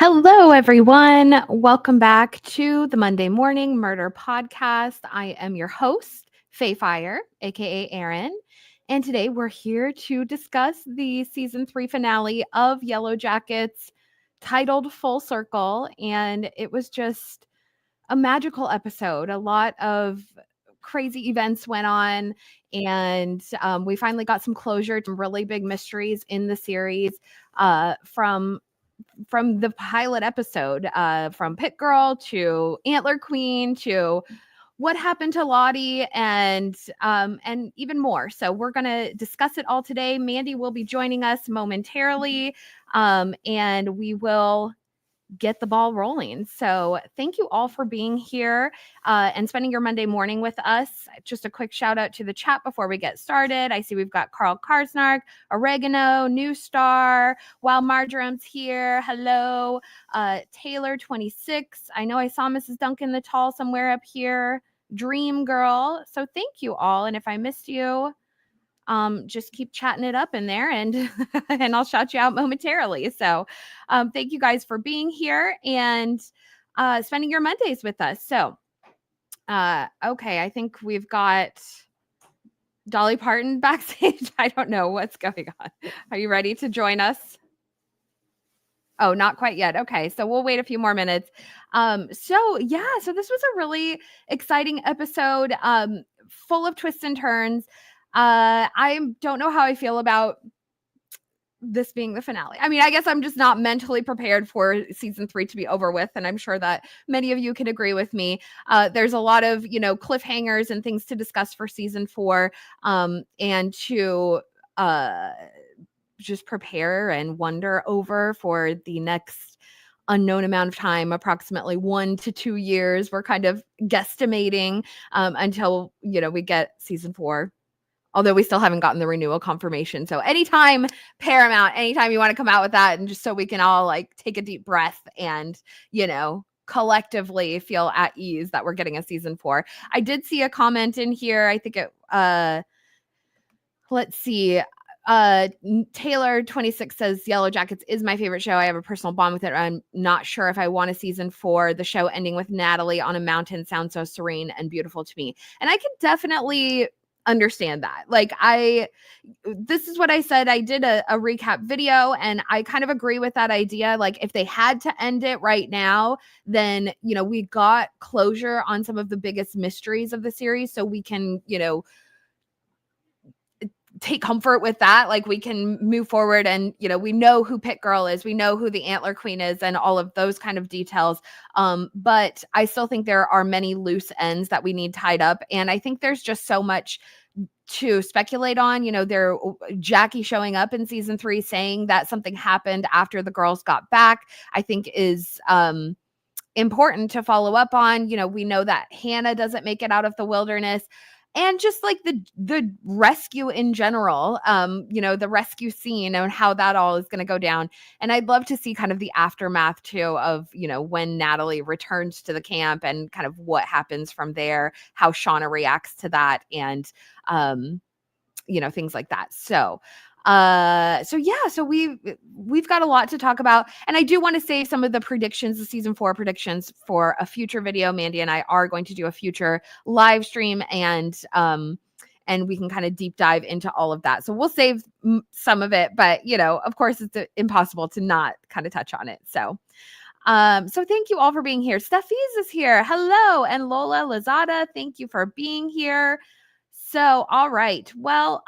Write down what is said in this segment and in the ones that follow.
Hello, everyone. Welcome back to the Monday Morning Murder Podcast. I am your host, Faye Fire, aka Erin. And today we're here to discuss the season 3 finale of Yellowjackets titled Full Circle. And it was just a magical episode. A lot of crazy events went on, and we finally got some closure to some really big mysteries in the series from the pilot episode, from Pit Girl to Antler Queen to what happened to Lottie and even more. So we're gonna discuss it all today. Mandy will be joining us momentarily, and we will get the ball rolling. So thank you all for being here and spending your Monday morning with us. Just a quick shout out to the chat before we get started. I see we've got Carl Karsnark, Oregano, New Star, While Marjorum's here. Hello. Taylor 26. I know I saw Mrs. Duncan the Tall somewhere up here. Dream Girl. So thank you all. And if I missed you, just keep chatting it up in there and and I'll shout you out momentarily. So thank you guys for being here and spending your Mondays with us. So okay, I think we've got Dolly Parton backstage. I don't know what's going on. Are you ready to join us? Oh, not quite yet. Okay, so we'll wait a few more minutes. So this was a really exciting episode, full of twists and turns. I don't know how I feel about this being the finale. I mean, I guess I'm just not mentally prepared for season 3 to be over with, and I'm sure that many of you can agree with me. There's a lot of, cliffhangers and things to discuss for season 4, and to just prepare and wonder over for the next unknown amount of time, approximately 1 to 2 years. We're kind of guesstimating until, we get season 4. Although we still haven't gotten the renewal confirmation. So anytime, Paramount, anytime you want to come out with that, and just so we can all take a deep breath and, collectively feel at ease that we're getting a season 4. I did see a comment in here. I think it, let's see. Taylor 26 says Yellowjackets is my favorite show. I have a personal bond with it. I'm not sure if I want a season 4. The show ending with Natalie on a mountain sounds so serene and beautiful to me. And I can definitely understand that. This is what I said. I did a recap video, and I kind of agree with that idea. If they had to end it right now, then we got closure on some of the biggest mysteries of the series, so we can take comfort with that. We can move forward, and we know who Pit Girl is, we know who the Antler Queen is, and all of those kind of details. But I still think there are many loose ends that we need tied up, and I think there's just so much to speculate on. Jackie showing up in season 3 saying that something happened after the girls got back, I think is important to follow up on. We know that Hannah doesn't make it out of the wilderness. And just the rescue in general, the rescue scene and how that all is going to go down. And I'd love to see kind of the aftermath too of, when Natalie returns to the camp and kind of what happens from there, how Shauna reacts to that, and, things like that. So we've got a lot to talk about, and I do want to save some of the predictions, the season 4 predictions, for a future video. Mandy and I are going to do a future live stream, and we can kind of deep dive into all of that. So we'll save some of it, but of course it's impossible to not kind of touch on it. So thank you all for being here. Steffi's is here. Hello. And Lola Lazada, thank you for being here. So, all right. Well,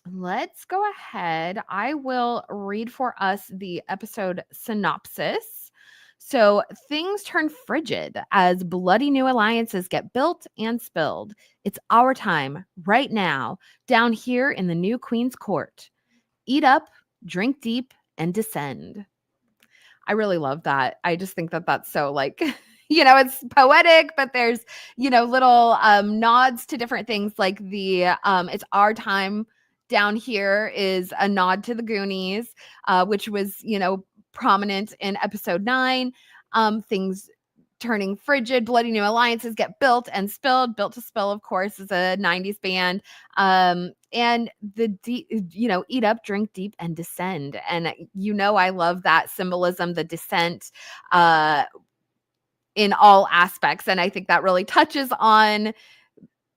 let's go ahead. I will read for us the episode synopsis. So things turn frigid as bloody new alliances get built and spilled. It's our time right now, down here in the new Queen's Court. Eat up, drink deep, and descend. I really love that. I just think that that's so it's poetic, but there's, little nods to different things, like the it's our time down here is a nod to the Goonies, which was, prominent in episode 9. Things turning frigid. Bloody New Alliances get built and spilled. Built to Spill, of course, is a 90s band. And the Eat Up, Drink Deep, and Descend. And I love that symbolism, the descent in all aspects. And I think that really touches on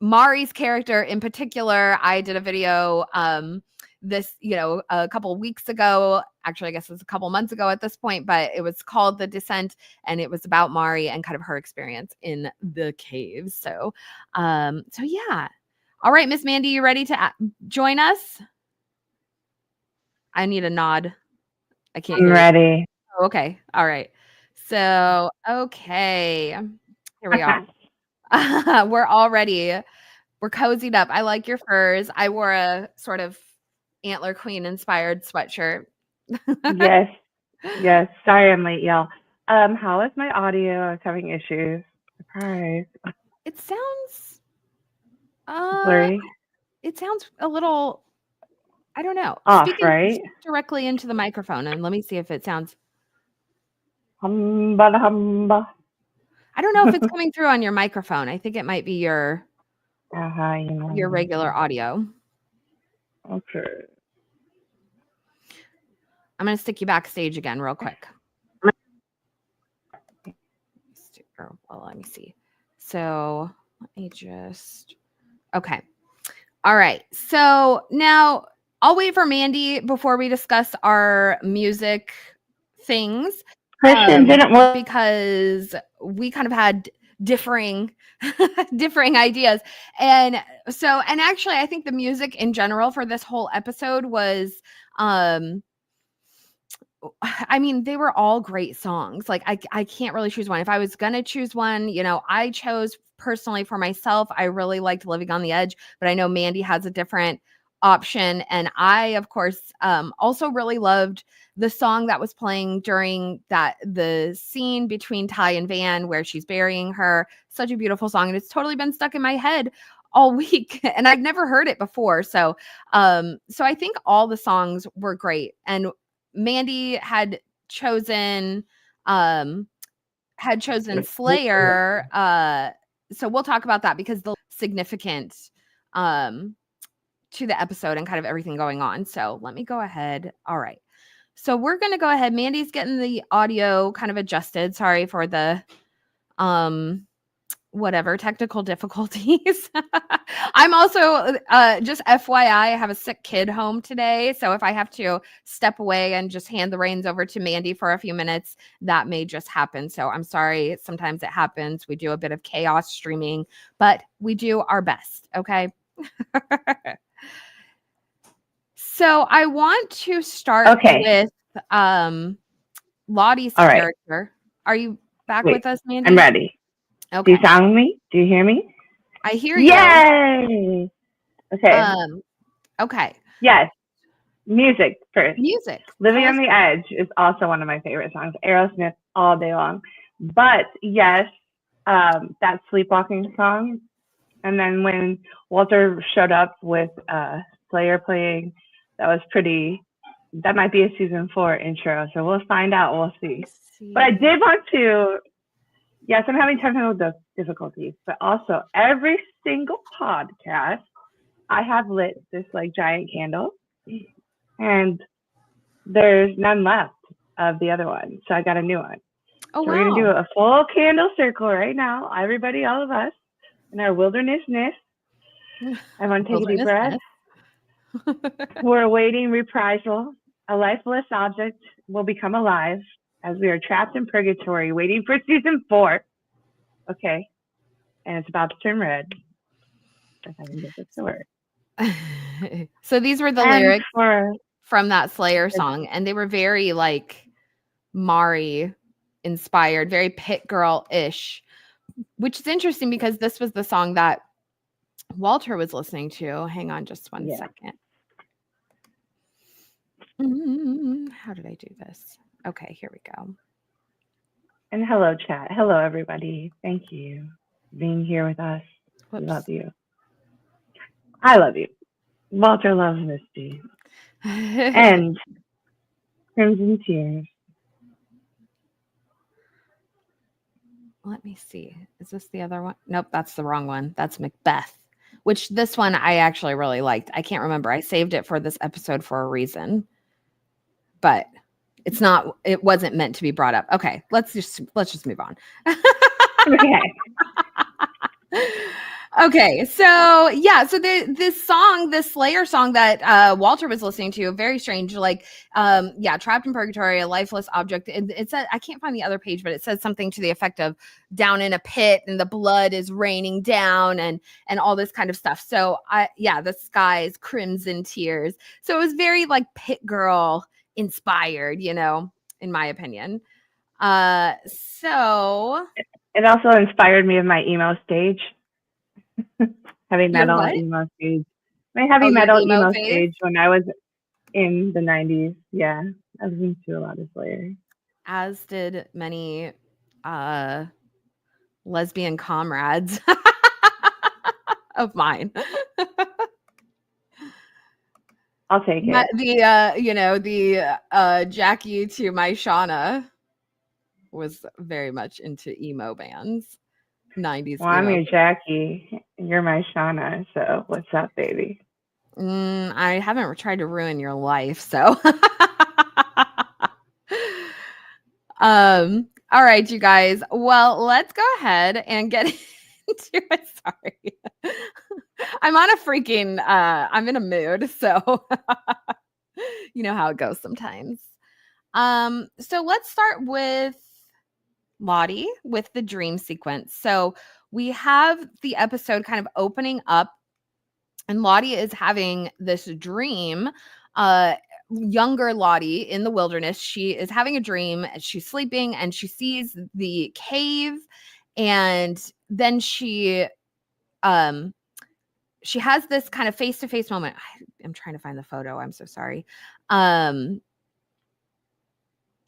Mari's character in particular. I did a video a couple weeks ago. Actually, I guess it was a couple months ago at this point, but it was called The Descent, and it was about Mari and kind of her experience in the caves. So yeah. All right, Miss Mandy, you ready to join us? I need a nod. I can't hear ready. You. Oh, okay. All right. So, okay. Here we are. We're all ready. We're cozied up. I like your furs. I wore a sort of Antler Queen inspired sweatshirt. Yes. Sorry I'm late, y'all. How is my audio? I was having issues. Surprise. It sounds blurry. It sounds a little, I don't know. Off, Speak directly into the microphone and let me see if it sounds. Humba humba. I don't know if it's coming through on your microphone. I think it might be your your regular audio. Okay. I'm going to stick you backstage again real quick. Well, let me see. So let me just, okay. All right. So now I'll wait for Mandy before we discuss our music things. Because we kind of had differing ideas. And actually I think the music in general for this whole episode was they were all great songs. Like I can't really choose one. If I was going to choose one, I chose personally for myself, I really liked Living on the Edge, but I know Mandy has a different option. And I, of course, also really loved the song that was playing during the scene between Ty and Van where she's burying her. Such a beautiful song. And it's totally been stuck in my head all week and I've never heard it before. So I think all the songs were great. And Mandy had chosen Slayer. So we'll talk about that because the significant to the episode and kind of everything going on. So let me go ahead. All right. So we're going to go ahead. Mandy's getting the audio kind of adjusted. Sorry for the whatever technical difficulties. I'm also just FYI, I have a sick kid home today. So if I have to step away and just hand the reins over to Mandy for a few minutes, that may just happen. So I'm sorry. Sometimes it happens. We do a bit of chaos streaming, but we do our best. Okay. So I want to start with Lottie's character. Are you back with us, Mandy? I'm ready. Okay. Do you sound me? Do you hear me? I hear you. Yay! Okay. Okay. Yes. Music first. Music. Living on the Edge is also one of my favorite songs. Aerosmith all day long. But yes, that Sleepwalking song. And then when Walter showed up with Slayer playing, that might be a season 4 intro. So we'll find out. We'll see. But I did want to, yes, I'm having technical difficulties, but also every single podcast, I have lit this like giant candle and there's none left of the other one. So I got a new one. Oh, so we're going to do a full candle circle right now. Everybody, all of us in our wildernessness. Everyone take a deep breath. We're awaiting reprisal. A lifeless object will become alive as we are trapped in purgatory waiting for season 4. Okay. And it's about to turn red. If I can get this to work. So these were the lyrics from that Slayer song. And they were very like Mari inspired, very Pit Girl-ish, which is interesting because this was the song that Walter was listening to. Hang on just one second. How did I do this? Okay, here we go. And hello, chat. Hello, everybody. Thank you for being here with us. We love you. I love you. Walter loves Misty. And Crimson Tears. let me see. Is this the other one? Nope, that's the wrong one. That's Macbeth, which this one I actually really liked. I can't remember. I saved it for this episode for a reason, but it wasn't meant to be brought up. Okay, let's just move on. Okay. Okay, so yeah, so this song, this Slayer song that Walter was listening to, very strange, like trapped in purgatory, a lifeless object. It said, I can't find the other page, but it says something to the effect of down in a pit and the blood is raining down and all this kind of stuff. So the sky's crimson tears. So it was very like Pit Girl inspired, in my opinion. So it also inspired me in my emo stage. Heavy metal emo stage. My heavy metal emo stage when I was in the 90s. Yeah, I was into a lot of Slayer. As did many lesbian comrades of mine. I'll take it. The Jackie to my Shauna was very much into emo bands. 90s. Well, I'm your Jackie. You're my Shauna. So what's up, baby? I haven't tried to ruin your life, so. All right, you guys. Well, let's go ahead and get into it. Sorry. I'm on a freaking, I'm in a mood, so you know how it goes sometimes. So let's start with Lottie with the dream sequence. So we have the episode kind of opening up, and Lottie is having this dream. Younger Lottie in the wilderness, she is having a dream. She's sleeping and she sees the cave, and then she has this kind of face-to-face moment. I'm trying to find the photo. I'm so sorry.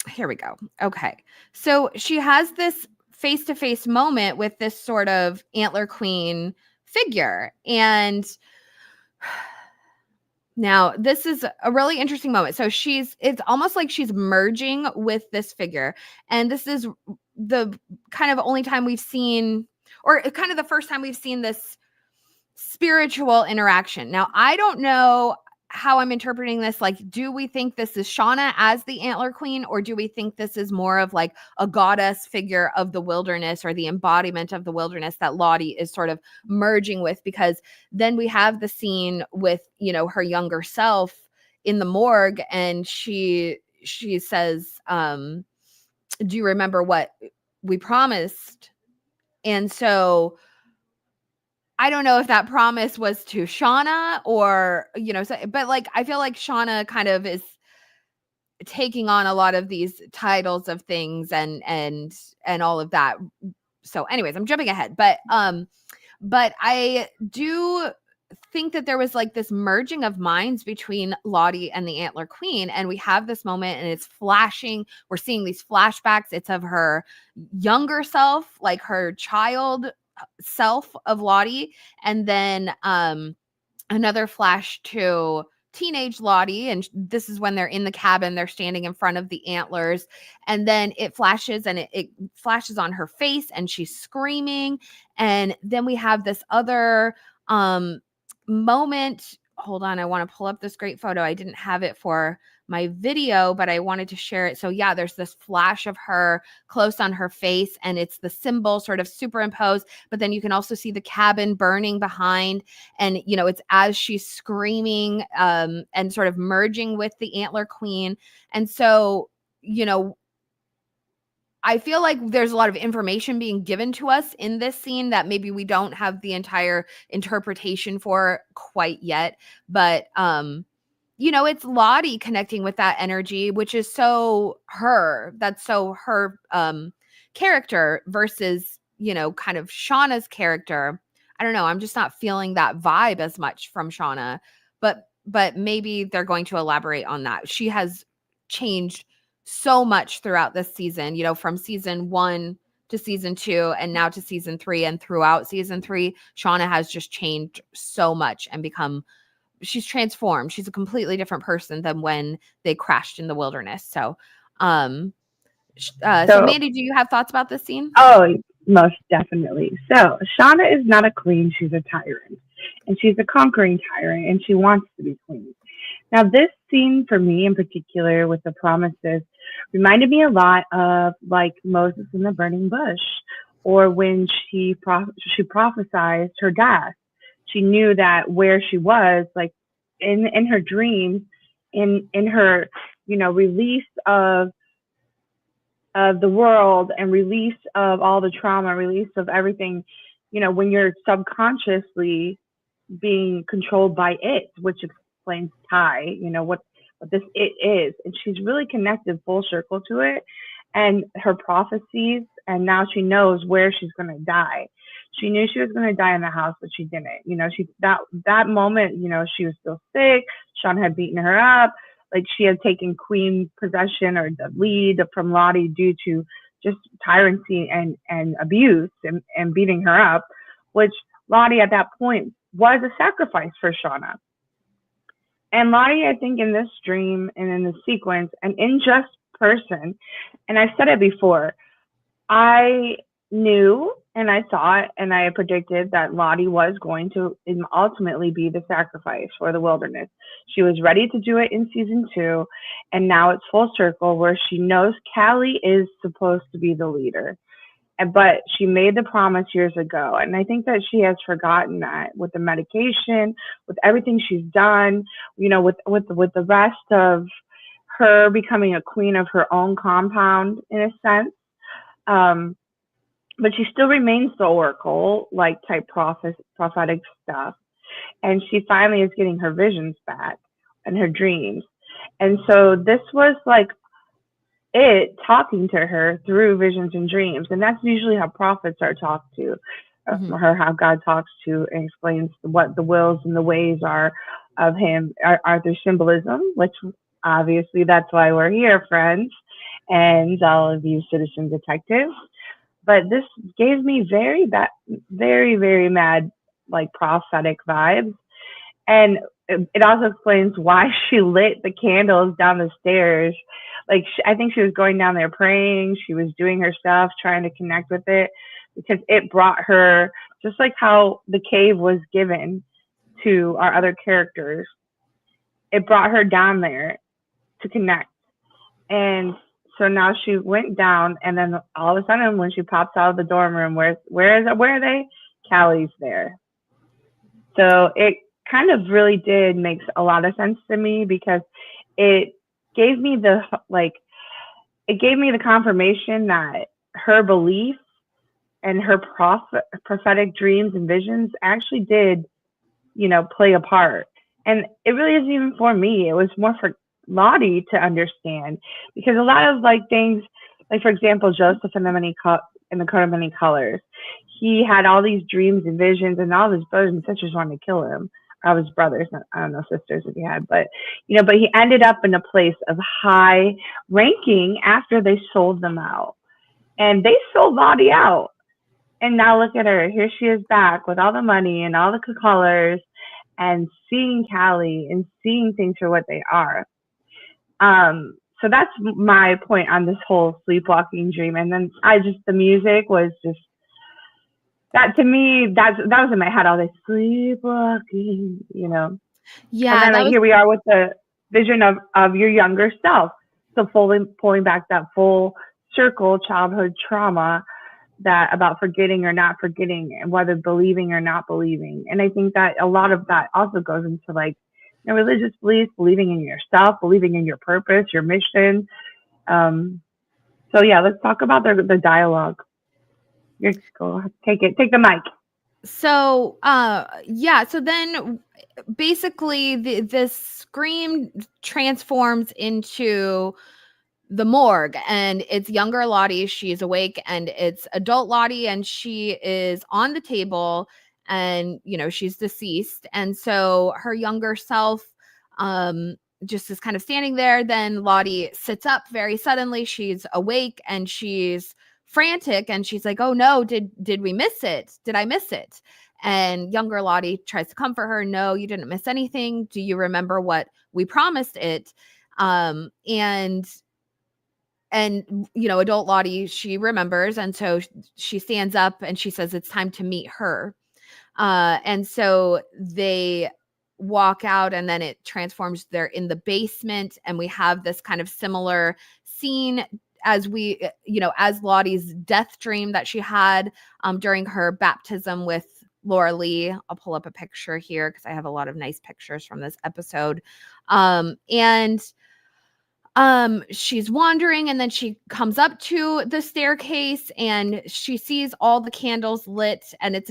Here we go. Okay. So she has this face-to-face moment with this sort of antler queen figure. And now this is a really interesting moment. So it's almost like she's merging with this figure. And this is the kind of only time we've seen, or kind of the first time we've seen this spiritual interaction. Now, I don't know how I'm interpreting this. Like, do we think this is Shauna as the antler queen, or do we think this is more of like a goddess figure of the wilderness or the embodiment of the wilderness that Lottie is sort of merging with? Because then we have the scene with, her younger self in the morgue, and she says, do you remember what we promised? And so I don't know if that promise was to Shauna or, but like, I feel like Shauna kind of is taking on a lot of these titles of things and all of that. So anyways, I'm jumping ahead, but I do think that there was like this merging of minds between Lottie and the Antler Queen. And we have this moment and it's flashing. We're seeing these flashbacks. It's of her younger self, like her child self of Lottie, and then another flash to teenage Lottie, and this is when they're in the cabin, they're standing in front of the antlers, and then it flashes and it flashes on her face and she's screaming. And then we have this other moment. Hold on, I want to pull up this great photo. I didn't have it for my video, but I wanted to share it. So yeah, there's this flash of her close on her face, and it's the symbol sort of superimposed, but then you can also see the cabin burning behind, and it's as she's screaming and sort of merging with the Antler Queen. And so I feel like there's a lot of information being given to us in this scene that maybe we don't have the entire interpretation for quite yet, but it's Lottie connecting with that energy, which is so her. That's so her character versus, kind of Shauna's character. I don't know. I'm just not feeling that vibe as much from Shauna, but maybe they're going to elaborate on that. She has changed so much throughout this season, from season 1 to season 2 and now to season 3, and throughout season 3, Shauna has just changed so much and she's transformed. She's a completely different person than when they crashed in the wilderness. So Mandy, do you have thoughts about this scene? Oh, Most definitely. So, Shauna is not a queen, she's a tyrant. And she's a conquering tyrant, and she wants to be queen. Now, this scene for me in particular with the promises reminded me a lot of like Moses in the burning bush, or when she prophesied her death. She knew that where she was, like in her dreams, in her release of the world and release of all the trauma, release of everything. When you're subconsciously being controlled by it, which explains Ty, what this it is. And she's really connected full circle to it and her prophecies. And now she knows where she's going to die. She knew she was going to die in the house, but she didn't. That moment, she was still sick. Sean had beaten her up. Like she had taken queen possession or the lead from Lottie due to just tyranny and abuse and beating her up, which Lottie at that point was a sacrifice for Shauna. And Lottie, I think in this dream and in the sequence, an unjust person, and I've said it before, I knew and I thought and I predicted that Lottie was going to ultimately be the sacrifice for the wilderness. She was ready to do it in season 2, and now it's full circle where she knows Callie is supposed to be the leader. But she made the promise years ago, and I think that she has forgotten that with the medication, with everything she's done, with the rest of her becoming a queen of her own compound in a sense. But she still remains the oracle, like type prophetic stuff. And she finally is getting her visions back and her dreams. And so this was like it talking to her through visions and dreams. And that's usually how prophets are talked to, or how God talks to and explains what the wills and the ways are of him are through symbolism, which obviously that's why we're here, friends, and all of you citizen detectives. But this gave me very, very mad, like prophetic vibes. And it also explains why she lit the candles down the stairs. Like, I think she was going down there praying. She was doing her stuff, trying to connect with it, because it brought her, just like how the cave was given to our other characters, it brought her down there to connect. And so now she went down, and then all of a sudden, when she pops out of the dorm room, where are they? Callie's there. So it kind of really did makes a lot of sense to me, because it gave me the confirmation that her belief and her prophetic dreams and visions actually did, play a part. And it really isn't even for me. It was more for Lottie to understand, because a lot of like things, like for example, Joseph in the Coat of Many Colors, he had all these dreams and visions, and all of his brothers and sisters wanted to kill him. Or his brothers, I don't know, sisters if he had, but he ended up in a place of high ranking after they sold them out, and they sold Lottie out. And now look at her. Here she is back with all the money and all the colors, and seeing Callie and seeing things for what they are. So that's my point on this whole sleepwalking dream. And then the music was just, that to me, that was in my head, all this sleepwalking, Yeah. And then here we are with the vision of your younger self. So pulling back that full circle childhood trauma, that about forgetting or not forgetting, and whether believing or not believing. And I think that a lot of that also goes into like religious beliefs, believing in yourself, believing in your purpose, your mission. So yeah, let's talk about the dialogue. Go take the mic. So so then basically this scream transforms into the morgue, and it's younger Lottie, she's awake, and it's adult Lottie, and she is on the table, and she's deceased, and so her younger self just is kind of standing there. Then Lottie sits up very suddenly, she's awake, and she's frantic, and she's like, oh no, did we miss it? Did I miss it? And younger Lottie tries to comfort her. No, you didn't miss anything. Do you remember what we promised it? And adult Lottie, she remembers, and so she stands up and she says it's time to meet her. And so they walk out, and then it transforms. They're in the basement, and we have this kind of similar scene as as Lottie's death dream that she had during her baptism with Laura Lee. I'll pull up a picture here because I have a lot of nice pictures from this episode. And she's wandering, and then she comes up to the staircase and she sees all the candles lit, and it's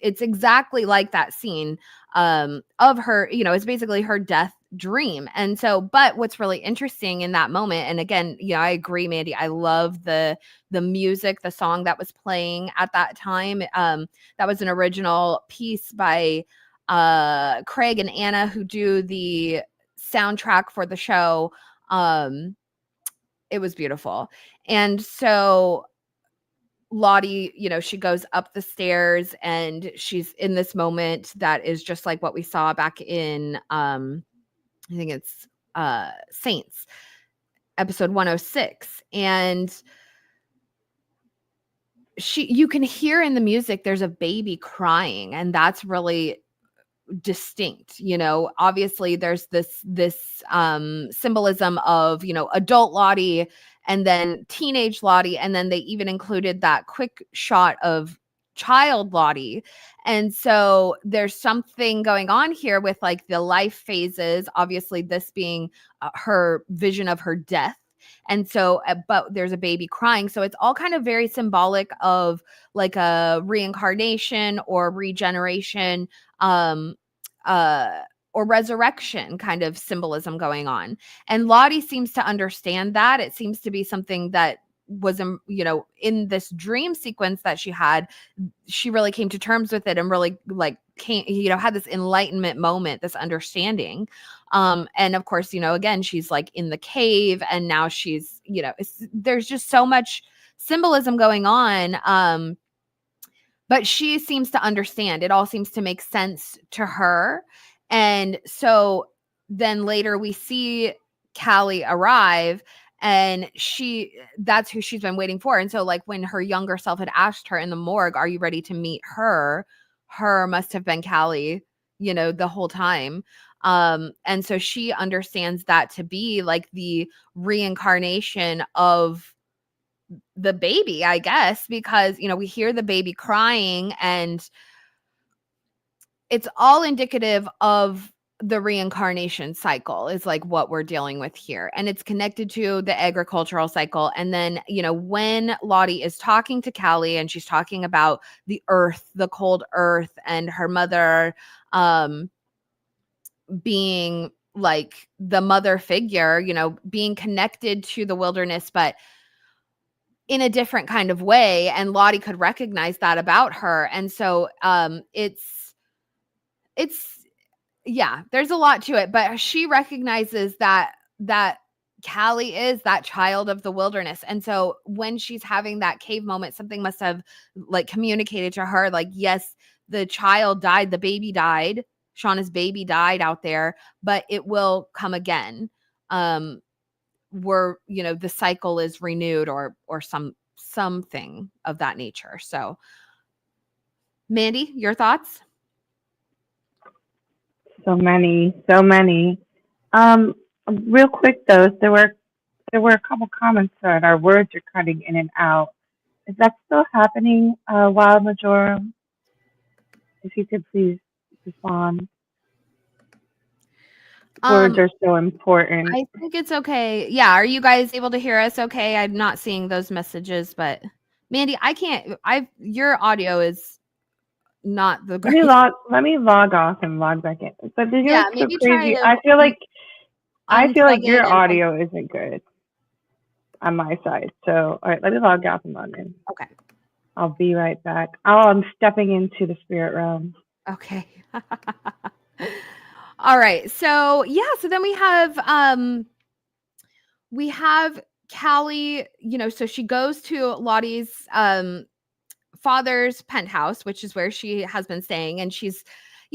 exactly like that scene of her, it's basically her death dream. And so, but what's really interesting in that moment, and again, I agree, Mandy, I love the music, the song that was playing at that time. That was an original piece by Craig and Anna, who do the soundtrack for the show. It was beautiful. And so Lottie, she goes up the stairs, and she's in this moment that is just like what we saw back in I think it's Saints, episode 106. And you can hear in the music there's a baby crying, and that's really distinct. Obviously there's this symbolism of adult Lottie and then teenage Lottie, and then they even included that quick shot of child Lottie. And so there's something going on here with like the life phases, obviously this being her vision of her death. And so, but there's a baby crying. So it's all kind of very symbolic of like a reincarnation or regeneration, or resurrection kind of symbolism going on. And Lottie seems to understand that. It seems to be something that was, in this dream sequence that she had, she really came to terms with it and really had this enlightenment moment, this understanding. And of course, again, she's like in the cave, and now she's, there's just so much symbolism going on. But she seems to understand. It all seems to make sense to her. And so then later we see Callie arrive, and that's who she's been waiting for. And so like when her younger self had asked her in the morgue, are you ready to meet her? Her must have been Callie, the whole time. And so she understands that to be like the reincarnation of the baby, I guess, because, we hear the baby crying, and it's all indicative of the reincarnation cycle is like what we're dealing with here. And it's connected to the agricultural cycle. And then, when Lottie is talking to Callie and she's talking about the earth, the cold earth, and her mother being like the mother figure, being connected to the wilderness, but in a different kind of way. And Lottie could recognize that about her. And so it's yeah, there's a lot to it, but she recognizes that Callie is that child of the wilderness. And so when she's having that cave moment, something must have like communicated to her, like, yes, the child died, the baby died, Shauna's baby died out there, but it will come again. Where the cycle is renewed, or something of that nature. So Mandy, your thoughts? So many. Real quick though, there were a couple comments that our words are cutting in and out. Is that still happening, Wild Majorum? If you could please respond. Words are so important. I think it's okay. Yeah. Are you guys able to hear us okay? I'm not seeing those messages, but Mandy, I can't. Your audio is not the greatest. Let me log off and log back in. But yeah, maybe so crazy. I feel like your audio isn't good on my side. So all right, let me log out and log in. Okay. I'll be right back. I'm stepping into the spirit realm. Okay. All right. So yeah, so then we have Callie, so she goes to Lottie's father's penthouse, which is where she has been staying, and she's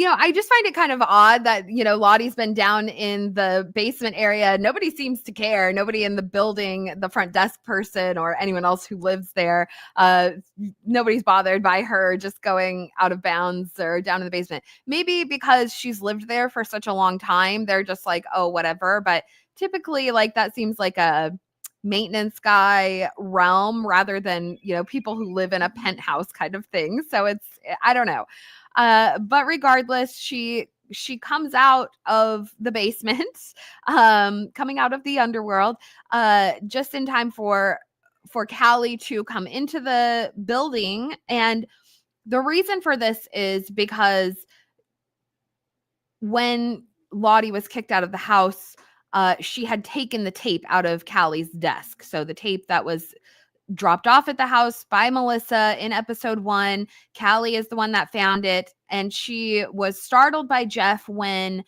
I just find it kind of odd that, Lottie's been down in the basement area. Nobody seems to care. Nobody in the building, the front desk person or anyone else who lives there, nobody's bothered by her just going out of bounds or down in the basement. Maybe because she's lived there for such a long time, they're just like, oh, whatever. But typically, like, that seems like a maintenance guy realm rather than, people who live in a penthouse kind of thing. So I don't know. But regardless, she comes out of the basement, coming out of the underworld, just in time for Callie to come into the building. And the reason for this is because when Lottie was kicked out of the house, she had taken the tape out of Callie's desk. So the tape that was dropped off at the house by Melissa in episode 1. Callie is the one that found it. And she was startled by Jeff when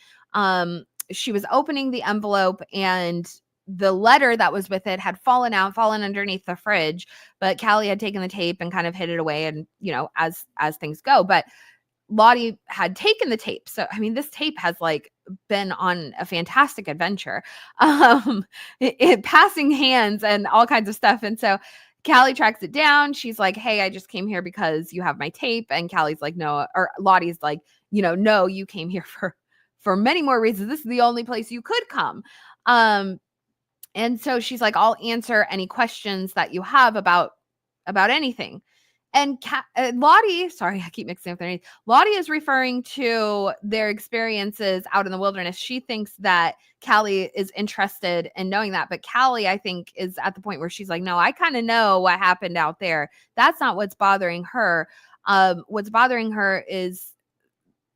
she was opening the envelope and the letter that was with it had fallen underneath the fridge. But Callie had taken the tape and kind of hid it away. And, as things go. But Lottie had taken the tape. So, I mean, this tape has like been on a fantastic adventure, passing hands and all kinds of stuff. And so Callie tracks it down. She's like, hey, I just came here because you have my tape. And Callie's like, no, or Lottie's like, no, you came here for many more reasons. This is the only place you could come. And so she's like, I'll answer any questions that you have about anything. And Lottie, sorry, I keep mixing up their names. Lottie is referring to their experiences out in the wilderness. She thinks that Callie is interested in knowing that. But Callie, I think, is at the point where she's like, no, I kind of know what happened out there. That's not what's bothering her. What's bothering her is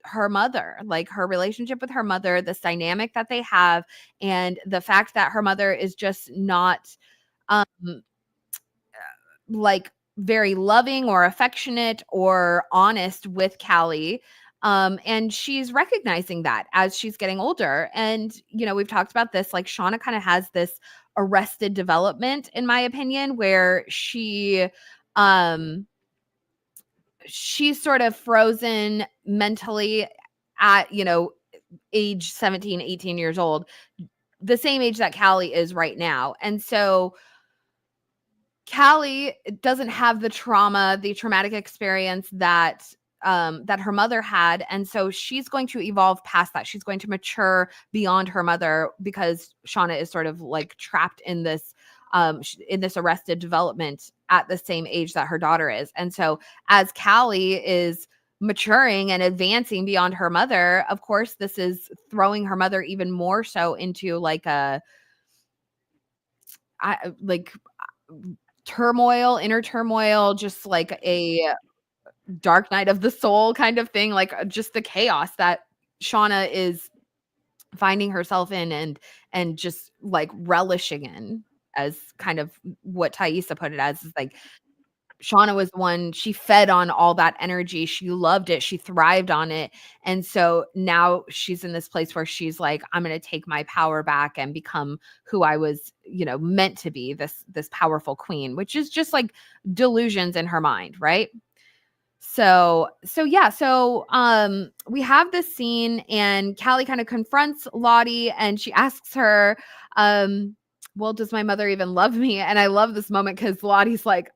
her mother, like her relationship with her mother, this dynamic that they have, and the fact that her mother is just not like very loving or affectionate or honest with Callie. And she's recognizing that as she's getting older. And, we've talked about this, like Shauna kind of has this arrested development, in my opinion, where she's sort of frozen mentally at, age 17, 18 years old, the same age that Callie is right now. And so Callie doesn't have the traumatic experience that her mother had. And so she's going to evolve past that. She's going to mature beyond her mother because Shauna is sort of like trapped in this arrested development at the same age that her daughter is. And so as Callie is maturing and advancing beyond her mother, of course, this is throwing her mother even more so into like inner turmoil, just like a dark night of the soul kind of thing, like just the chaos that Shauna is finding herself in and just like relishing in, as kind of what Thaisa put it as, is like Shauna was the one, she fed on all that energy. She loved it. She thrived on it. And so now she's in this place where she's like, I'm going to take my power back and become who I was, meant to be, this powerful queen, which is just like delusions in her mind. Right. So yeah. So we have this scene and Callie kind of confronts Lottie and she asks her, well, does my mother even love me? And I love this moment because Lottie's like,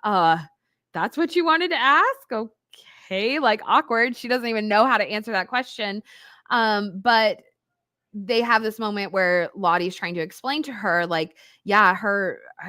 that's what you wanted to ask? Okay, like awkward. She doesn't even know how to answer that question. But they have this moment where Lottie's trying to explain to her, like, yeah,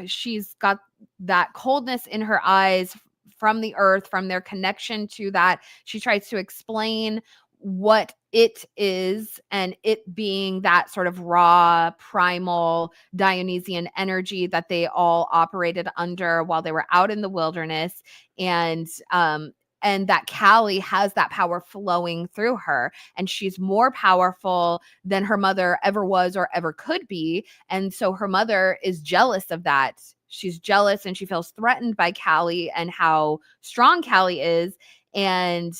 she's got that coldness in her eyes from the earth, from their connection to that. She tries to explain what it is, and it being that sort of raw, primal, Dionysian energy that they all operated under while they were out in the wilderness. And that Callie has that power flowing through her, and she's more powerful than her mother ever was or ever could be. And so her mother is jealous of that. She's jealous and she feels threatened by Callie and how strong Callie is. And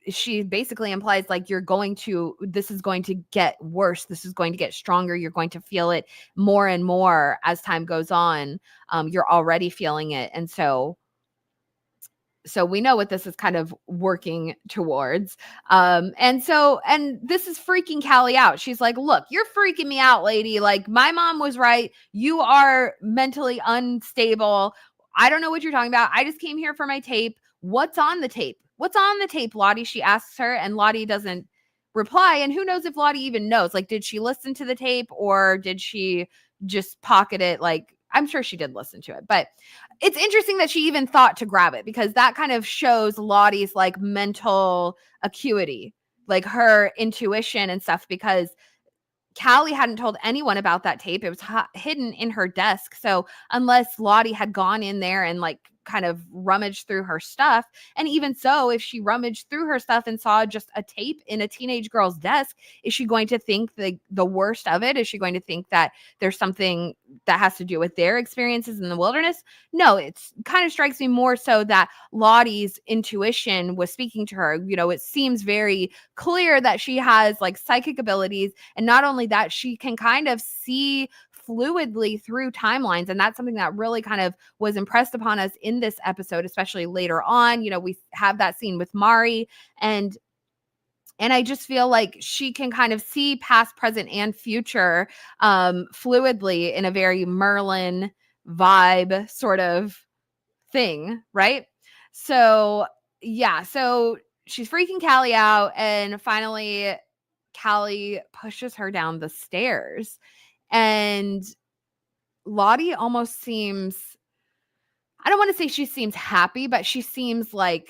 she basically implies like, this is going to get worse. This is going to get stronger. You're going to feel it more and more as time goes on. You're already feeling it. And so So we know what this is kind of working towards. And this is freaking Callie out. She's like, look, you're freaking me out, lady. Like, my mom was right. You are mentally unstable. I don't know what you're talking about. I just came here for my tape. What's on the tape? What's on the tape, Lottie? She asks her, and Lottie doesn't reply. And who knows if Lottie even knows? Like, did she listen to the tape, or did she just pocket it? Like, I'm sure she did listen to it, but it's interesting that she even thought to grab it, because that kind of shows Lottie's like mental acuity, like her intuition and stuff, because Callie hadn't told anyone about that tape. It was hidden in her desk. So unless Lottie had gone in there and like kind of rummaged through her stuff, and even so, if she rummaged through her stuff and saw just a tape in a teenage girl's desk, is she going to think the worst of it? Is she going to think that there's something that has to do with their experiences in the wilderness? No, it's kind of strikes me more so that Lottie's intuition was speaking to her. You know, it seems very clear that she has like psychic abilities, and not only that, she can kind of see fluidly through timelines. And that's something that really kind of was impressed upon us in this episode, especially later on. You know, we have that scene with Mari, and I just feel like she can kind of see past, present, and future fluidly in a very Merlin vibe sort of thing, right? So yeah, so she's freaking Callie out, and finally Callie pushes her down the stairs, and Lottie almost seems, I don't want to say she seems happy, but she seems like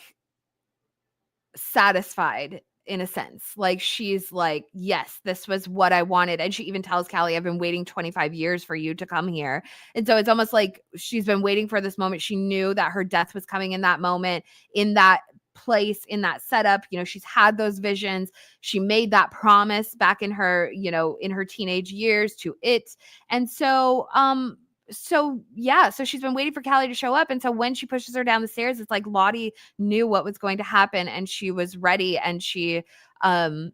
satisfied in a sense. Like, she's like, yes, this was what I wanted. And she even tells Callie, I've been waiting 25 years for you to come here. And so it's almost like she's been waiting for this moment. She knew that her death was coming in that moment, in that place, in that setup. You know, she's had those visions. She made that promise back in her, you know, in her teenage years to it. And so so she's been waiting for Callie to show up. And so when she pushes her down the stairs, it's like Lottie knew what was going to happen, and she was ready. And she and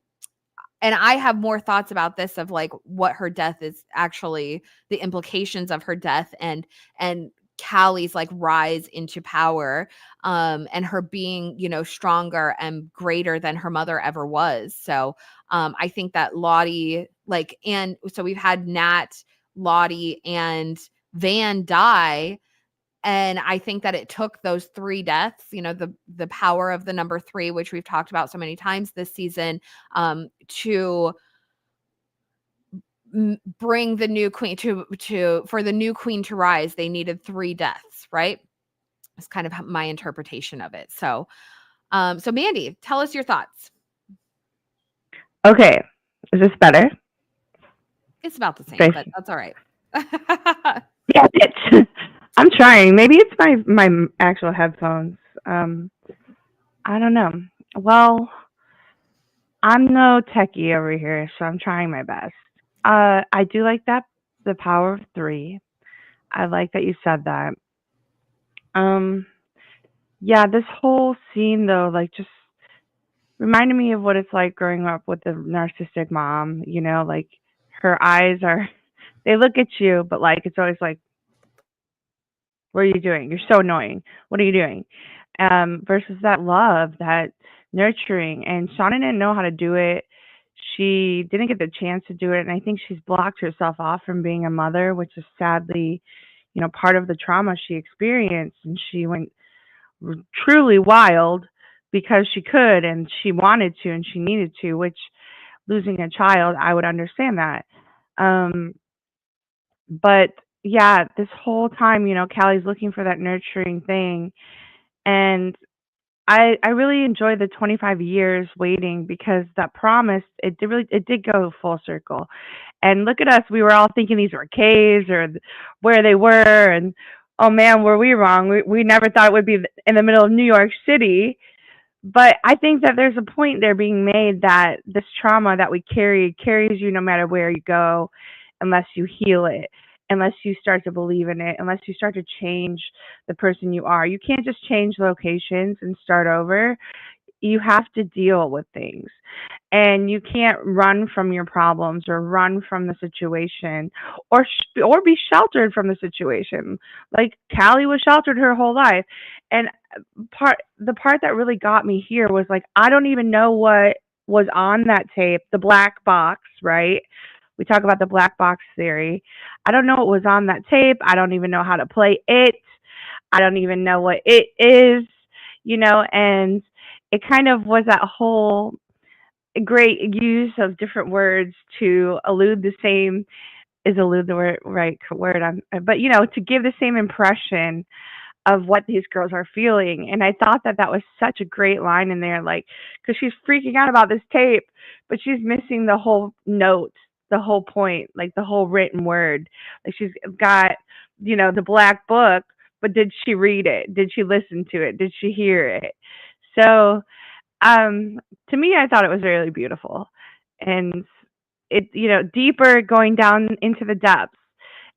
I have more thoughts about this, of like what her death is actually, the implications of her death, and Callie's like rise into power, and her being, you know, stronger and greater than her mother ever was. So I think that Lottie, like, and so we've had Nat, Lottie, and Van die. And I think that it took those 3 deaths, you know, the power of the number 3, which we've talked about so many times this season, to bring the new queen for the new queen to rise. They needed 3 deaths, right? It's kind of my interpretation of it. So so Mandy, tell us your thoughts. Okay, is this better? It's about the same, Thanks. but that's all right. Yeah, bitch. I'm trying. Maybe it's my actual headphones. I don't know. Well, I'm no techie over here, so I'm trying my best. I do like that, the power of 3. I like that you said that. Yeah, this whole scene though, like, just reminded me of what it's like growing up with a narcissistic mom. You know, like, her eyes are, they look at you, but like it's always like, what are you doing? You're so annoying. What are you doing? Versus that love, that nurturing. And Shauna didn't know how to do it. She didn't get the chance to do it. And I think she's blocked herself off from being a mother, which is sadly, you know, part of the trauma she experienced. And she went truly wild because she could and she wanted to and she needed to, which, losing a child, I would understand that. But yeah, this whole time, you know, Callie's looking for that nurturing thing. And I really enjoyed the 25 years waiting, because that promise, it did go full circle. And look at us, we were all thinking these were caves or where they were, and oh man, were we wrong. We never thought it would be in the middle of New York City. But I think that there's a point there being made that this trauma that we carries you no matter where you go, unless you heal it, unless you start to believe in it, unless you start to change the person you are. You can't just change locations and start over. you have to deal with things, and you can't run from your problems or run from the situation, or be sheltered from the situation. Like Callie was sheltered her whole life, and the part that really got me here was like, I don't even know what was on that tape, the black box, right? We talk about the black box theory. I don't know what was on that tape. I don't even know how to play it. I don't even know what it is, and it kind of was that whole great use of different words to elude the same, is elude the word, right word, but to give the same impression of what these girls are feeling. And I thought that that was such a great line in there, like, because she's freaking out about this tape, but she's missing the whole note, the whole point, like the whole written word. Like she's got, the black book, but did she read it? Did she listen to it? Did she hear it? So, to me, I thought it was really beautiful. And it, deeper, going down into the depths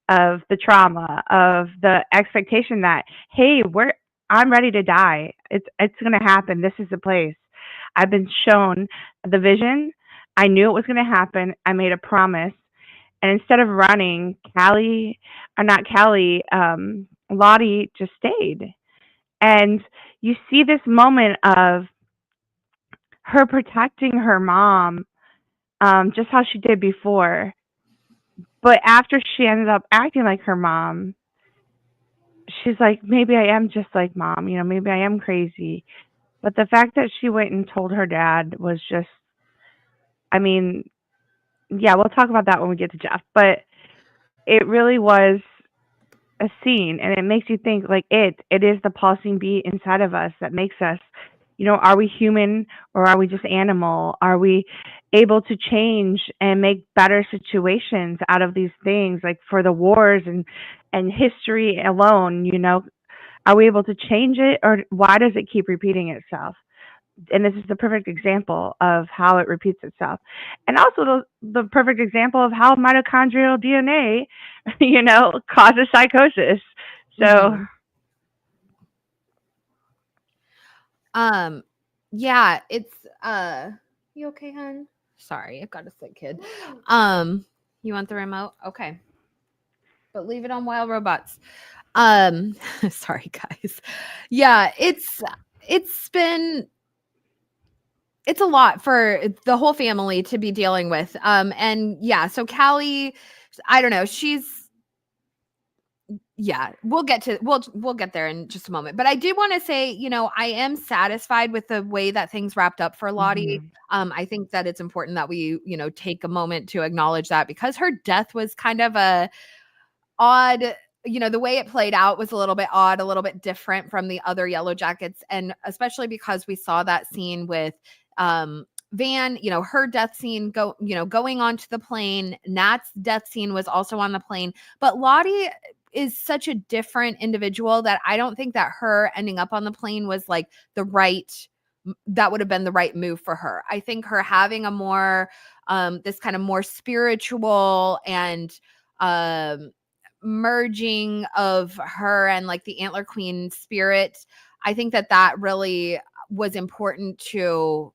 of the trauma, of the expectation that, hey, I'm ready to die. It's gonna happen. This is the place. I've been shown the vision. I knew it was gonna happen. I made a promise. And instead of running, Lottie just stayed. And you see this moment of her protecting her mom, just how she did before. But after she ended up acting like her mom, she's like, maybe I am just like mom, maybe I am crazy. But the fact that she went and told her dad was just, I mean, yeah, we'll talk about that when we get to Jeff. But it really was a scene, and it makes you think, like, it is the pulsing beat inside of us that makes us, are we human or are we just animal? Are we able to change and make better situations out of these things, like for the wars and history alone? Are we able to change it, or why does it keep repeating itself? And this is the perfect example of how it repeats itself, and also the perfect example of how mitochondrial DNA, causes psychosis. So, Yeah, it's you okay, hon? Sorry, I've got a sick kid. You want the remote? Okay. But leave it on Wild Robots. Sorry guys. Yeah, it's a lot for the whole family to be dealing with. And yeah, so Callie, I don't know, we'll get there in just a moment. But I do want to say, I am satisfied with the way that things wrapped up for Lottie. I think that it's important that we, take a moment to acknowledge that, because her death was kind of a odd, the way it played out was a little bit odd, a little bit different from the other Yellowjackets, and especially because we saw that scene with Van, her death scene going onto the plane. Nat's death scene was also on the plane, but Lottie is such a different individual that I don't think that her ending up on the plane was like that would have been the right move for her. I think her having a more this kind of more spiritual and merging of her and like the Antler Queen spirit, I think that really was important to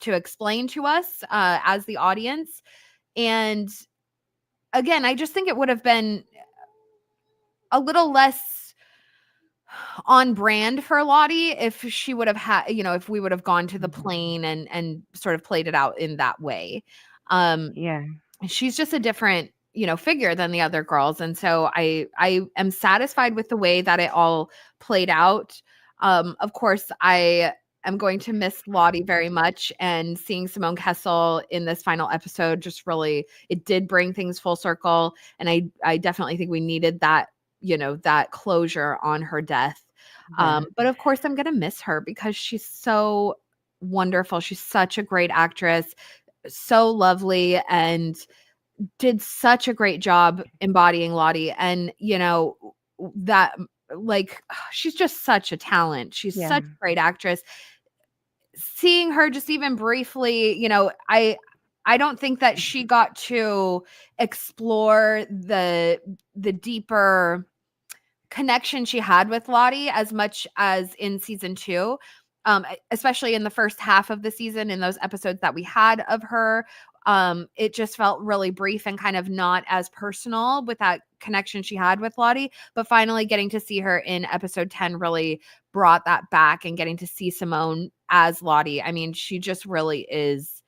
explain to us as the audience. And again, I just think it would have been a little less on brand for Lottie if she would have had, if we would have gone to the plane and sort of played it out in that way. Yeah. She's just a different, figure than the other girls. And so I am satisfied with the way that it all played out. Of course, I am going to miss Lottie very much, and seeing Simone Kessel in this final episode just really, it did bring things full circle. And I definitely think we needed that, that closure on her death. But of course, I'm going to miss her because she's so wonderful. She's such a great actress, so lovely, and did such a great job embodying Lottie. And, that, like, she's just such a talent. She's such a great actress. Seeing her just even briefly, I don't think that she got to explore the deeper connection she had with Lottie as much as in season 2. especially in the first half of the season, in those episodes that we had of her. It just felt really brief and kind of not as personal with that connection she had with Lottie. But finally getting to see her in episode 10 really brought that back, and getting to see Simone as Lottie. I mean, she just really is,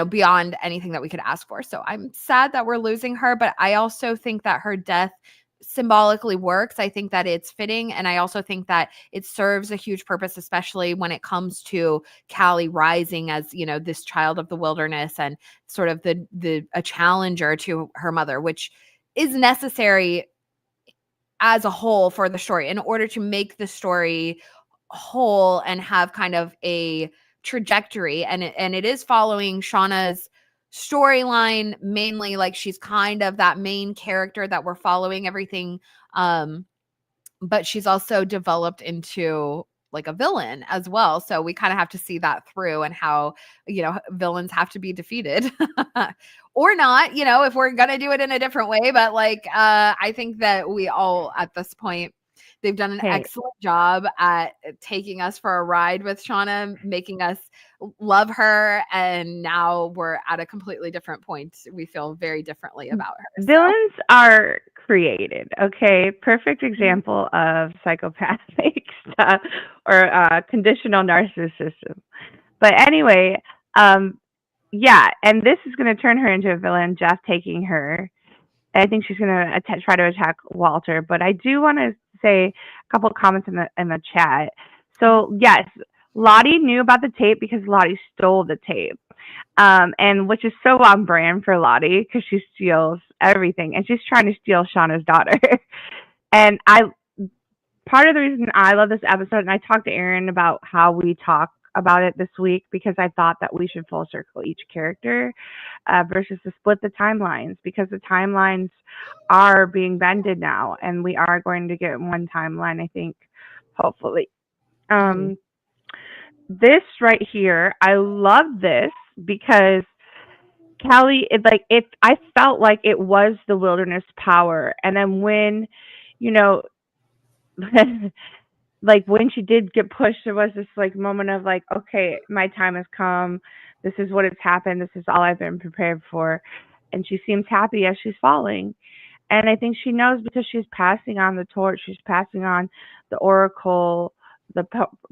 beyond anything that we could ask for. So I'm sad that we're losing her, but I also think that her death symbolically works. I think that it's fitting, and I also think that it serves a huge purpose, especially when it comes to Callie rising as, this child of the wilderness, and sort of a challenger to her mother, which is necessary as a whole for the story, in order to make the story whole and have kind of a trajectory. And it is following Shauna's storyline mainly. Like, she's kind of that main character that we're following everything, but she's also developed into like a villain as well. So we kind of have to see that through, and how, villains have to be defeated or not, if we're going to do it in a different way. But like, I think that we all, at this point, they've done an excellent job at taking us for a ride with Shauna, making us love her. And now we're at a completely different point. We feel very differently about her. Villains are created, okay? Perfect example of psychopathic stuff, or conditional narcissism. But anyway, yeah, and this is going to turn her into a villain, Jeff taking her. I think she's going to try to attack Walter. But I do want to say a couple of comments in the chat. So yes, Lottie knew about the tape because Lottie stole the tape, and which is so on brand for Lottie, because she steals everything, and she's trying to steal Shauna's daughter. And part of the reason I love this episode, and I talked to Aaron about how we talk about it this week, because I thought that we should full circle each character, versus to split the timelines, because the timelines are being bended now, and we are going to get one timeline, I think, hopefully. This right here, I love this, because Callie, I felt like it was the wilderness power. And then when, like when she did get pushed, there was this like moment of like, okay, my time has come. This is what has happened. This is all I've been prepared for. And she seems happy as she's falling. And I think she knows, because she's passing on the torch. She's passing on the oracle, the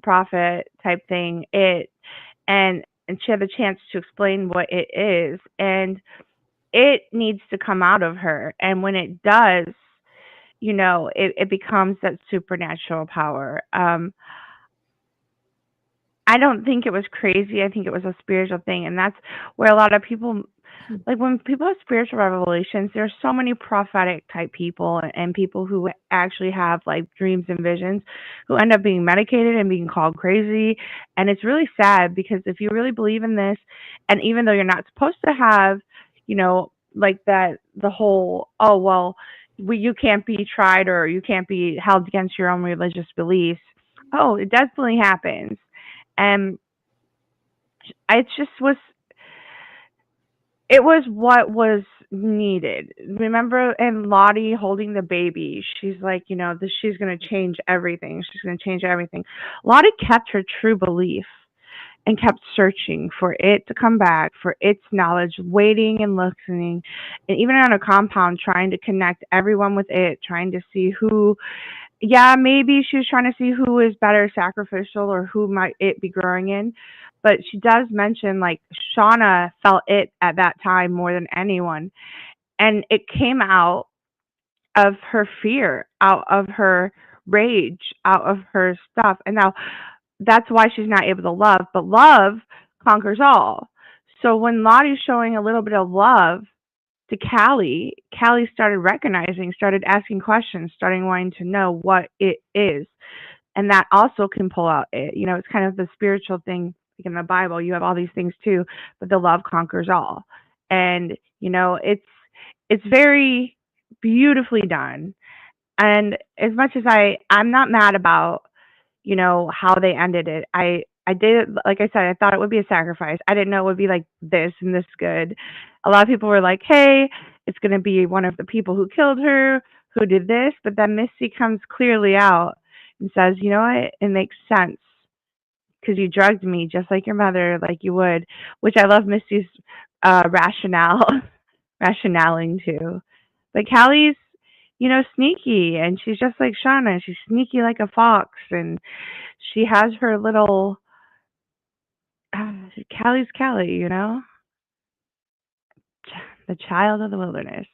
prophet type thing. And she had the chance to explain what it is. And it needs to come out of her. And when it does, it becomes that supernatural power. I don't think it was crazy. I think it was a spiritual thing. And that's where a lot of people, like when people have spiritual revelations, there's so many prophetic type people and people who actually have like dreams and visions, who end up being medicated and being called crazy. And it's really sad, because if you really believe in this, and even though you're not supposed to have, like that, the whole, oh, well, you can't be tried, or you can't be held against your own religious beliefs. Oh, it definitely happens. And it just was, it was what was needed. Remember, and Lottie holding the baby, she's like, she's going to change everything. She's going to change everything. Lottie kept her true belief and kept searching for it to come back, for its knowledge, waiting and listening, and even on a compound, trying to connect everyone with it, trying to see who, yeah, maybe she was trying to see who is better sacrificial, or who might it be growing in. But she does mention, like, Shauna felt it at that time more than anyone. And it came out of her fear, out of her rage, out of her stuff. And now that's why she's not able to love, but love conquers all. So when Lottie's showing a little bit of love to Callie, Callie started recognizing, started asking questions, starting wanting to know what it is. And that also can pull out it. It's kind of the spiritual thing. Like in the Bible, you have all these things too, but the love conquers all. And, it's very beautifully done. And as much as I'm not mad about, how they ended it. I did, like I said, I thought it would be a sacrifice. I didn't know it would be like this and this good. A lot of people were like, hey, it's going to be one of the people who killed her, who did this. But then Misty comes clearly out and says, you know what? It makes sense. because you drugged me just like your mother, like you would, which I love Misty's rationaling too. But Callie's, sneaky, and she's just like Shauna. She's sneaky like a fox, and she has her little. Callie's Callie, the child of the wilderness.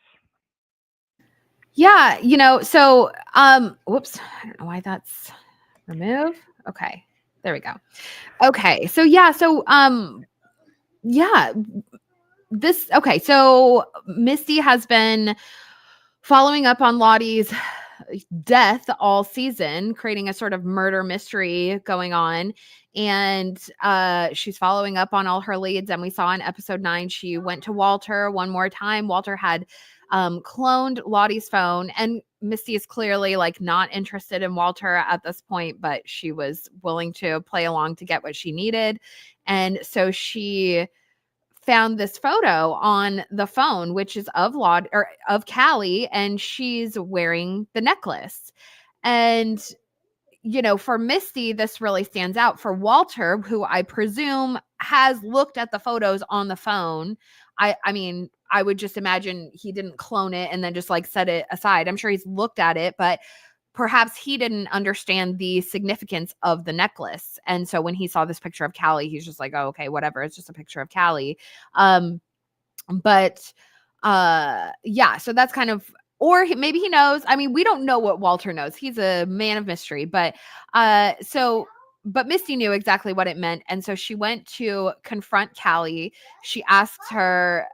Yeah, so whoops, I don't know why that's remove. Okay. There we go. Okay. So yeah, so Misty has been following up on Lottie's death all season, creating a sort of murder mystery going on. And she's following up on all her leads. And we saw in episode 9, she went to Walter one more time. Walter had cloned Lottie's phone, and Misty is clearly like not interested in Walter at this point, but she was willing to play along to get what she needed. And so she found this photo on the phone, which is of Callie, and she's wearing the necklace. And for Misty, this really stands out. For Walter, who I presume has looked at the photos on the phone, I mean, I would just imagine he didn't clone it and then just like set it aside. I'm sure he's looked at it, but perhaps he didn't understand the significance of the necklace. And so when he saw this picture of Callie, he's just like, oh, okay, whatever. It's just a picture of Callie. But yeah, so that's kind of, or maybe he knows. I mean, we don't know what Walter knows. He's a man of mystery, but Misty knew exactly what it meant. And so she went to confront Callie. She asked her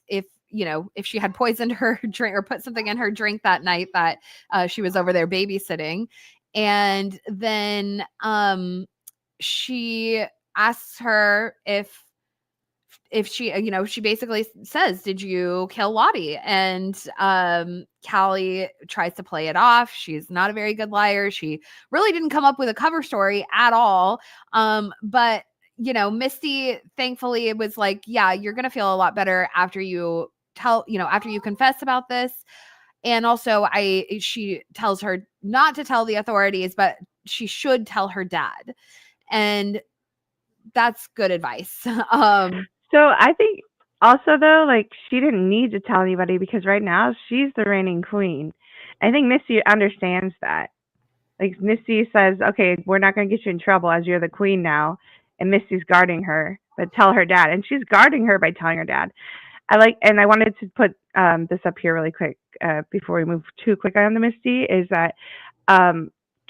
if she had poisoned her drink or put something in her drink that night that she was over there babysitting. And then she asks her if she, she basically says, did you kill Lottie? And Callie tries to play it off. She's not a very good liar. She really didn't come up with a cover story at all. But Misty, thankfully, it was like, yeah, you're going to feel a lot better after you after you confess about this. And also she tells her not to tell the authorities, but she should tell her dad. And that's good advice. So I think also though, like she didn't need to tell anybody because right now she's the reigning queen. I think Misty understands that. Like Misty says, okay, we're not going to get you in trouble as you're the queen now, and Misty's guarding her, but tell her dad, and she's guarding her by telling her dad. And I wanted to put this up here really quick before we move too quick on the Misty, is that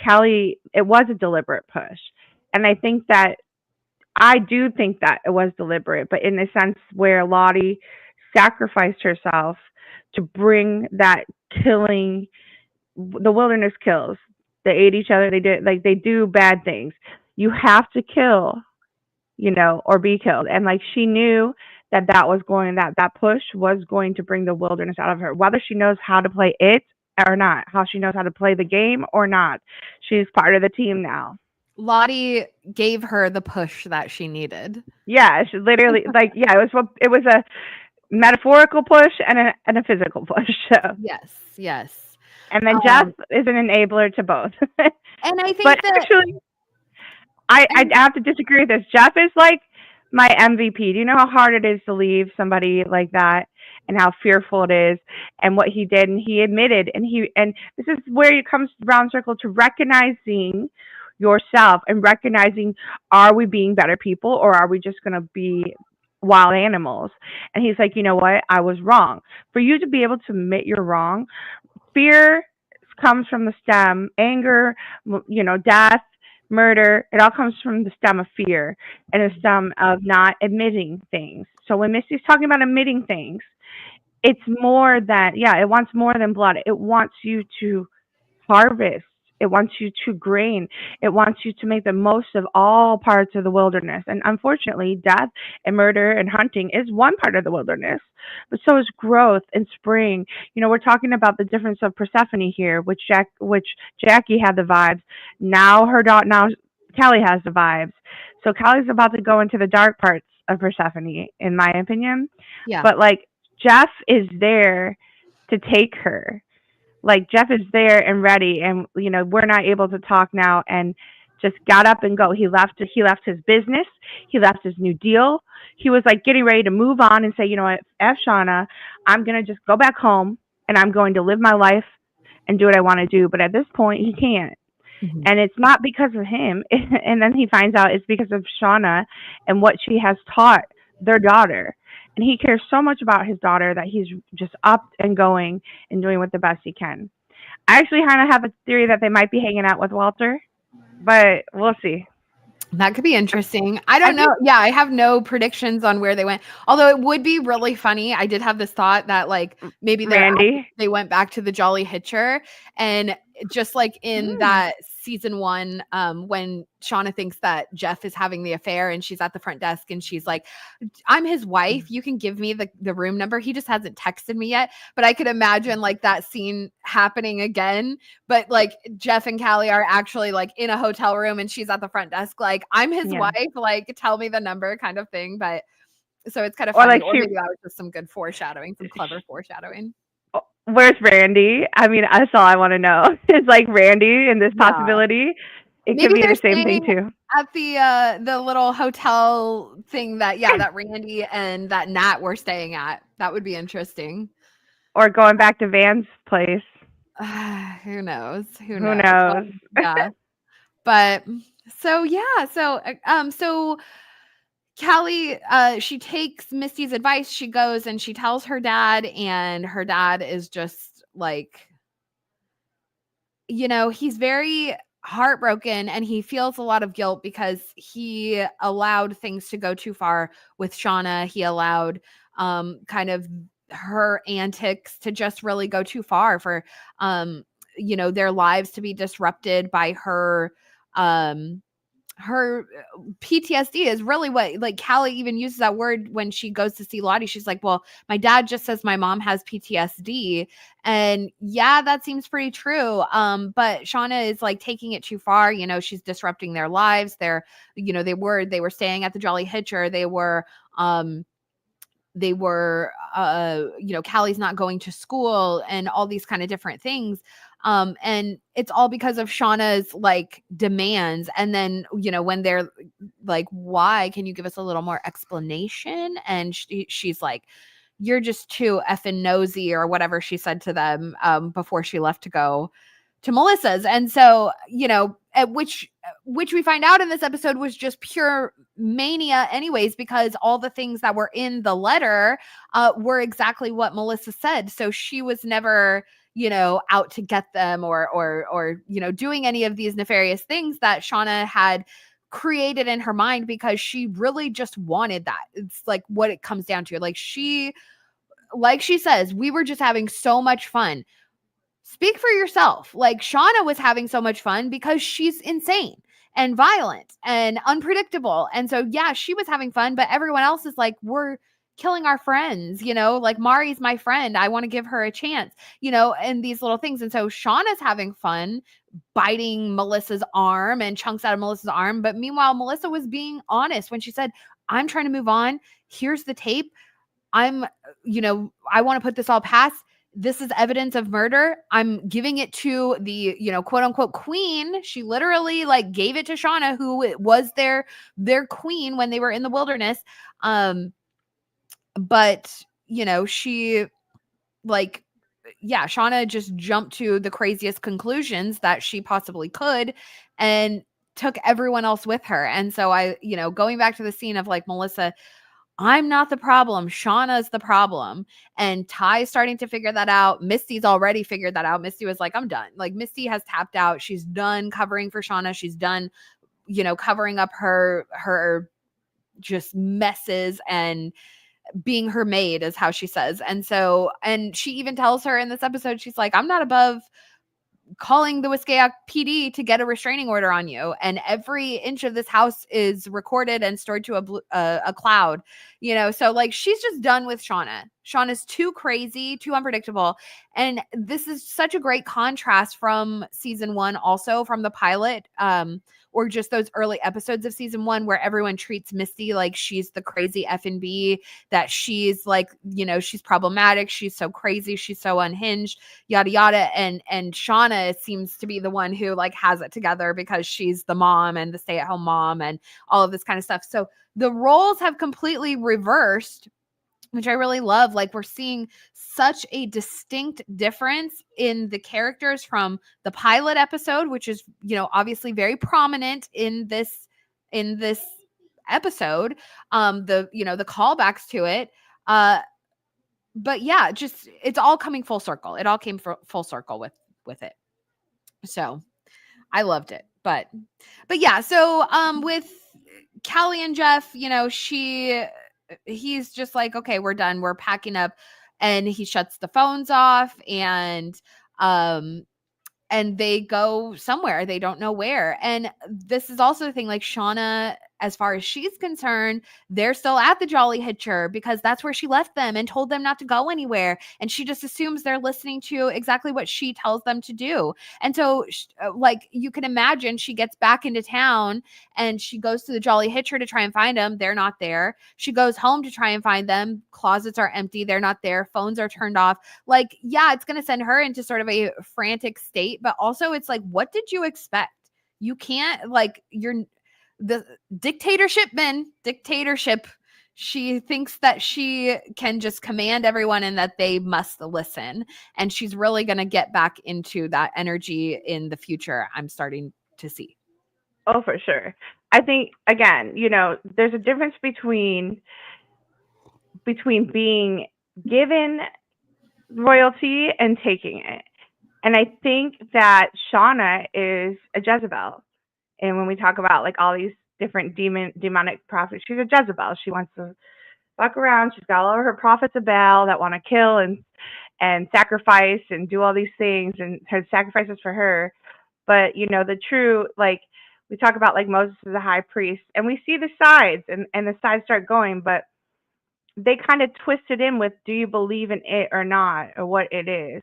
Callie, it was a deliberate push, and I do think that it was deliberate, but in the sense where Lottie sacrificed herself to bring that killing, the wilderness kills. They ate each other. They do bad things. You have to kill, or be killed. And like she knew that that push was going to bring the wilderness out of her, whether she knows how to play it or not, how she knows how to play the game or not. She's part of the team now. Lottie gave her the push that she needed. Yeah, she literally it was a metaphorical push and a physical push. So. Yes. And then Jeff is an enabler to both. And I think actually, I have to disagree with this. Jeff is like my MVP. Do you know how hard it is to leave somebody like that, and how fearful it is, and what he did, and he admitted, and this is where it comes round circle to recognizing yourself and recognizing, are we being better people or are we just going to be wild animals? And he's like, you know what? I was wrong. For you to be able to admit you're wrong, fear comes from the stem, anger, death, murder, it all comes from the stem of fear and the stem of not admitting things. So when Misty's talking about admitting things, it's more than, it wants more than blood. It wants you to harvest. It wants you to grain. It wants you to make the most of all parts of the wilderness. And unfortunately, death and murder and hunting is one part of the wilderness, but so is growth and spring. We're talking about the difference of Persephone here, which Jackie had the vibes. Now Callie has the vibes. So Callie's about to go into the dark parts of Persephone, in my opinion. Yeah. But like Jeff is there to take her. Like Jeff is there and ready, and we're not able to talk now and just got up and go. He left his business. He left his new deal. He was like getting ready to move on and say, you know what, F Shauna, I'm going to just go back home and I'm going to live my life and do what I want to do. But at this point, he can't. Mhm. And it's not because of him. And then he finds out it's because of Shauna and what she has taught their daughter. And he cares so much about his daughter that he's just up and going and doing what the best he can. I actually kind of have a theory that they might be hanging out with Walter, but we'll see. That could be interesting. I don't know. think Yeah, I have no predictions on where they went. Although it would be really funny. I did have this thought that like maybe Randy. they went back to the Jolly Hitcher, and just like in that season 1, when Shauna thinks that Jeff is having the affair and she's at the front desk and she's like, I'm his wife. You can give me the room number. He just hasn't texted me yet. But I could imagine like that scene happening again. But like Jeff and Callie are actually like in a hotel room and she's at the front desk, like, I'm his wife, like, tell me the number kind of thing. But so it's kind of funny. Like or maybe that was just some good foreshadowing, some clever foreshadowing. Where's Randy? I mean, that's all I want to know. Is like Randy in this possibility. It Maybe could be the same thing too. At the little hotel thing that that Randy and that Nat were staying at. That would be interesting. Or going back to Van's place. Who knows? Who knows? Yeah. But so Callie, she takes Misty's advice. She goes and she tells her dad, and her dad is just like, he's very heartbroken and he feels a lot of guilt because he allowed things to go too far with Shauna. He allowed kind of her antics to just really go too far for their lives to be disrupted by her PTSD is really what, like, Callie even uses that word when she goes to see Lottie. She's like, well, my dad just says my mom has PTSD. And yeah, that seems pretty true. But Shauna is like taking it too far. She's disrupting their lives. They were staying at the Jolly Hitcher. They were Callie's not going to school and all these kind of different things. And it's all because of Shauna's like demands. And then, when they're like, why, can you give us a little more explanation? And she's like, you're just too effing nosy, or whatever she said to them before she left to go to Melissa's. And so, at which we find out in this episode was just pure mania anyways, because all the things that were in the letter were exactly what Melissa said. So she was never, out to get them or doing any of these nefarious things that Shauna had created in her mind, because she really just wanted that. It's like what it comes down to. Like she says, we were just having so much fun. Speak for yourself. Like, Shauna was having so much fun because she's insane and violent and unpredictable. And so, yeah, she was having fun, but everyone else is like, we're killing our friends, like Mari's my friend. I want to give her a chance, and these little things. And so Shauna's having fun biting Melissa's arm and chunks out of Melissa's arm. But meanwhile, Melissa was being honest when she said, I'm trying to move on. Here's the tape. I want to put this all past. This is evidence of murder. I'm giving it to the, quote unquote queen. She literally like gave it to Shauna, who was their queen when they were in the wilderness. But she Shauna just jumped to the craziest conclusions that she possibly could and took everyone else with her. And so going back to the scene of like Melissa, I'm not the problem. Shauna's the problem. And Ty's starting to figure that out. Misty's already figured that out. Misty was like, I'm done. Like, Misty has tapped out. She's done covering for Shauna. She's done, covering up her just messes and being her maid, is how she says. And so, and she even tells her in this episode, she's like, I'm not above calling the Wiscayac PD to get a restraining order on you. And every inch of this house is recorded and stored to a cloud, so like she's just done with Shauna. Shauna's too crazy, too unpredictable. And this is such a great contrast from season 1, also from the pilot, or just those early episodes of season 1 where everyone treats Misty like she's the crazy F&B, that she's like, she's problematic, she's so crazy, she's so unhinged, yada yada. And Shauna seems to be the one who like has it together because she's the mom and the stay-at-home mom and all of this kind of stuff. So the roles have completely reversed, which I really love. Like, we're seeing such a distinct difference in the characters from the pilot episode, which is, obviously very prominent in this episode. The callbacks to it. But yeah, just, it's all coming full circle. It all came full circle with it. So I loved it. But yeah, so with Callie and Jeff, he's just like, okay, we're done. We're packing up. And he shuts the phones off, and they go somewhere. They don't know where. And this is also the thing, like, Shauna, as far as she's concerned, they're still at the Jolly Hitcher because that's where she left them and told them not to go anywhere. And she just assumes they're listening to exactly what she tells them to do. And so, like, you can imagine, she gets back into town and she goes to the Jolly Hitcher to try and find them. They're not there. She goes home to try and find them. Closets are empty. They're not there. Phones are turned off. Like, yeah, it's going to send her into sort of a frantic state, but also it's like, what did you expect? You can't, like, the dictatorship. She thinks that she can just command everyone and that they must listen. And she's really going to get back into that energy in the future, I'm starting to see. Oh, for sure. I think, again, there's a difference between being given royalty and taking it. And I think that Shauna is a Jezebel. And when we talk about like all these different demonic prophets, she's a Jezebel. She wants to fuck around. She's got all of her prophets of Baal that want to kill and sacrifice and do all these things, and her sacrifices for her. But the true, like, we talk about like Moses is a high priest, and we see the sides, and the sides start going, but they kind of twist it in with, do you believe in it or not, or what it is.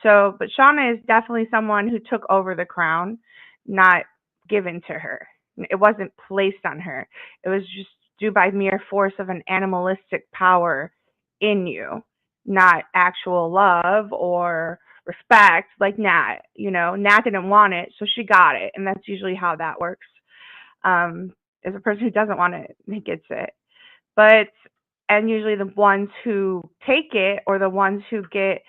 So, but Shauna is definitely someone who took over the crown, not given to her. It wasn't placed on her. It was just due by mere force of an animalistic power in you, not actual love or respect, like Nat. Nat didn't want it, so she got it, and that's usually how that works. As a person who doesn't want it, he gets it. And usually the ones who take it, or the ones who get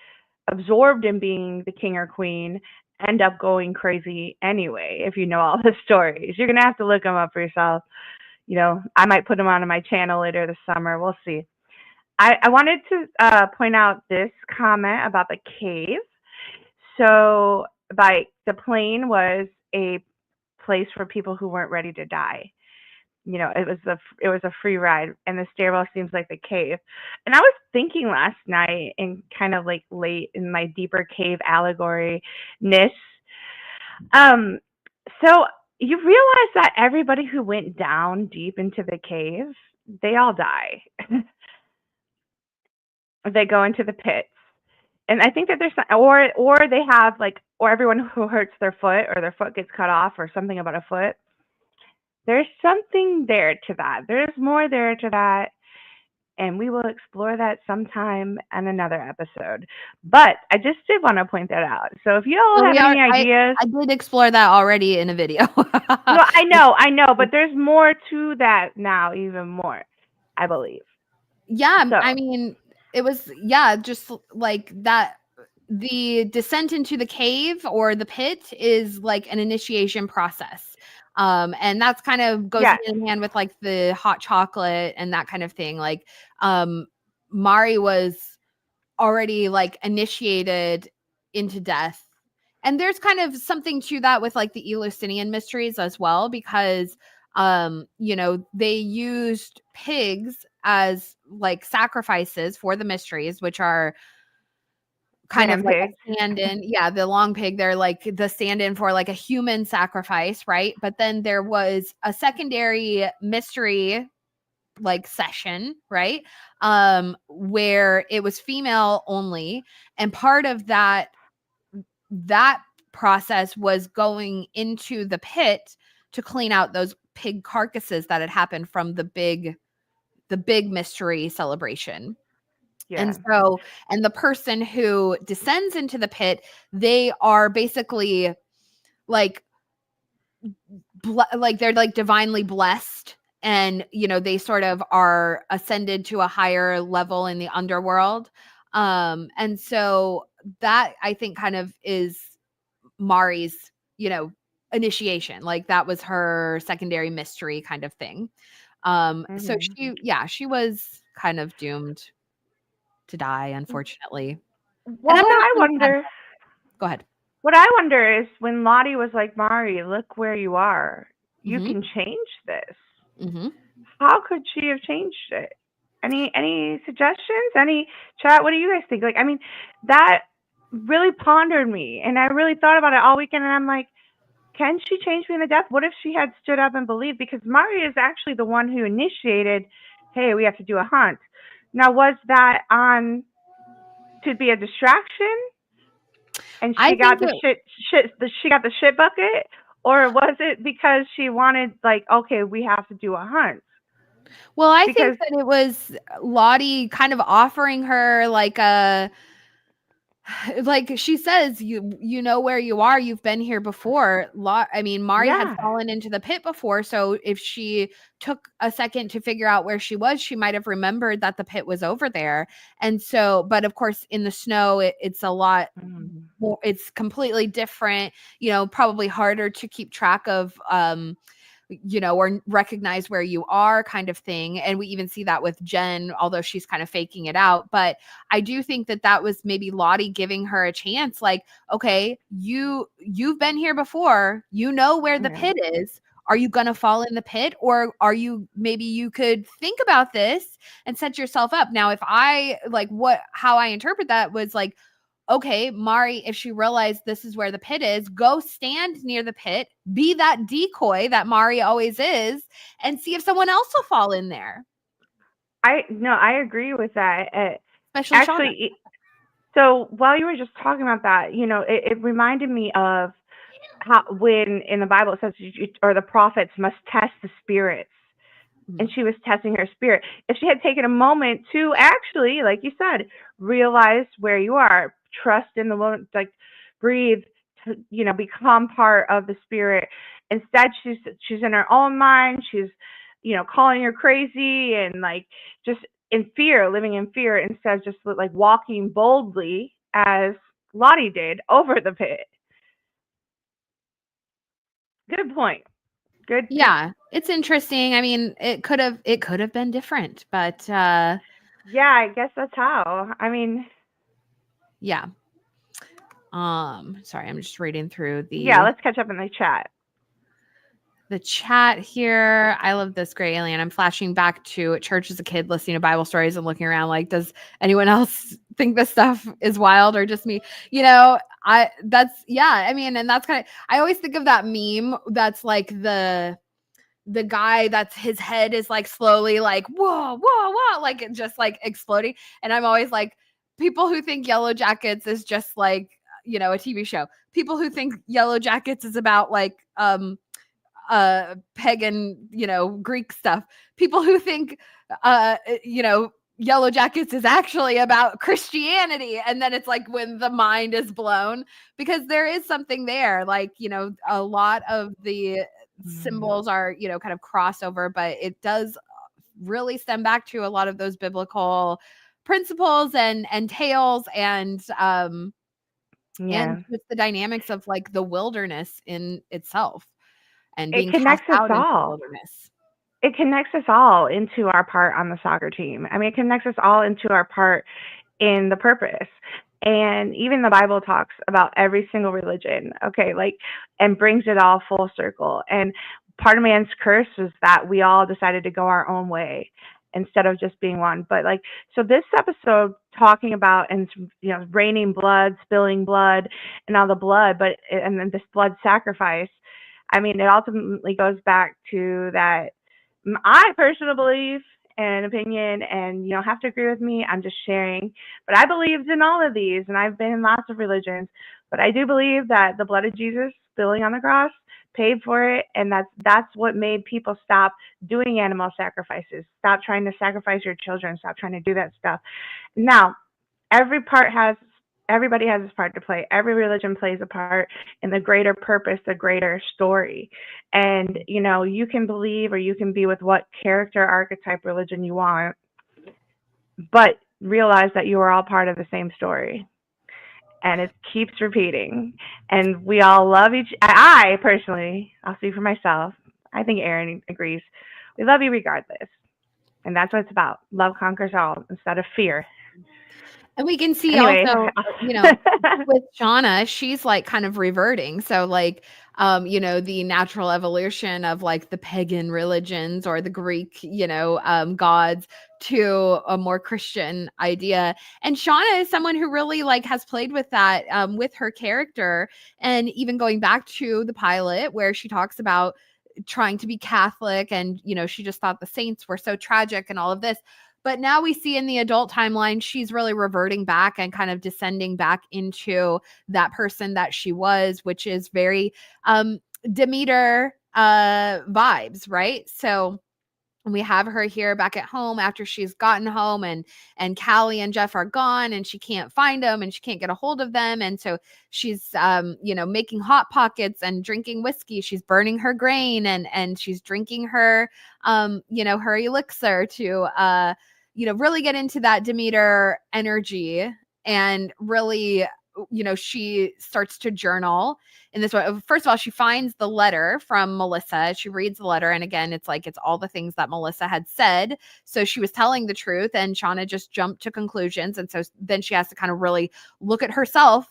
absorbed in being the king or queen, end up going crazy anyway. If you know all the stories, you're gonna have to look them up for yourself. I might put them on my channel later this summer. We'll see. I wanted to point out this comment about the cave. So, the plane was a place for people who weren't ready to die. It was a free ride, and the stairwell seems like the cave. And I was thinking last night, and kind of like late in my deeper cave allegory-ness. So you realize that everybody who went down deep into the cave, they all die. They go into the pits. And I think that there's or they have like, or everyone who hurts their foot, or their foot gets cut off, or something about a foot. There's something there to that. There's more there to that. And we will explore that sometime in another episode. But I just did want to point that out. So if you all have any ideas. I did explore that already in a video. No, I know. But there's more to that now, even more, I believe. Yeah. So. I mean, it was, just like that. The descent into the cave or the pit is like an initiation process. And that's kind of goes hand in hand with like the hot chocolate and that kind of thing. Like, Mari was already like initiated into death. And there's kind of something to that with like the Eleusinian mysteries as well, because, they used pigs as like sacrifices for the mysteries, which are kind of like a stand-in. Yeah, the long pig, they're like the stand-in for like a human sacrifice, right? But then there was a secondary mystery like session, right? Where it was female only, and part of that process was going into the pit to clean out those pig carcasses that had happened from the big mystery celebration. Yeah. And so, and the person who descends into the pit, they are basically like like they're like divinely blessed, and they sort of are ascended to a higher level in the underworld. And so that, I think, kind of is Mari's, initiation. Like that was her secondary mystery kind of thing. So she was kind of doomed to die, unfortunately. Well, And I'm what not I really sad. wonder, Go ahead. what I wonder is when Lottie was like, Mari, look where you are. You Mhm. can change this. Mhm. How could she have changed it? Any suggestions? Any chat? What do you guys think? Like, I mean, that really pondered me, and I really thought about it all weekend. And I'm like, can she change me in the death? What if she had stood up and believed? Because Mari is actually the one who initiated, hey, we have to do a hunt. Now, was that on to be a distraction, and I she got think the it she got the shit bucket, or was it because she wanted, like, okay, we have to do a hunt? Well, I think Because that it was Lottie kind of offering her like a like she says, you know where you are, you've been here before. I mean, Mari had yeah, fallen into the pit before, so if she took a second to figure out where she was, she might have remembered that the pit was over there. And so, but of course in the snow, it's a lot more, it's completely different, probably harder to keep track of, or recognize where you are, kind of thing. And we even see that with Jen, although she's kind of faking it out. But I do think that that was maybe Lottie giving her a chance, like, okay, you've been here before, you know where the yeah. pit is. Are you going to fall in the pit, or are you, maybe you could think about this and set yourself up? Now, if I like how I interpret that was like, okay, Mari, if she realized this is where the pit is, go stand near the pit, be that decoy that Mari always is, and see if someone else will fall in there, I agree with that. especially Shauna. Actually, so while you were just talking about that, it reminded me of how when in the Bible it says, or the prophets must test the spirits, and Mhm. she was testing her spirit. If she had taken a moment to actually, like you said, realize where you are, trust in the Lord, like breathe, become part of the spirit. Instead, she's in her own mind. She's, calling her crazy and like just in fear, living in fear, instead of just like walking boldly as Lottie did over the pit. Good point. Good. Yeah, it's interesting. I mean, it could have been different, but Yeah, I guess that's how. I mean, yeah. Sorry, I'm just reading through yeah, let's catch up in the chat. the chat here. I love this gray alien. I'm flashing back to church as a kid, listening to Bible stories and looking around like, does anyone else think this stuff is wild or just me? I mean, and that's kind of, I always think of that meme that's like the guy that's his head is like slowly like, whoa, whoa, whoa, like it just like exploding. And I'm always like, people who think Yellowjackets is just like, a TV show. People who think Yellowjackets is about like pagan, Greek stuff. People who think Yellowjackets is actually about Christianity, and then it's like when the mind is blown, because there is something there, like, a lot of the symbols are, kind of crossover, but it does really stem back to a lot of those biblical principles and tales, and Yeah. just the dynamics of like the wilderness in itself and It being cast connects us out into the all. wilderness. It connects us all into our part on the soccer team. I mean, it connects us all into our part in the purpose. And even the Bible talks about every single religion, okay, like, and brings it all full circle. And part of man's curse was that we all decided to go our own way instead of just being one. But like, so this episode talking about, and raining blood, spilling blood, and all the blood, and then this blood sacrifice. I mean, it ultimately goes back to that. I personally believe, an opinion, and you don't have to agree with me. I'm just sharing. But I believed in all of these, and I've been in lots of religions. But I do believe that the blood of Jesus spilling on the cross paid for it, and that's what made people stop doing animal sacrifices. Stop trying to sacrifice your children. Stop trying to do that stuff. Now, everybody has his part to play. Every religion plays a part in the greater purpose, the greater story. And you can believe or you can be with what character archetype religion you want, but realize that you are all part of the same story. And it keeps repeating. And we all love I personally, I'll speak for myself. I think Aaron agrees. We love you regardless. And that's what it's about. Love conquers all instead of fear. And we can see Anyway. also, with Shauna, she's like kind of reverting. So like, the natural evolution of like the pagan religions or the Greek, gods to a more Christian idea. And Shauna is someone who really like has played with that with her character. And even going back to the pilot where she talks about trying to be Catholic and, she just thought the saints were so tragic and all of this. But now we see in the adult timeline, she's really reverting back and kind of descending back into that person that she was, which is very Demeter vibes, right? So we have her here back at home after she's gotten home and Callie and Jeff are gone and she can't find them and she can't get a hold of them. And so she's, making hot pockets and drinking whiskey. She's burning her grain and she's drinking her, her elixir to, really get into that Demeter energy and really, she starts to journal in this way. First of all, she finds the letter from Melissa. She reads the letter. And again, it's all the things that Melissa had said. So she was telling the truth and Shauna just jumped to conclusions. And so then she has to kind of really look at herself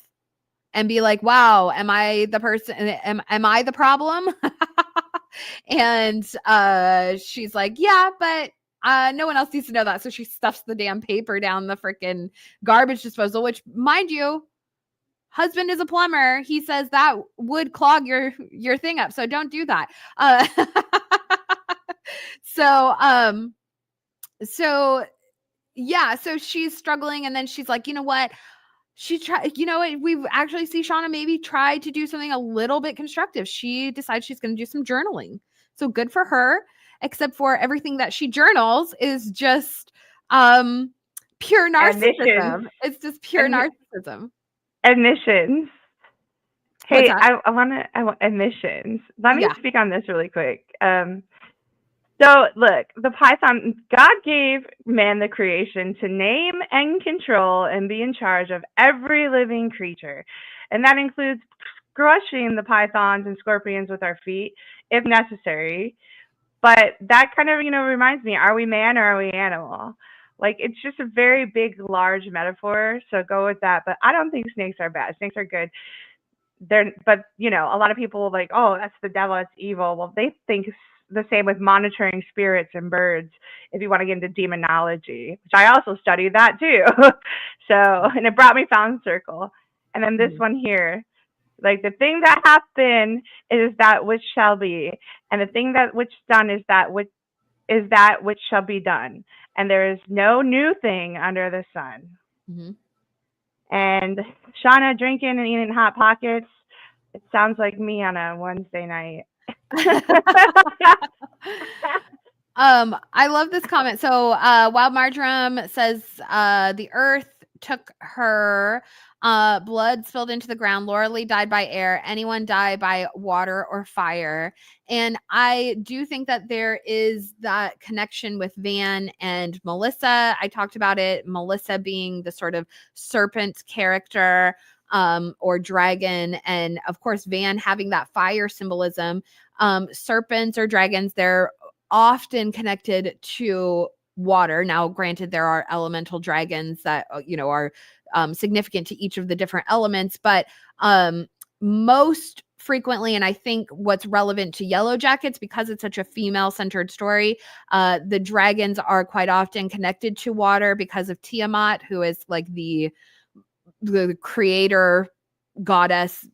and be like, wow, am I the person? Am I the problem? And she's like, yeah, but no one else needs to know that. So she stuffs the damn paper down the freaking garbage disposal, which, mind you, husband is a plumber. He says that would clog your thing up. So don't do that. So she's struggling. And then she's like, you know what? We actually see Shauna maybe try to do something a little bit constructive. She decides she's going to do some journaling. So good for her, except for everything that she journals is just pure narcissism. It's just pure narcissism. Admissions. Hey, I want admissions. Let me speak on this really quick. So look, the Python, God gave man the creation to name and control and be in charge of every living creature. And that includes crushing the pythons and scorpions with our feet if necessary. But that kind of, reminds me, are we man or are we animal? Like, it's just a very big, large metaphor. So go with that. But I don't think snakes are bad. Snakes are good. But a lot of people like, oh, that's the devil, it's evil. Well, they think the same with monitoring spirits and birds, if you want to get into demonology, which I also studied that too. And it brought me full circle. And then this one here, like, the thing that hath been is that which shall be, and the thing that which done is that which shall be done, and there is no new thing under the sun. Mm-hmm. And Shauna drinking and eating Hot Pockets, it sounds like me on a Wednesday night. I love this comment. So Wild Marjoram says the earth took her, blood spilled into the ground. Laura Lee died by air. Anyone die by water or fire? And I do think that there is that connection with Van and Melissa. I talked about it. Melissa being the sort of serpent character or dragon. And of course, Van having that fire symbolism. Serpents or dragons, they're often connected to water. Now, granted, there are elemental dragons that, are significant to each of the different elements, but most frequently, and I think what's relevant to Yellowjackets, because it's such a female-centered story, the dragons are quite often connected to water because of Tiamat, who is like the creator goddess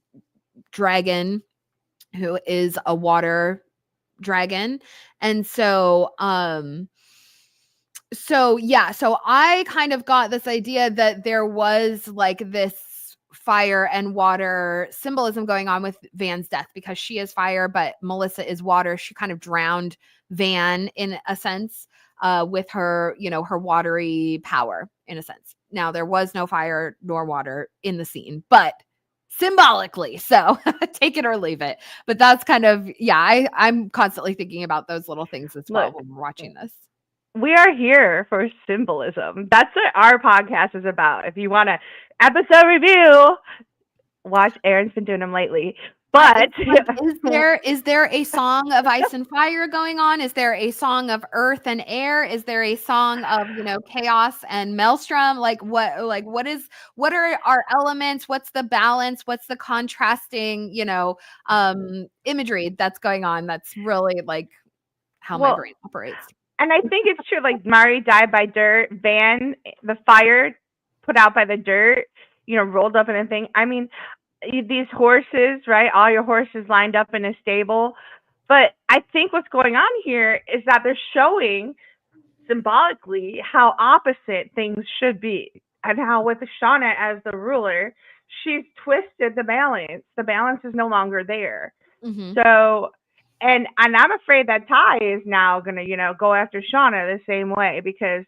dragon, who is a water dragon. And so So yeah, so I kind of got this idea that there was like this fire and water symbolism going on with Van's death, because she is fire, but Melissa is water. She kind of drowned Van in a sense, with her, her watery power in a sense. Now there was no fire nor water in the scene, but symbolically, so take it or leave it. But that's kind of, yeah, I'm constantly thinking about those little things as well Look, when we're watching this. we are here for symbolism. That's what our podcast is about. If you want to episode review, watch. Erin's been doing them lately. But is there a song of ice and fire going on? Is there a song of earth and air? Is there a song of, chaos and maelstrom? What are our elements? What's the balance? What's the contrasting, imagery that's going on? That's really like how my brain operates. And I think it's true. Like Mari died by dirt. Van, the fire put out by the dirt, rolled up in a thing. I mean, these horses, right? All your horses lined up in a stable. But I think what's going on here is that they're showing symbolically how opposite things should be, and how with Shauna as the ruler, she's twisted the balance. The balance is no longer there. Mm-hmm. So, and I'm afraid that Ty is now gonna, go after Shauna the same way, because,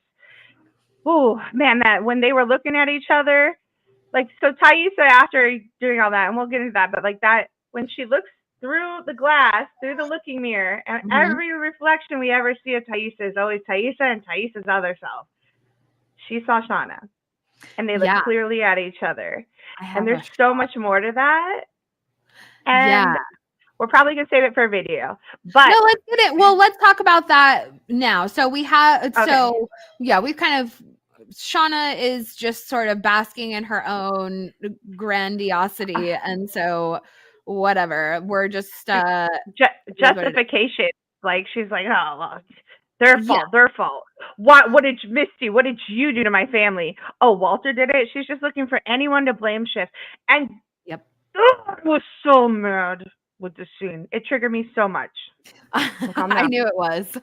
oh man, that when they were looking at each other, like, so Thaisa, after doing all that, and we'll get into that, but like that, when she looks through the glass, through the looking mirror, and every reflection we ever see of Thaisa is always Thaisa and Thaisa's other self. She saw Shauna, and they look clearly at each other. And there's so much more to that. And we're probably going to save it for a video. But no, let's get it. Well, let's talk about that now. So we have, we've kind of, Shauna is just sort of basking in her own grandiosity, and so whatever, we're just justification. Like, she's like, oh, well, their fault. What did Misty? What did you do to my family? Oh, Walter did it. She's just looking for anyone to blame shift. And I was so mad with the scene. It triggered me so much. I knew it was.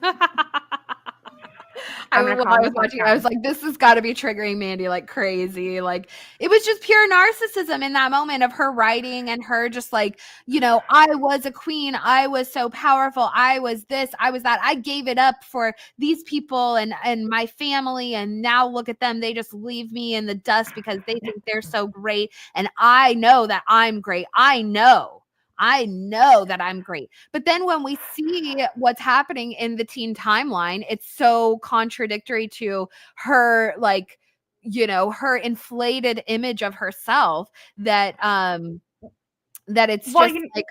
I was watching, I was like, this has got to be triggering Mandy like crazy. Like, it was just pure narcissism in that moment of her writing and her just like, I was a queen. I was so powerful. I was this, I was that. I gave it up for these people and my family. And now look at them. They just leave me in the dust because they think they're so great. And I know that I'm great. I know that I'm great. But then when we see what's happening in the teen timeline, it's so contradictory to her, like, her inflated image of herself that it's just like,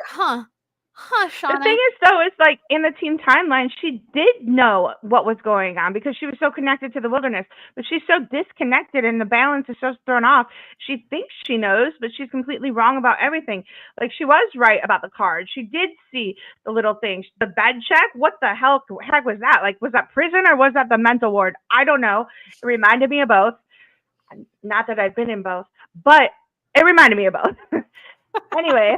Shauna. The thing is, though, is like in the teen timeline, she did know what was going on because she was so connected to the wilderness, but she's so disconnected and the balance is so thrown off. She thinks she knows, but she's completely wrong about everything. Like, she was right about the card. She did see the little things. The bed check, what the heck was that? Like, was that prison or was that the mental ward? I don't know. It reminded me of both. Not that I've been in both, but it reminded me of both. Anyway.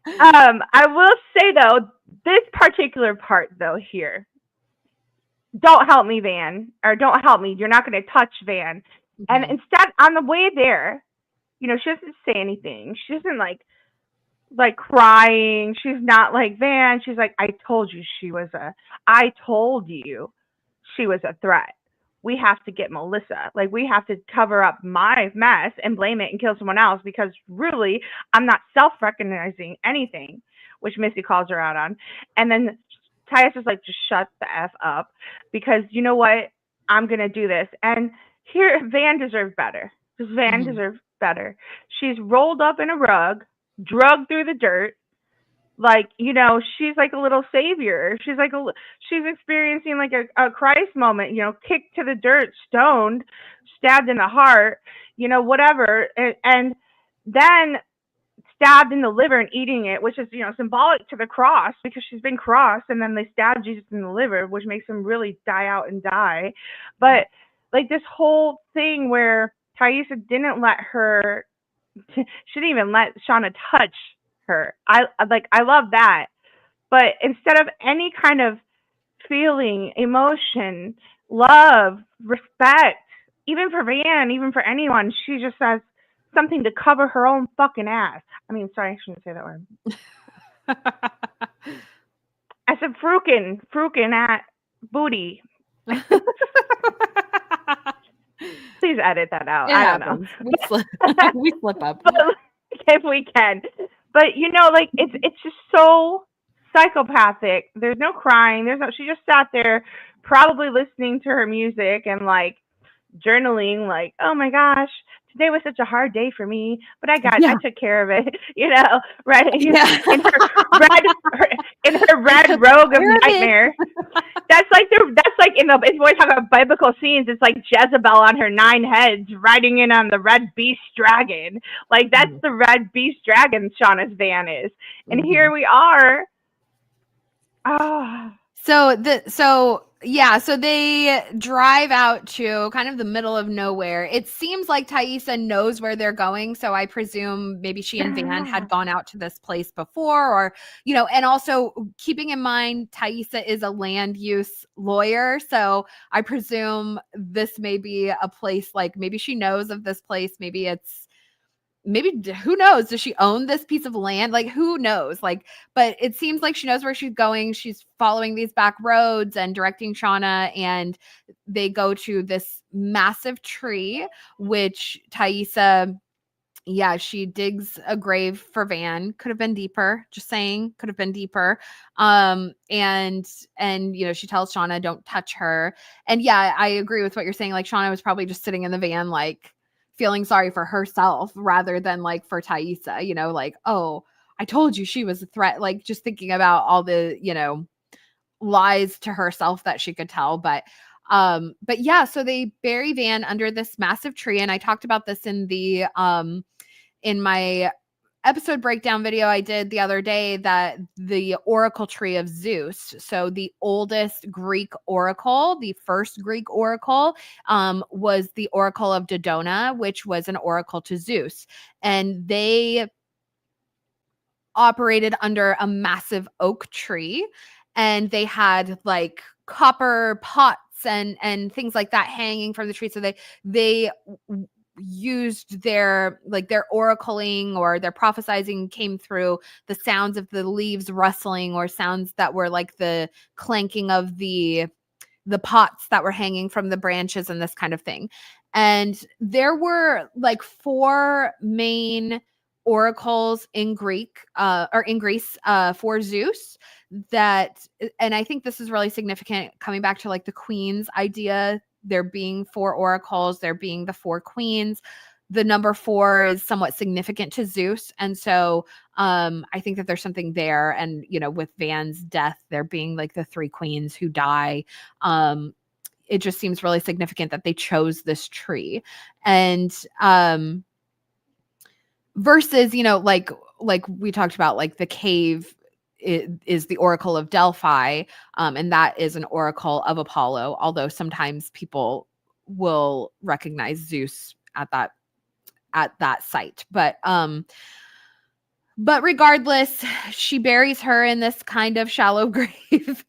I will say, though, this particular part, though, here, don't help me, Van, or don't help me. You're not going to touch Van. Mm-hmm. And instead, on the way there, she doesn't say anything. She doesn't like crying. She's not like, Van. She's like, I told you she was a threat. We have to get Melissa. Like, we have to cover up my mess and blame it and kill someone else, because really, I'm not self-recognizing anything, which Misty calls her out on. And then Tyus is like, just shut the F up, because you know what? I'm going to do this. And here, Van deserves better. Because Van deserves better. She's rolled up in a rug, drugged through the dirt. Like, she's like a little savior. She's like she's experiencing like a Christ moment, kicked to the dirt, stoned, stabbed in the heart, whatever. And then stabbed in the liver and eating it, which is, symbolic to the cross, because she's been crossed, and then they stabbed Jesus in the liver, which makes him really die out and die. But like this whole thing where Thaisa didn't let her, she didn't even let Shauna touch her. I love that. But instead of any kind of feeling, emotion, love, respect, even for Van, even for anyone. She just says something to cover her own fucking ass. I mean, sorry, I shouldn't say that word. I said frukin at booty. Please edit that out. It I happens. don't know. We slip up. But if we can. But you know, like it's just so psychopathic. There's no crying. She just sat there probably listening to her music and like journaling, like, oh my gosh, today was such a hard day for me, but I took care of it, right? Yeah. In her red robe of nightmare. That's like if we're talking about biblical scenes, it's like Jezebel on her 9 heads riding in on the red beast dragon. Like that's the red beast dragon Shauna's van is. And here we are. So they drive out to kind of the middle of nowhere. It seems like Taissa knows where they're going, so I presume maybe she and Van had gone out to this place before, or and also keeping in mind Taissa is a land use lawyer, so I presume this may be a place, like maybe she knows of this place, maybe who knows, does she own this piece of land, like who knows, like, but it seems like she knows where she's going. She's following these back roads and directing Shauna, and they go to this massive tree, which Taissa, she digs a grave for Van. Could have been deeper, just saying, could have been deeper. And she tells Shauna, don't touch her. And I agree with what you're saying, like Shauna was probably just sitting in the van, like feeling sorry for herself rather than like for Taissa, like, oh, I told you she was a threat, like just thinking about all the, lies to herself that she could tell. But so they bury Van under this massive tree. And I talked about this in the, in my episode breakdown video I did the other day, that the oracle tree of Zeus, so the oldest Greek oracle, the first Greek oracle, was the oracle of Dodona, which was an oracle to Zeus. And they operated under a massive oak tree, and they had like copper pots and things like that hanging from the tree. So they used their oracling or their prophesizing came through the sounds of the leaves rustling, or sounds that were like the clanking of the pots that were hanging from the branches and this kind of thing. And there were like 4 main oracles in Greece for Zeus, and I think this is really significant, coming back to like the queen's idea, there being 4 oracles, there being the 4 queens. The number 4 is somewhat significant to Zeus. And so I think that there's something there. And, with Van's death, there being like the 3 queens who die, it just seems really significant that they chose this tree. And versus, like we talked about, like the cave is the oracle of Delphi, and that is an oracle of Apollo, although sometimes people will recognize Zeus at that site. But regardless, she buries her in this kind of shallow grave.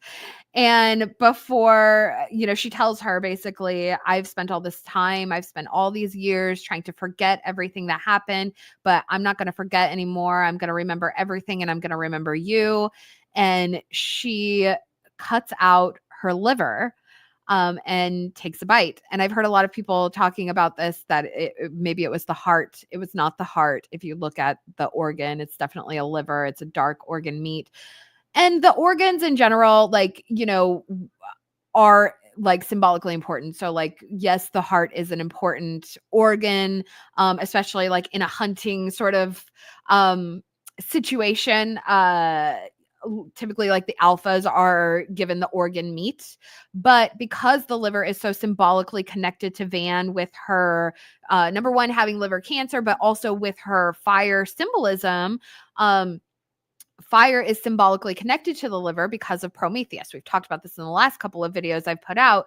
And before, she tells her basically, I've spent all this time, I've spent all these years trying to forget everything that happened, but I'm not going to forget anymore. I'm going to remember everything, and I'm going to remember you. And she cuts out her liver and takes a bite. And I've heard a lot of people talking about this, that maybe it was the heart. It was not the heart. If you look at the organ, it's definitely a liver. It's a dark organ meat. And the organs in general, like, are like symbolically important. So like, yes, the heart is an important organ, especially like in a hunting sort of situation. Typically like the alphas are given the organ meat, but because the liver is so symbolically connected to Van, with her number 1 having liver cancer, but also with her fire symbolism, fire is symbolically connected to the liver because of Prometheus. We've talked about this in the last couple of videos I've put out.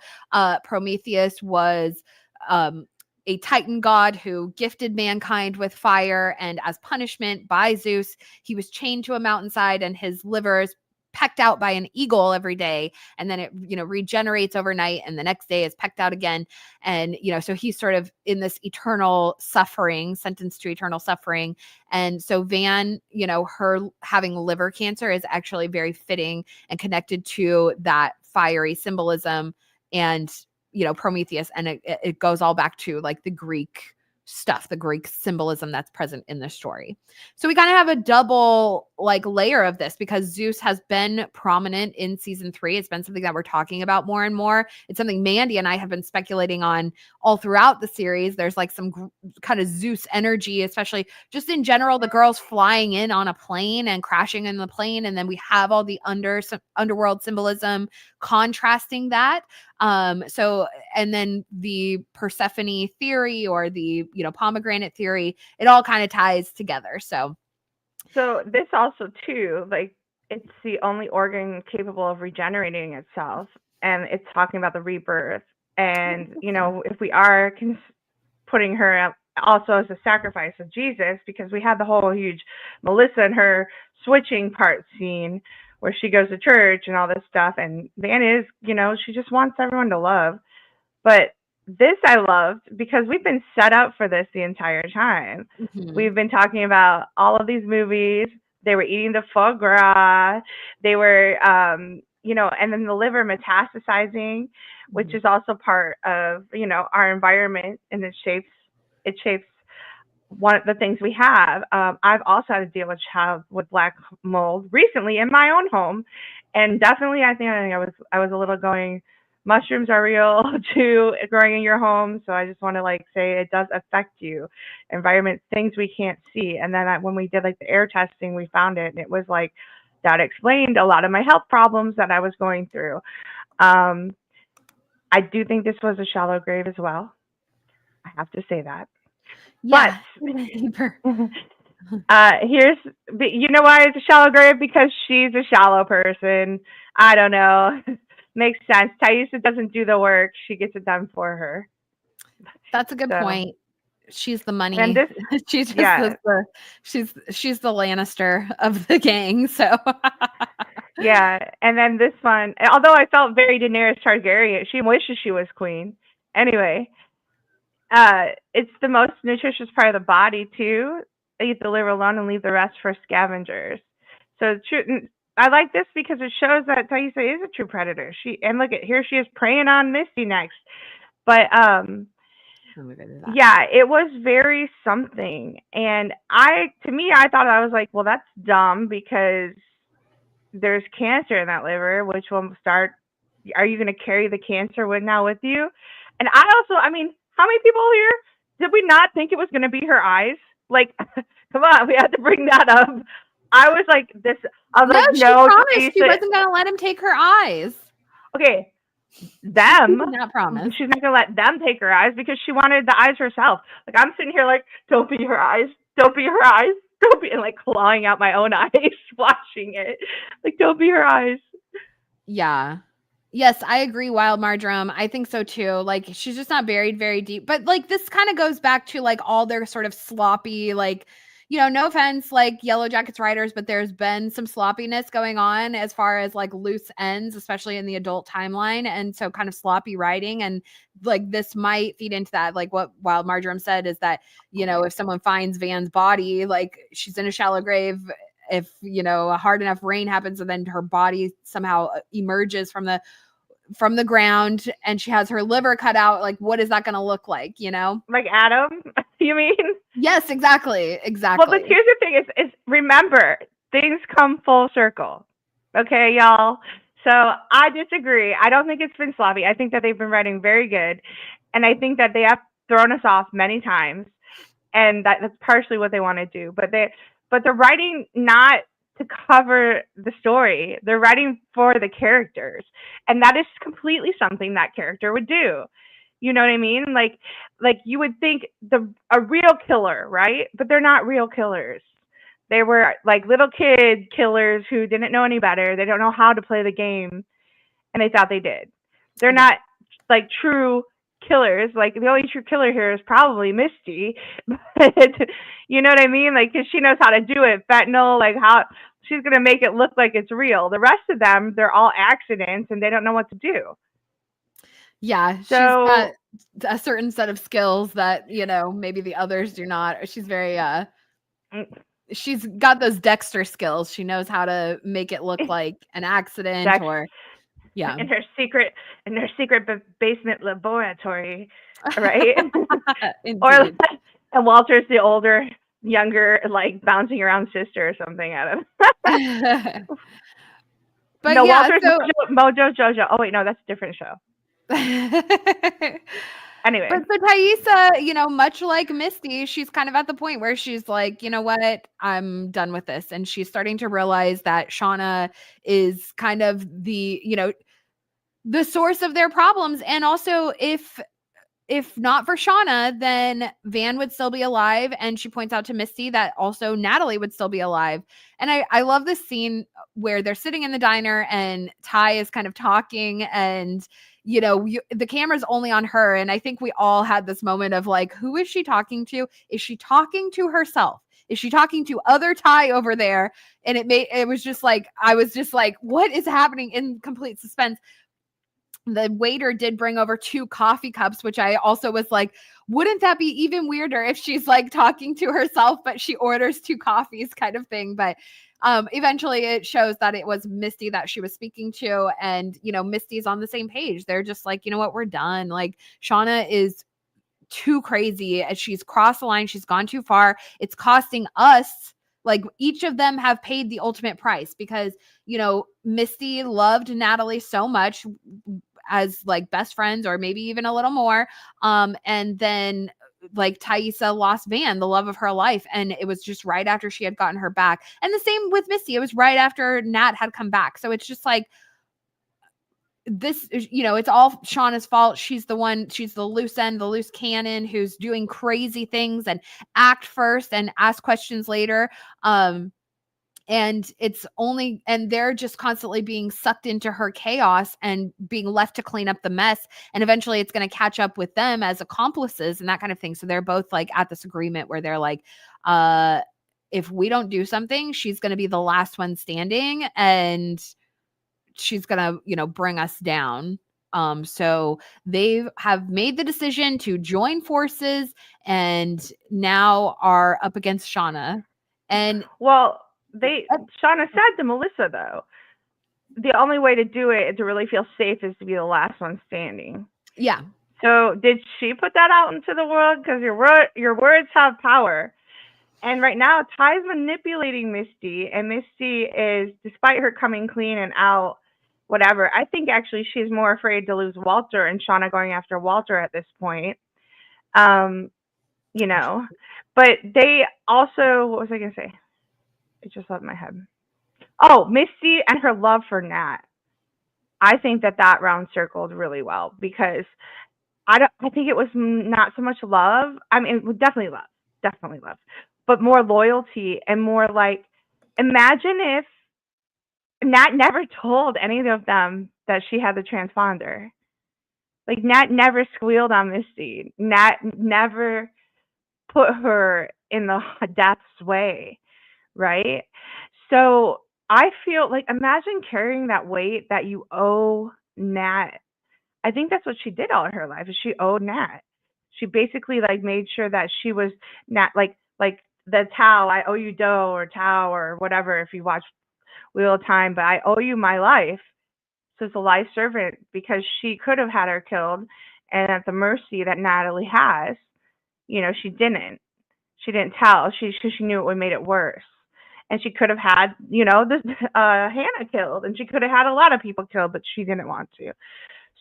Prometheus was a Titan god who gifted mankind with fire, and as punishment by Zeus, he was chained to a mountainside, and his livers pecked out by an eagle every day, and then it, regenerates overnight, and the next day is pecked out again. And, so he's sort of in this eternal suffering, sentenced to eternal suffering. And so Van, her having liver cancer is actually very fitting and connected to that fiery symbolism and, Prometheus. And it goes all back to like the Greek stuff, the Greek symbolism that's present in this story. So we kind of have a double like layer of this, because Zeus has been prominent in season 3. It's been something that we're talking about more and more. It's something Mandy and I have been speculating on all throughout the series. There's like some kind of Zeus energy, especially just in general, the girls flying in on a plane and crashing in the plane. And then we have all the underworld symbolism contrasting that. And then the Persephone theory, or the, pomegranate theory, it all kind of ties together. So this also too, like, it's the only organ capable of regenerating itself, and it's talking about the rebirth. And, if we are putting her also as a sacrifice of Jesus, because we had the whole huge Melissa and her switching part scene where she goes to church and all this stuff. And Van is, she just wants everyone to love. But this I loved because we've been set up for this the entire time. Mm-hmm. We've been talking about all of these movies. They were eating the foie gras. They were, and then the liver metastasizing, which is also part of, our environment, and it shapes one of the things we have. I've also had to deal with black mold recently in my own home, and definitely I think I was a little going, mushrooms are real too, growing in your home. So I just want to say it does affect you, environment, things we can't see. And then when we did the air testing, we found it, and it was that explained a lot of my health problems that I was going through. I do think this was a shallow grave as well. I have to say that. Yeah. But here's, you know why it's a shallow grave? Because she's a shallow person. I don't know. Makes sense. Thaisa doesn't do the work. She gets it done for her. That's a good point. She's the money. And this, she's just she's the Lannister of the gang. So yeah. And then this one, although I felt very Daenerys Targaryen, she wishes she was queen. Anyway, it's the most nutritious part of the body too. Eat the liver alone and leave the rest for scavengers. So I like this because it shows that Thaisa is a true predator. And look at here, she is preying on Misty next. But yeah, it was very something. And I thought, I was like, well, that's dumb because there's cancer in that liver, which will start. Are you going to carry the cancer now with you? And how many people here did we not think it was going to be her eyes? Come on, we had to bring that up. I was like, this. I was like, no, she promised she wasn't going to let him take her eyes. Okay, them. She did not promise. She's not going to let them take her eyes because she wanted the eyes herself. I'm sitting here don't be her eyes. Don't be her eyes. Don't be, and clawing out my own eyes, watching it. Don't be her eyes. Yeah. Yes, I agree, Wild Marjoram. I think so too. She's just not buried very deep. But this kind of goes back to all their sort of sloppy, no offense, Yellowjackets writers, but there's been some sloppiness going on as far as loose ends, especially in the adult timeline. And so kind of sloppy writing. And this might feed into that. What Wild Marjoram said is that, if someone finds Van's body, she's in a shallow grave, if, a hard enough rain happens and then her body somehow emerges from the ground and she has her liver cut out, what is that going to look like, Like Adam, you mean? Yes, exactly. Well, but here's the thing is remember, things come full circle. Okay, y'all? So I disagree. I don't think it's been sloppy. I think that they've been writing very good. And I think that they have thrown us off many times. And that's partially what they want to do. But they're writing not to cover the story. They're writing for the characters. And that is completely something that character would do. You know what I mean? You would think a real killer, right? But they're not real killers. They were little kid killers who didn't know any better. They don't know how to play the game. And they thought they did. They're not true killers. The only true killer here is probably Misty. But you know what I mean? Because she knows how to do it. Fentanyl, how she's gonna make it look like it's real. The rest of them, they're all accidents and they don't know what to do. Yeah, she's got So a certain set of skills that, maybe the others do not. She's very she's got those Dexter skills. She knows how to make it look like an accident Dex or yeah. in her secret basement laboratory, right? Or Indeed. and Walter's the older, younger, like bouncing around sister or something at him. But No, yeah, Walter's so Mojo Jojo. Oh wait, no, that's a different show. Anyway, but so Thaisa, much like Misty, she's kind of at the point where she's like, you know what, I'm done with this. And she's starting to realize that Shauna is kind of the source of their problems. And also if not for Shauna, then Van would still be alive. And she points out to Misty that also Natalie would still be alive. And I love this scene where they're sitting in the diner and Ty is kind of talking and, the camera's only on her. And I think we all had this moment of like, who is she talking to? Is she talking to herself? Is she talking to other Ty over there? And it was just like, I was just like, what is happening, in complete suspense. The waiter did bring over 2 coffee cups, which I also was like, wouldn't that be even weirder if she's like talking to herself, but she orders 2 coffees kind of thing. But eventually it shows that it was Misty that she was speaking to. And, Misty's on the same page. They're just like, you know what, we're done. Like Shauna is too crazy. She's crossed the line. She's gone too far. It's costing us. Like each of them have paid the ultimate price because, Misty loved Natalie so much as like best friends or maybe even a little more. And then like Thaisa lost Van, the love of her life. And it was just right after she had gotten her back. And the same with Misty. It was right after Nat had come back. So it's just like, this, it's all Shauna's fault. She's the loose end, the loose cannon who's doing crazy things and act first and ask questions later. And they're just constantly being sucked into her chaos and being left to clean up the mess. And eventually it's going to catch up with them as accomplices and that kind of thing. So they're both like at this agreement where they're like, if we don't do something, she's going to be the last one standing and she's going to, bring us down. So they have made the decision to join forces and now are up against Shauna. And well, Shauna said to Melissa though, the only way to do it and to really feel safe is to be the last one standing. Yeah. So did she put that out into the world? Because your words have power. And right now, Ty's manipulating Misty, and Misty is, despite her coming clean and out, whatever. I think actually she's more afraid to lose Walter and Shauna going after Walter at this point. But they also, what was I gonna say? It just left my head. Oh, Misty and her love for Nat. I think that round circled really well because I think it was not so much love. I mean, definitely love, but more loyalty and more like, imagine if Nat never told any of them that she had the transponder. Like Nat never squealed on Misty. Nat never put her in the death's way, right? So I feel like, imagine carrying that weight that you owe Nat. I think that's what she did all her life. Is she owed Nat. She basically like made sure that she was Nat, like the Tao. I owe you dough or Tao or whatever. If you watch Wheel of Time, but I owe you my life. So it's a life servant because she could have had her killed, and at the mercy that Natalie has, she didn't. She didn't tell. She knew it would made it worse. And she could have had, this Hannah killed, and she could have had a lot of people killed, but she didn't want to.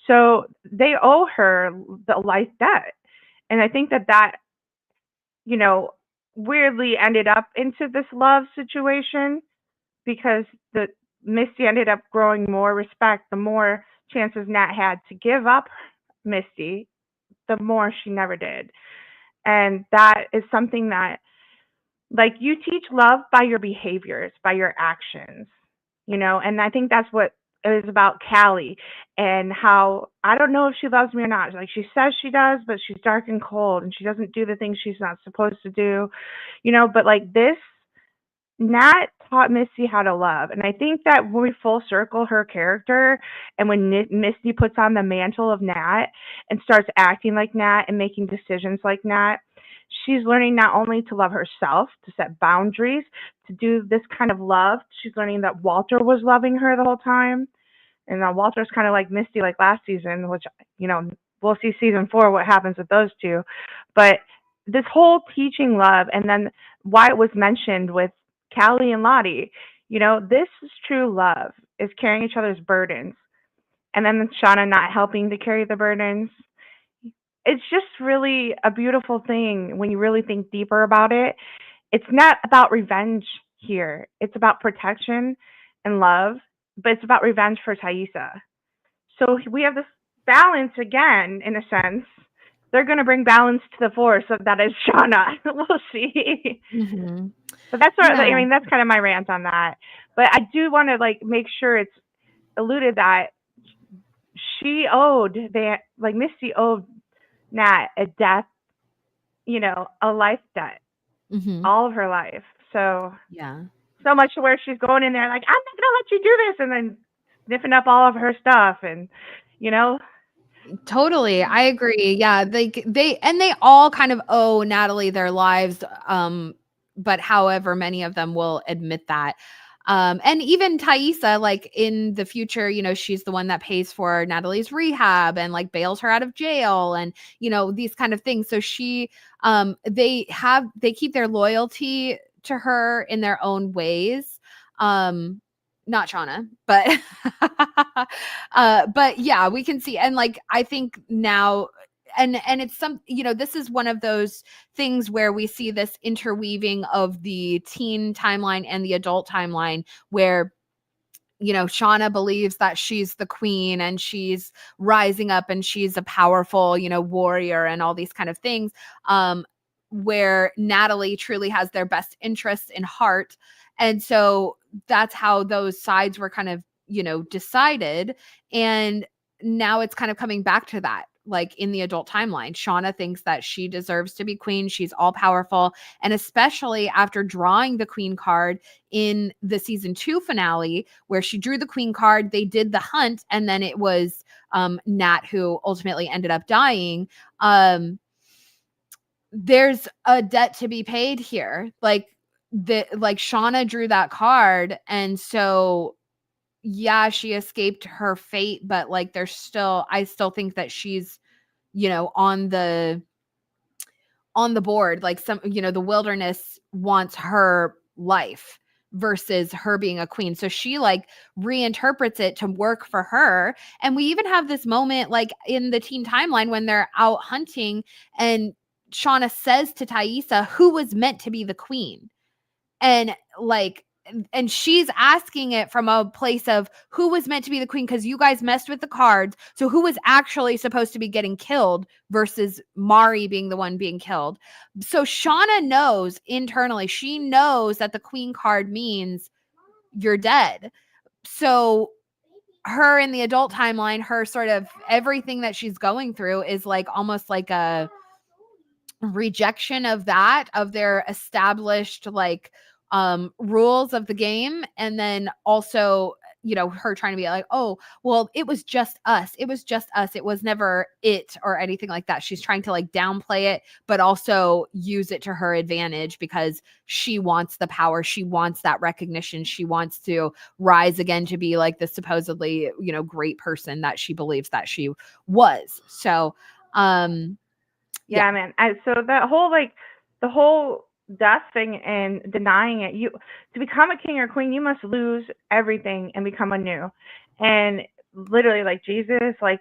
So they owe her the life debt. And I think that, weirdly ended up into this love situation because the Misty ended up growing more respect. The more chances Nat had to give up Misty, the more she never did. And that is something that, like, you teach love by your behaviors, by your actions, and I think that's what it is about Callie and how, I don't know if she loves me or not. Like, she says she does, but she's dark and cold and she doesn't do the things she's not supposed to do, but like this, Nat taught Misty how to love. And I think that when we full circle her character and when Misty puts on the mantle of Nat and starts acting like Nat and making decisions like Nat, she's learning not only to love herself, to set boundaries, to do this kind of love. She's learning that Walter was loving her the whole time. And now Walter's kind of like Misty, like last season, which, we'll see season 4 what happens with those two. But this whole teaching love, and then why it was mentioned with Callie and Lottie, this is true love, is carrying each other's burdens. And then Shauna not helping to carry the burdens. It's just really a beautiful thing when you really think deeper about it. It's not about revenge here. It's about protection and love, but it's about revenge for Thaisa. So we have this balance again, in a sense. They're going to bring balance to the force of that is Shauna. We'll see. Mm-hmm. But that's that's kind of my rant on that. But I do want to make sure it's alluded that Misty owed Nat a death, a life debt, all of her life. So yeah, so much to where she's going in there like, I'm not gonna let you do this, and then sniffing up all of her stuff, and totally. I agree. Yeah, they all kind of owe Natalie their lives. But however many of them will admit that. And even Thaisa, like in the future, she's the one that pays for Natalie's rehab and like bails her out of jail and, these kind of things. So they keep their loyalty to her in their own ways. Not Shauna, but, but yeah, we can see. And like, I think now, and it's this is one of those things where we see this interweaving of the teen timeline and the adult timeline where Shauna believes that she's the queen and she's rising up and she's a powerful warrior and all these kind of things, where Natalie truly has their best interests in heart. And so that's how those sides were kind of decided. And now it's kind of coming back to that. Like in the adult timeline, Shauna thinks that she deserves to be queen. She's all powerful. And especially after drawing the queen card in the season 2 finale, where she drew the queen card, they did the hunt, and then it was Nat who ultimately ended up dying. There's a debt to be paid here. Like Shauna drew that card, and so yeah, she escaped her fate, but like I still think that she's on the board. Like the wilderness wants her life versus her being a queen. So she like reinterprets it to work for her. And we even have this moment like in the teen timeline when they're out hunting and Shauna says to Thaisa, who was meant to be the queen? And like, and she's asking it from a place of who was meant to be the queen, because you guys messed with the cards. So who was actually supposed to be getting killed versus Mari being the one being killed. So Shauna knows internally, she knows that the queen card means you're dead. So her in the adult timeline, her sort of everything that she's going through is like almost like a rejection of their established like rules of the game. And then also her trying to be like, oh well, it was just us, it was never it or anything like that. She's trying to like downplay it but also use it to her advantage because she wants the power, she wants that recognition, she wants to rise again to be like the supposedly great person that she believes that she was. So yeah, man. So that whole the whole death thing and denying it, to become a king or queen, you must lose everything and become anew. And literally, like Jesus, like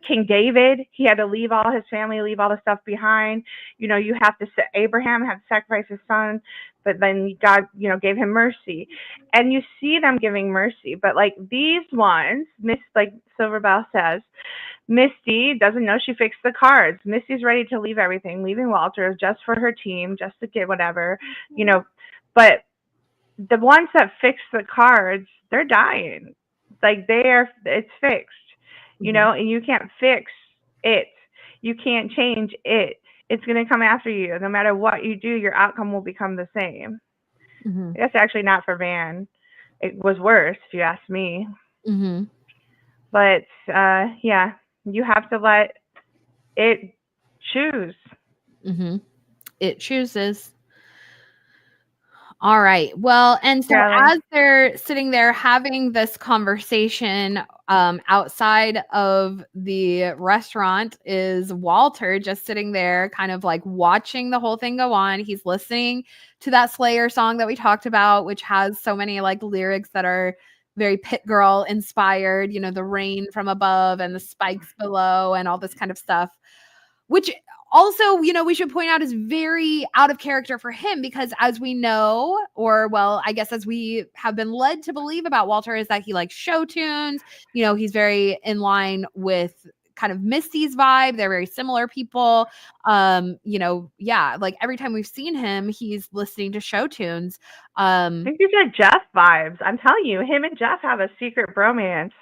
King David, he had to leave all his family, leave all the stuff behind. You have to. Abraham had to sacrifice his son, but then God, gave him mercy, and you see them giving mercy. But like these ones, like Silverbell says, Misty doesn't know she fixed the cards. Misty's ready to leave everything, leaving Walter just for her team, just to get whatever, But the ones that fix the cards, they're dying. Like it's fixed, and you can't fix it. You can't change it. It's going to come after you. No matter what you do, your outcome will become the same. Mm-hmm. I guess actually not for Van. It was worse, if you ask me. Mm-hmm. But yeah, you have to let it choose. Mm-hmm. It chooses. All right. Well, and so Callie. as they're sitting there having this conversation, outside of the restaurant is Walter just sitting there, kind of like watching the whole thing go on. He's listening to that Slayer song that we talked about, which has so many like lyrics that are very Pit Girl inspired, you know, the rain from above and the spikes below and all this kind of stuff, which also, you know, we should point out is very out of character for him because as we know, or well, I guess as we have been led to believe about Walter, is that he likes show tunes. You know, he's very in line with kind of Misty's vibe. They're very similar people. You know, yeah, like every time we've seen him, he's listening to show tunes. I think these are Jeff vibes. I'm telling you, him and Jeff have a secret bromance.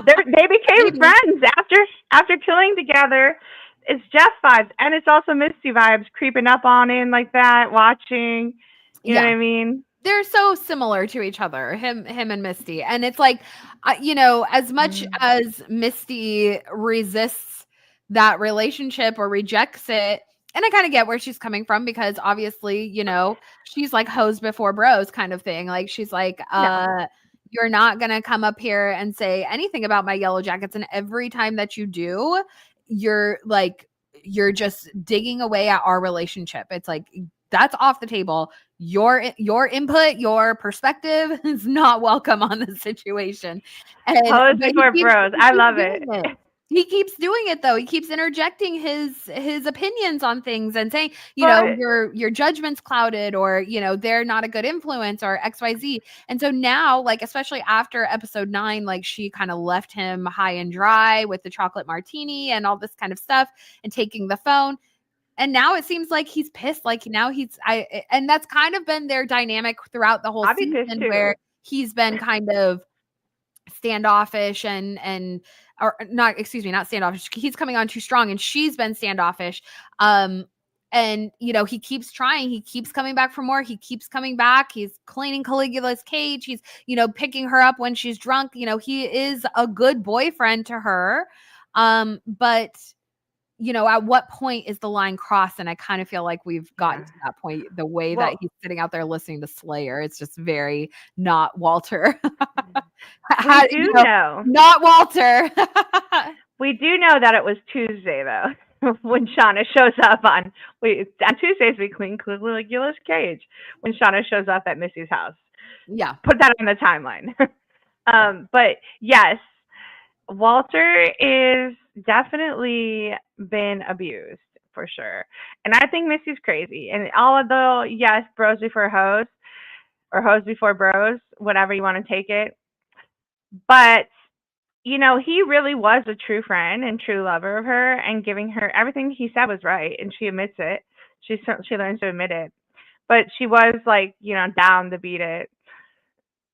They became Maybe. friends after killing together. It's Jeff vibes, and it's also Misty vibes, creeping up on him like that, watching. You know Yeah. what I mean? They're so similar to each other, him and Misty. And it's like, you know, as much as Misty resists that relationship or rejects it, and I kind of get where she's coming from because obviously, you know, she's like hoes before bros kind of thing. Like she's like, Yeah. you're not gonna come up here and say anything about my Yellowjackets, and every time that you do, you're like, you're just digging away at our relationship. It's like that's off the table. Your input, your perspective is not welcome on the situation. And Hoes but before bros. he I keeps love doing it. it. He keeps doing it though. He keeps interjecting his opinions on things and saying, you know, But your judgment's clouded, or you know, they're not a good influence, or XYZ. And so now, like, especially after episode 9, like she kind of left him high and dry with the chocolate martini and all this kind of stuff and taking the phone. And now it seems like he's pissed. Like now and that's kind of been their dynamic throughout the whole I'd be pissed season, too. where he's been kind of standoffish and or not, excuse me, not standoffish. He's coming on too strong and she's been standoffish. And you know, he keeps trying, he keeps coming back for more, he keeps coming back, he's cleaning Caligula's cage, he's, you know, picking her up when she's drunk. You know, he is a good boyfriend to her. But you know, at what point is the line crossed? And I kind of feel like we've gotten to that point. The way that Well, he's sitting out there listening to Slayer, it's just very not Walter. we You do know, know. not Walter. We do know that it was Tuesday though, when Shauna shows up on Tuesdays we clean Caligula's cage when Shauna shows up at Missy's house. Yeah. Put that on the timeline. But yes, Walter is definitely been abused for sure. And I think Missy's crazy. And although, yes, bros before hoes or hoes before bros, whatever you want to take it. But, you know, he really was a true friend and true lover of her and giving her everything he said was right. And she admits it. She learns to admit it. But she was like, you know, down to beat it.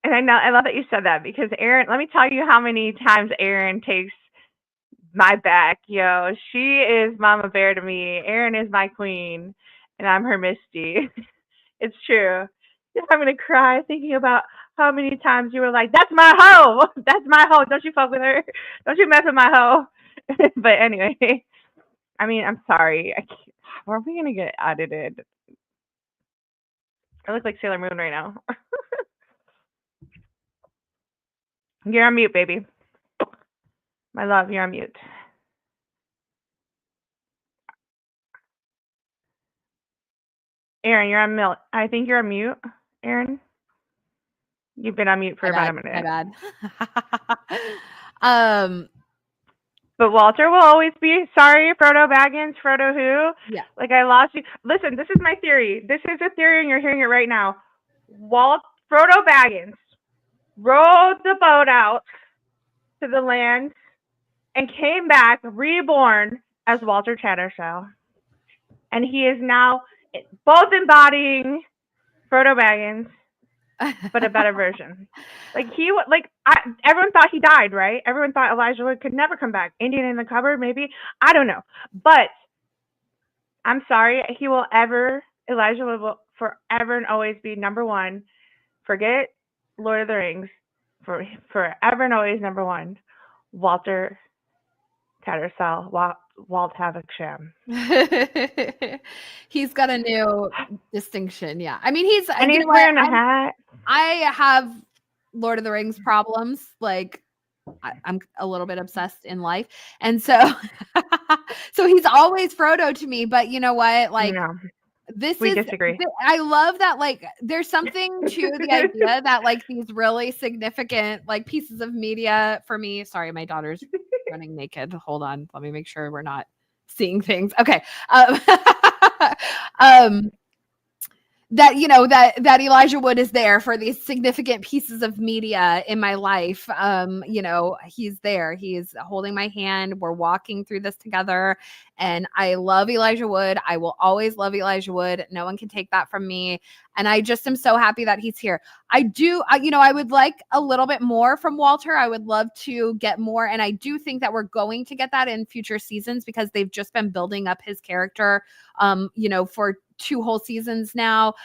And I love that you said that because Erin, let me tell you how many times Erin takes my back. Yo, she is Mama Bear to me. Erin is my queen, and I'm her Misty. It's true. I'm gonna cry thinking about how many times you were like, "That's my hoe. That's my hoe. Don't you fuck with her. Don't you mess with my hoe." But anyway, I mean, I'm sorry. Are we gonna get edited? I look like Sailor Moon right now. You're on mute, baby. My love, you're on mute. Erin, you're on mute. I think you're on mute. Erin, you've been on mute for about a My minute. bad. um, But Walter will always be sorry, Frodo Baggins, Frodo who? yeah. Like I lost you. Listen, this is my theory. This is a theory, and you're hearing it right now. Frodo Baggins rowed the boat out to the land and came back reborn as Walter Tattersall. And he is now both embodying Frodo Baggins, but a better version. Like everyone thought he died, right? Everyone thought Elijah Wood could never come back. Indian in the cupboard, maybe. I don't know, but I'm sorry. Elijah Wood will forever and always be number one. Forget Lord of the Rings. Forever and always number one. Walter Tattersall, Walt Havisham. He's got a new distinction. Yeah. I mean, he's wearing a hat. I have Lord of the Rings problems. Like, I'm a little bit obsessed in life. And so, so he's always Frodo to me. But you know what? Like, we disagree. I love that. Like, there's something to the idea that like these really significant like pieces of media for me. Sorry, my daughter's running naked. Hold on. Let me make sure we're not seeing things. Okay. That that Elijah Wood is there for these significant pieces of media in my life. He's there. He's holding my hand. We're walking through this together, and I love Elijah Wood. I will always love Elijah Wood. No one can take that from me, and I just am so happy that he's here. I would like a little bit more from Walter. I would love to get more, and I do think that we're going to get that in future seasons because they've just been building up his character, for 2 whole seasons now,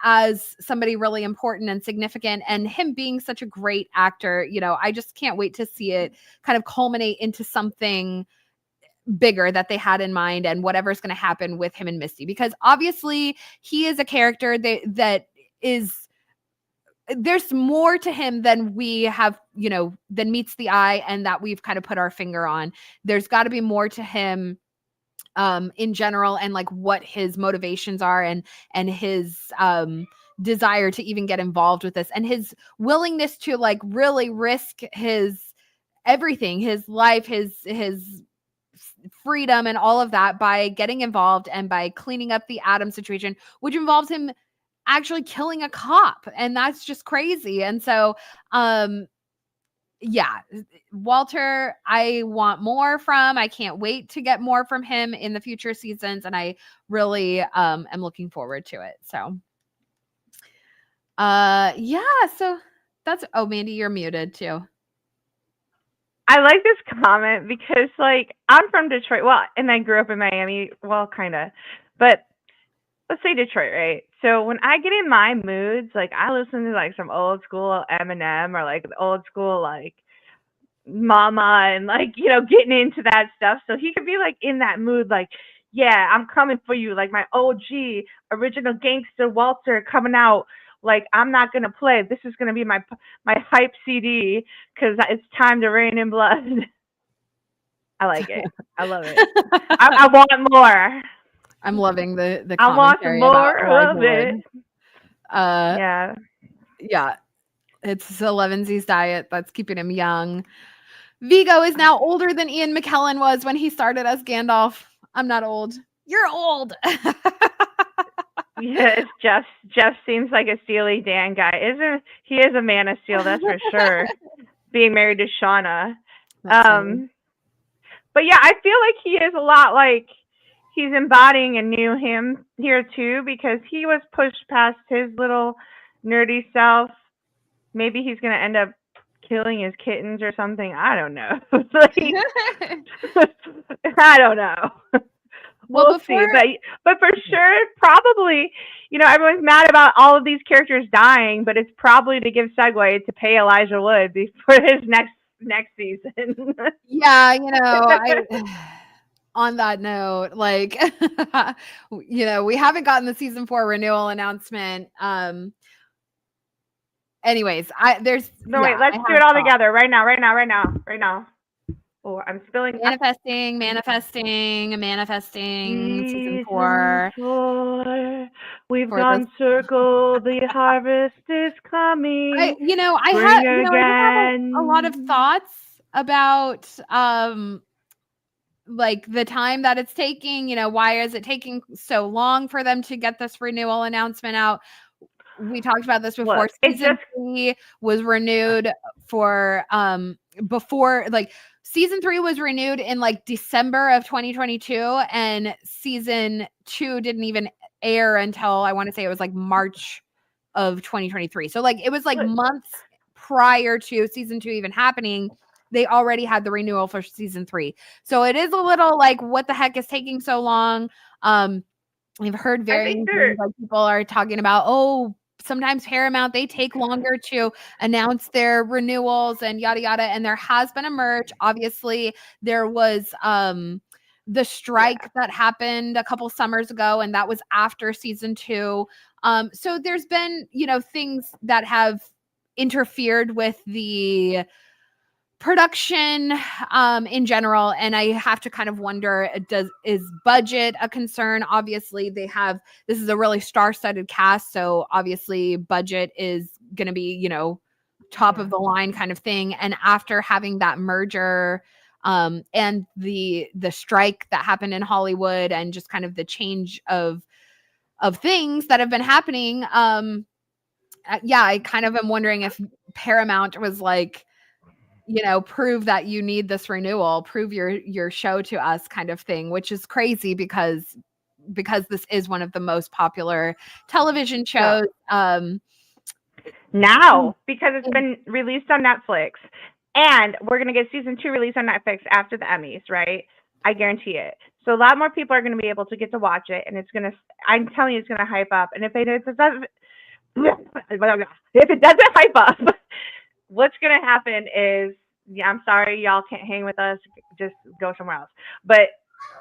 as somebody really important and significant, and him being such a great actor. I just can't wait to see it kind of culminate into something bigger that they had in mind, and whatever's going to happen with him and Misty, because obviously he is a character that is, there's more to him than we have, than meets the eye, and that we've kind of put our finger on. There's got to be more to him in general, and like what his motivations are, and his desire to even get involved with this, and his willingness to like really risk his everything, his life, his freedom and all of that by getting involved and by cleaning up the Adam situation, which involves him actually killing a cop. And that's just crazy. And so yeah, Walter, I want more from. I can't wait to get more from him in the future seasons, and I really am looking forward to it. So so that's Mandy, you're muted too. I like this comment because like I'm from Detroit, and I grew up in Miami, kind of, but let's say Detroit, right? So when I get in my moods, like I listen to like some old school Eminem, or like old school like Mama, and like getting into that stuff. So he could be like in that mood, like, yeah, I'm coming for you, like my OG original gangster Walter coming out. Like, I'm not gonna play. This is gonna be my hype CD because it's time to rain in blood. I like it. I love it. I want more. I'm loving the I want some more of it. Yeah. It's 11Z's diet that's keeping him young. Viggo is now older than Ian McKellen was when he started as Gandalf. I'm not old. You're old. Yes, Jeff seems like a Steely Dan guy. He is a man of steel, that's for sure. Being married to Shauna. But yeah, I feel like he is a lot like he's embodying a new him here too, because he was pushed past his little nerdy self. Maybe he's gonna end up killing his kittens or something. I don't know. I don't know. We'll see. But for sure, probably, everyone's mad about all of these characters dying, but it's probably to give segue to pay Elijah Wood for his next season. Yeah, on that note, like, we haven't gotten the season 4 renewal announcement. Anyways, let's do it all together right now. Oh, I'm spilling. Manifesting season 4. We've gone circle. The harvest is coming. I have a lot of thoughts about like the time that it's taking. Why is it taking so long for them to get this renewal announcement out? We talked about this before. Season 3 was renewed for before, like, season 3 was renewed in like December of 2022, and season 2 didn't even air until I want to say it was like March of 2023. So like it was like months prior to season 2 even happening. They already had the renewal for season 3. So it is a little like, what the heck is taking so long? I've heard varying they're- things, like people are talking about, oh, sometimes Paramount, they take longer to announce their renewals and yada yada. And there has been a merge. Obviously, there was the strike that happened a couple summers ago, and that was after season 2. So there's been, things that have interfered with the production in general, and I have to kind of wonder, is budget a concern? Obviously this is a really star-studded cast, so obviously budget is going to be top of the line kind of thing. And after having that merger and the strike that happened in Hollywood, and just kind of the change of things that have been happening, I kind of am wondering if Paramount was like, prove that you need this renewal, prove your show to us kind of thing, which is crazy because this is one of the most popular television shows. Now, because it's been released on Netflix, and we're going to get season 2 released on Netflix after the Emmys, right? I guarantee it. So a lot more people are going to be able to get to watch it, and I'm telling you, it's going to hype up. And if it doesn't hype up, what's going to happen is, I'm sorry, y'all can't hang with us. Just go somewhere else. But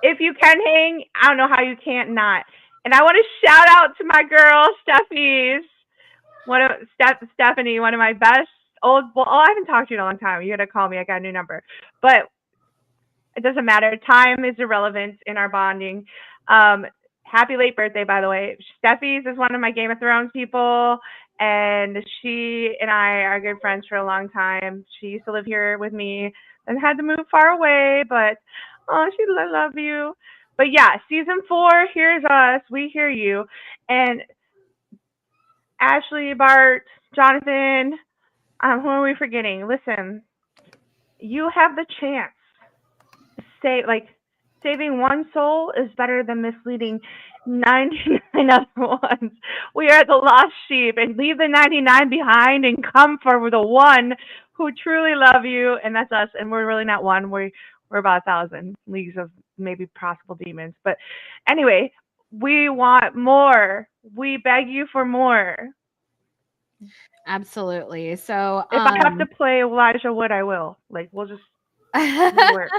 if you can hang, I don't know how you can't not. And I want to shout out to my girl, Stephanie, one of my best I haven't talked to you in a long time. You got to call me. I got a new number. But it doesn't matter. Time is irrelevant in our bonding. Happy late birthday, by the way. Steffi's is one of my Game of Thrones people, and she and I are good friends for a long time. She used to live here with me and had to move far away, but I love you. But yeah, season 4, here's us. We hear you. And Ashley, Bart, Jonathan, who are we forgetting? Listen, you have the chance to saving one soul is better than misleading 99 other ones. We are the lost sheep, and leave the 99 behind and come for the one who truly love you, and that's us. And we're really not one. We're about 1,000 leagues of maybe possible demons. But anyway, we want more. We beg you for more. Absolutely. So if I have to play Elijah Wood, I will. We'll just work.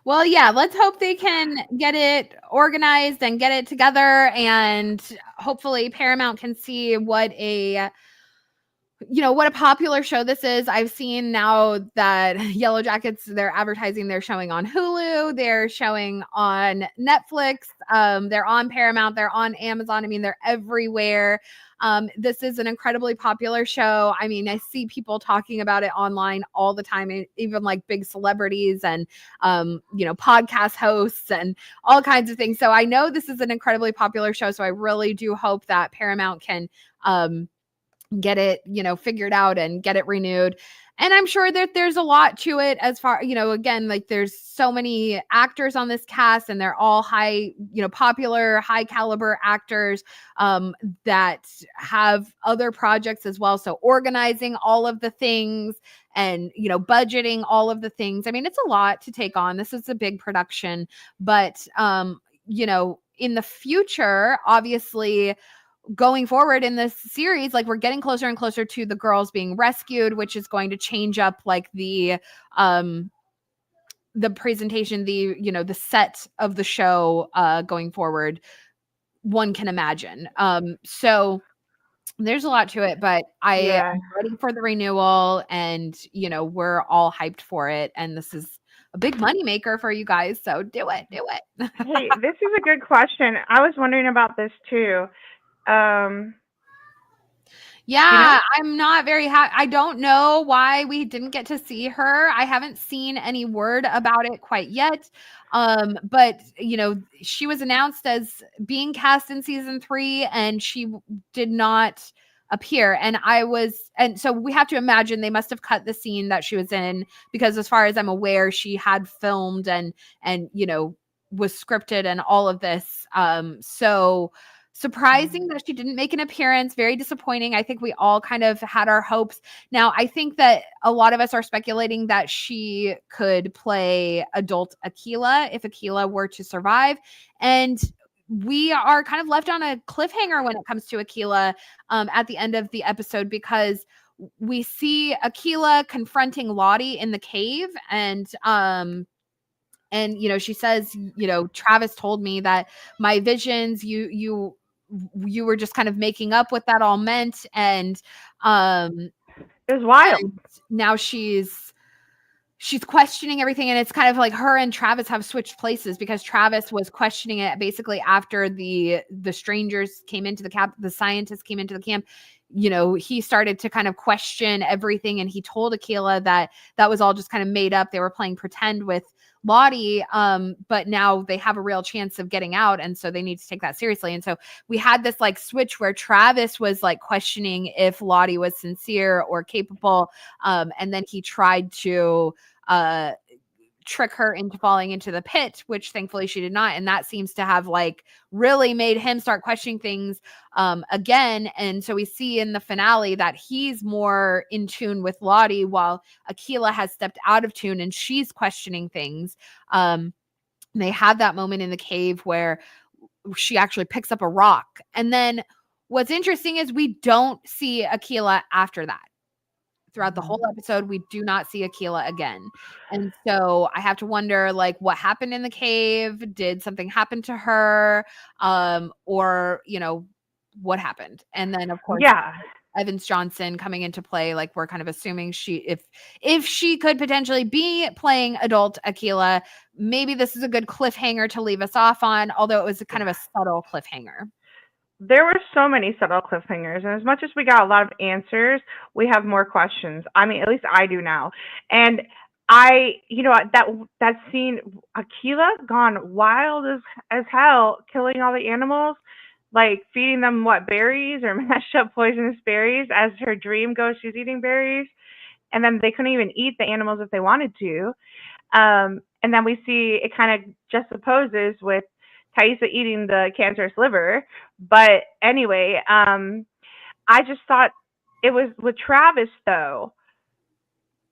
Well, yeah, let's hope they can get it organized and get it together, and hopefully Paramount can see what a popular show this is. I've seen now that Yellowjackets, they're advertising, they're showing on Hulu, they're showing on Netflix, they're on Paramount, they're on Amazon. I mean, they're everywhere. This is an incredibly popular show. I mean, I see people talking about it online all the time, even like big celebrities and, podcast hosts and all kinds of things. So I know this is an incredibly popular show. So I really do hope that Paramount can, get it, figured out and get it renewed. And I'm sure that there's a lot to it as far, again, there's so many actors on this cast, and they're all high, popular, high caliber actors that have other projects as well. So organizing all of the things and, budgeting all of the things. I mean, it's a lot to take on. This is a big production, but, in the future, obviously, going forward in this series, we're getting closer and closer to the girls being rescued, which is going to change up the presentation, the set of the show going forward, one can imagine. So there's a lot to it, but I am ready for the renewal, and we're all hyped for it, and this is a big moneymaker for you guys, so do it. Hey, this is a good question. I was wondering about this too. I'm not very happy. I don't know why we didn't get to see her. I haven't seen any word about it quite yet. But she was announced as being cast in season 3, and she did not appear. And so we have to imagine they must have cut the scene that she was in, because as far as I'm aware, she had filmed and was scripted and all of this. So surprising that she didn't make an appearance. Very disappointing. I think we all kind of had our hopes. Now, I think that a lot of us are speculating that she could play adult Akilah if Akilah were to survive. And we are kind of left on a cliffhanger when it comes to Akilah at the end of the episode, because we see Akilah confronting Lottie in the cave, and she says, Travis told me that my visions, you were just kind of making up what that all meant, and it was wild. and now she's questioning everything, and it's kind of like her and Travis have switched places, because Travis was questioning it basically after the strangers came into the camp, the scientists came into the camp. He started to kind of question everything, and he told Akilah that was all just kind of made up. They were playing pretend with Lottie, but now they have a real chance of getting out, and so they need to take that seriously. And so we had this like switch where Travis was like questioning if Lottie was sincere or capable, and then he tried to trick her into falling into the pit, which thankfully she did not. And that seems to have like really made him start questioning things again. And so we see in the finale that he's more in tune with Lottie, while Akilah has stepped out of tune and she's questioning things. They have that moment in the cave where she actually picks up a rock. And then what's interesting is we don't see Akilah after that. Throughout the whole episode, we do not see Akilah again. And so I have to wonder, like, what happened in the cave? Did something happen to her? Or, what happened? And then, of course, Evans Johnson coming into play. Like, we're kind of assuming if she could potentially be playing adult Akilah, maybe this is a good cliffhanger to leave us off on, although it was kind of a subtle cliffhanger. There were so many subtle cliffhangers, and as much as we got a lot of answers, we have more questions. I mean, at least I do now. And that scene, Akilah gone wild as hell, killing all the animals, like feeding them berries or mashed up poisonous berries. As her dream goes, she's eating berries, and then they couldn't even eat the animals if they wanted to. And then we see it kind of juxtaposes with Taissa eating the cancerous liver. But anyway, I just thought it was with Travis, though,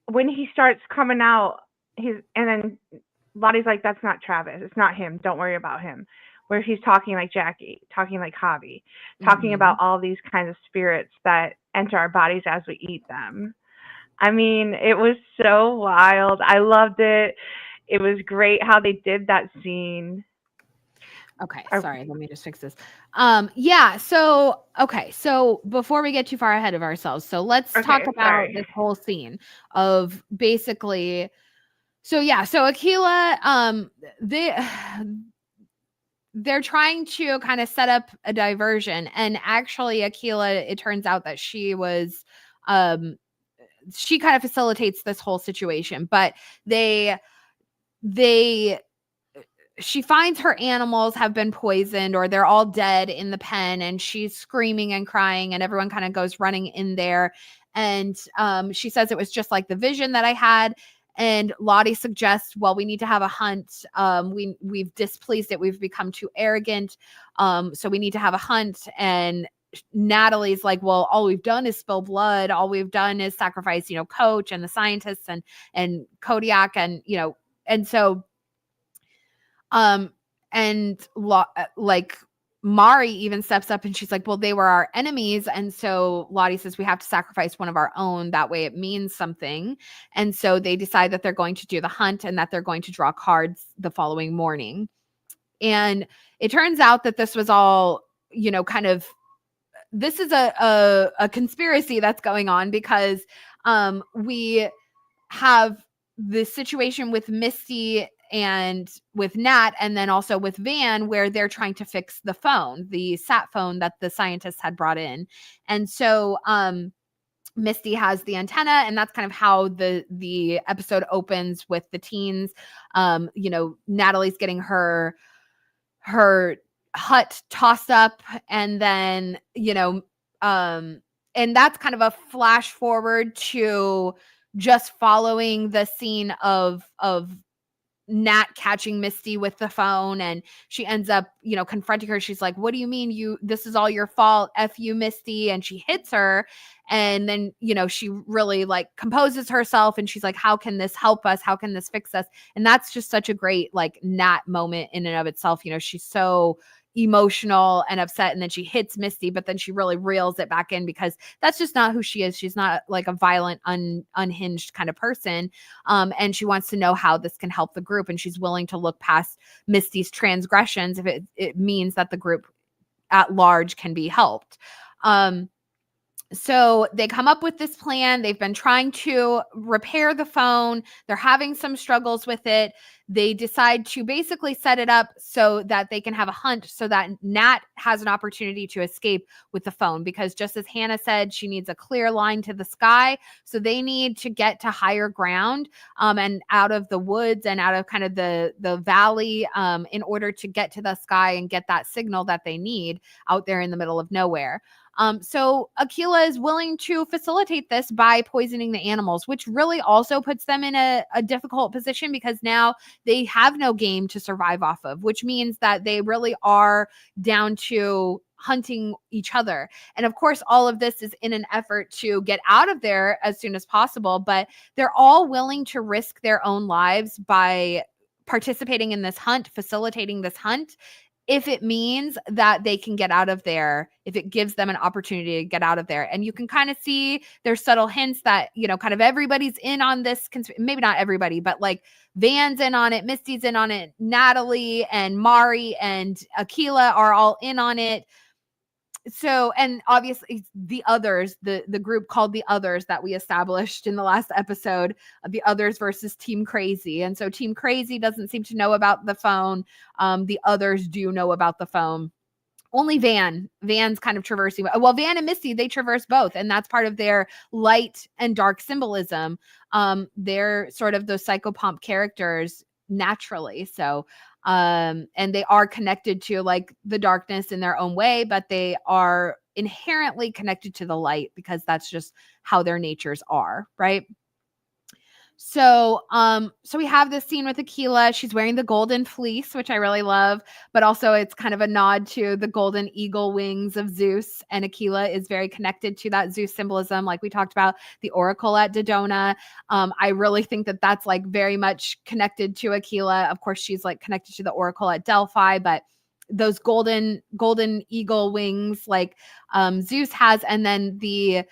when he starts coming out, and then Lottie's like, that's not Travis. It's not him. Don't worry about him. Where he's talking like Jackie, talking like Javi, talking about all these kinds of spirits that enter our bodies as we eat them. I mean, it was so wild. I loved it. It was great how they did that scene. Okay, sorry, let me just fix this. So before we get too far ahead of ourselves, so let's talk about this whole scene of basically, so Akilah, they're trying to kind of set up a diversion, and actually Akilah, it turns out that she was, she kind of facilitates this whole situation, but she finds her animals have been poisoned, or they're all dead in the pen, and she's screaming and crying, and everyone kind of goes running in there. And she says, it was just like the vision that I had. And Lottie suggests, well, we need to have a hunt. We've displeased it. We've become too arrogant. So we need to have a hunt. And Natalie's like, well, all we've done is spill blood. All we've done is sacrifice, Coach and the scientists and Kodiak, and, and so like Mari even steps up and she's like, well, they were our enemies. And so Lottie says, we have to sacrifice one of our own. That way it means something. And so they decide that they're going to do the hunt and that they're going to draw cards the following morning. And it turns out that this was all, this is a conspiracy that's going on, because we have the situation with Misty and with Nat, and then also with Van, where they're trying to fix the phone, the sat phone that the scientists had brought in. And so Misty has the antenna, and that's kind of how the episode opens, with the teens. Natalie's getting her hut tossed up, and then and that's kind of a flash forward to just following the scene of Nat catching Misty with the phone, and she ends up, confronting her. She's like, what do you mean this is all your fault? F you, Misty. And she hits her. And then, she really like composes herself, and she's like, how can this help us? How can this fix us? And that's just such a great like Nat moment in and of itself. She's so emotional and upset, and then she hits Misty, but then she really reels it back in because that's just not who she is. She's not like a violent, unhinged kind of person. And she wants to know how this can help the group, and she's willing to look past Misty's transgressions if it means that the group at large can be helped. So they come up with this plan. They've been trying to repair the phone. They're having some struggles with it. They decide to basically set it up so that they can have a hunt so that Nat has an opportunity to escape with the phone, because just as Hannah said, she needs a clear line to the sky. So they need to get to higher ground and out of the woods and out of kind of the valley in order to get to the sky and get that signal that they need out there in the middle of nowhere. So Aquila is willing to facilitate this by poisoning the animals, which really also puts them in a difficult position because now they have no game to survive off of, which means that they really are down to hunting each other. And of course, all of this is in an effort to get out of there as soon as possible, but they're all willing to risk their own lives by participating in this hunt, facilitating this hunt, if it means that they can get out of there, if it gives them an opportunity to get out of there. And you can kind of see there's subtle hints that, kind of everybody's in on this. Maybe not everybody, but like Van's in on it, Misty's in on it, Natalie and Mari and Aquila are all in on it. So, and obviously the others, the group called the others that we established in the last episode, the others versus Team Crazy. And so Team Crazy doesn't seem to know about the phone. The others do know about the phone. Only Van's kind of traversing. Well, Van and Misty, they traverse both. And that's part of their light and dark symbolism. They're sort of those psychopomp characters naturally. So, and they are connected to like the darkness in their own way, but they are inherently connected to the light because that's just how their natures are, right? So we have this scene with Aquila. She's wearing the golden fleece, which I really love, but also it's kind of a nod to the golden eagle wings of Zeus. And Aquila is very connected to that Zeus symbolism. Like we talked about the oracle at Dodona. I really think that that's like very much connected to Aquila. Of course, she's like connected to the oracle at Delphi, but those golden eagle wings like Zeus has. And then the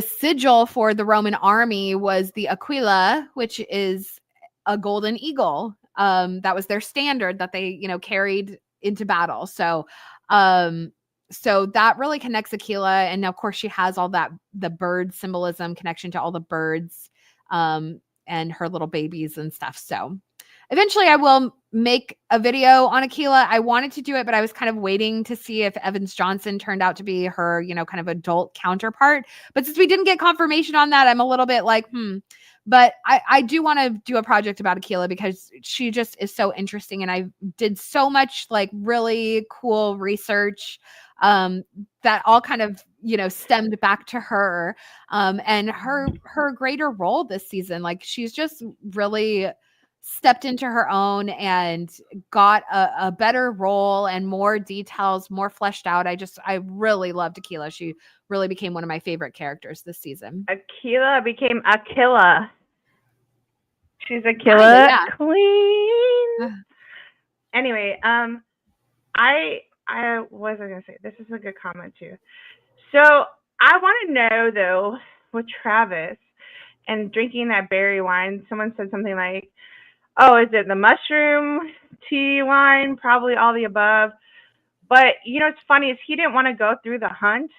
sigil for the Roman army was the aquila, which is a golden eagle. That was their standard that they, carried into battle. So that really connects Aquila. And of course she has all that, the bird symbolism connection to all the birds, and her little babies and stuff. So eventually I will make a video on Aquila. I wanted to do it, but I was kind of waiting to see if Evans Johnson turned out to be her, kind of adult counterpart. But since we didn't get confirmation on that, I'm a little bit like, But I do want to do a project about Aquila because she just is so interesting. And I did so much like really cool research that all kind of, stemmed back to her and her greater role this season. Like she's just really stepped into her own and got a better role and more details, more fleshed out. I really loved Aquila. She really became one of my favorite characters this season. Aquila became Aquila. She's Aquila queen. Anyway, I what was I gonna say? This is a good comment too. So I want to know though, with Travis and drinking that berry wine, someone said something like, oh, is it the mushroom tea wine? Probably all the above. But, it's funny is he didn't want to go through the hunt.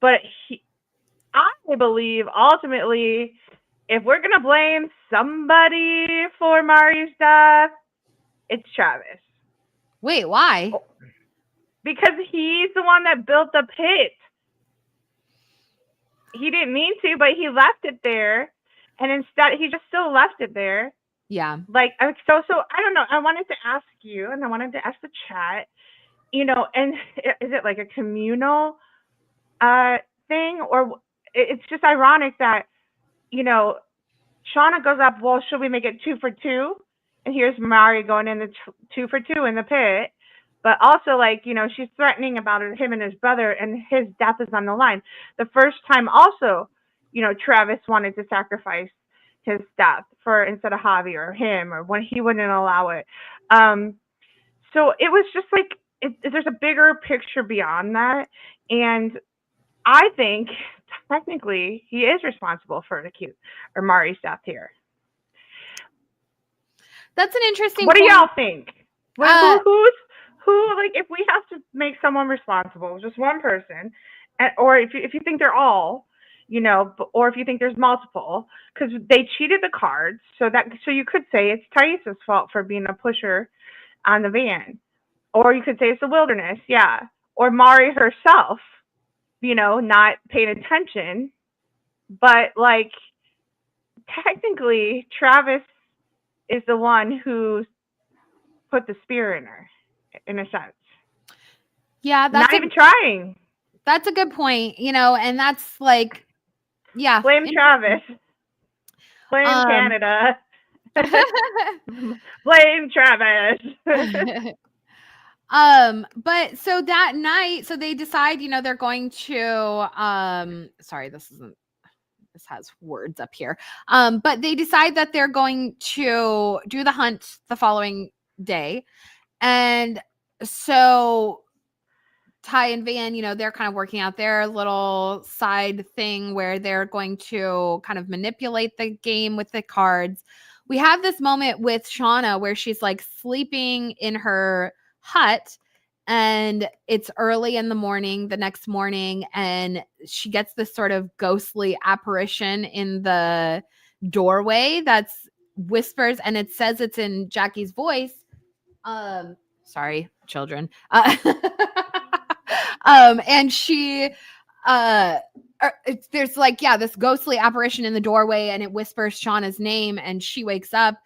But I believe ultimately, if we're going to blame somebody for Mari's death, it's Travis. Wait, why? Because he's the one that built the pit. He didn't mean to, but he left it there. And instead, he just still left it there. Yeah. Like, so I don't know. I wanted to ask you, and I wanted to ask the chat, and is it like a communal thing? Or it's just ironic that, Shauna goes up, well, should we make it 2 for 2? And here's Mari going in the 2 for 2 in the pit. But also, like, she's threatening about him and his brother, and his death is on the line. The first time also, Travis wanted to sacrifice his death for instead of Javi or him, or when he wouldn't allow it. So it was just like, there's a bigger picture beyond that. And I think technically he is responsible for Mari's death here. That's an interesting What point. do y'all think? Who, like, if we have to make someone responsible, just one person, or if you think they're all, or if you think there's multiple, because they cheated the cards, so you could say it's Thaisa's fault for being a pusher on the van, or you could say it's the wilderness, yeah, or Mari herself, not paying attention, but like technically Travis is the one who put the spear in her, in a sense. Yeah, not even trying. That's a good point, and that's like, yeah. Blame Travis. Blame Canada. Blame Travis. But so that night, so they decide, they're going to, sorry, this has words up here. But they decide that they're going to do the hunt the following day. And so Ty and Van, they're kind of working out their little side thing where they're going to kind of manipulate the game with the cards. We have this moment with Shauna where she's like sleeping in her hut, and it's early in the morning, the next morning, and she gets this sort of ghostly apparition in the doorway that's whispers, and it says it's in Jackie's voice. Sorry, children. And she, there's like, this ghostly apparition in the doorway, and it whispers Shauna's name, and she wakes up,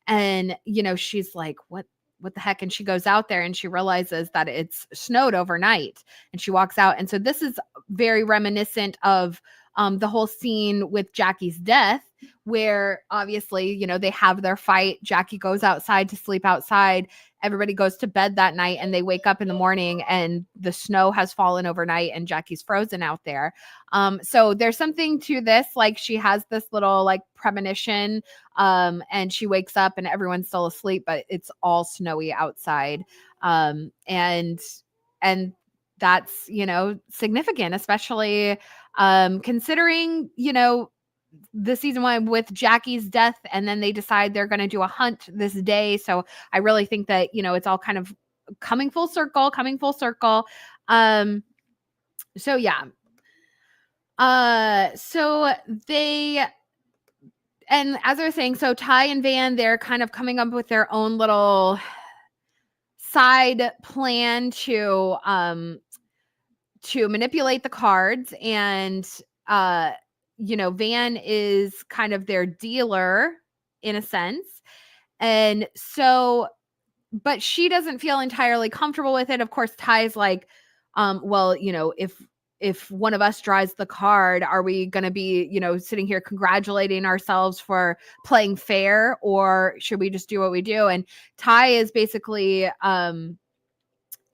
and, she's like, what the heck? And she goes out there and she realizes that it's snowed overnight, and she walks out. And so this is very reminiscent of the whole scene with Jackie's death, where obviously, they have their fight. Jackie goes outside to sleep outside. Everybody goes to bed that night, and they wake up in the morning and the snow has fallen overnight and Jackie's frozen out there. So there's something to this, like she has this little like premonition, and she wakes up and everyone's still asleep, but it's all snowy outside. And that's, significant, especially considering, the season one with Jackie's death, and then they decide they're going to do a hunt this day. So I really think that, it's all kind of coming full circle. So yeah. So they, and as I was saying, so Ty and Van, they're kind of coming up with their own little side plan to manipulate the cards. And, Van is kind of their dealer in a sense. And so, but she doesn't feel entirely comfortable with it. Of course, Ty's like, well, if one of us draws the card, are we going to be, sitting here congratulating ourselves for playing fair, or should we just do what we do? And Ty is basically,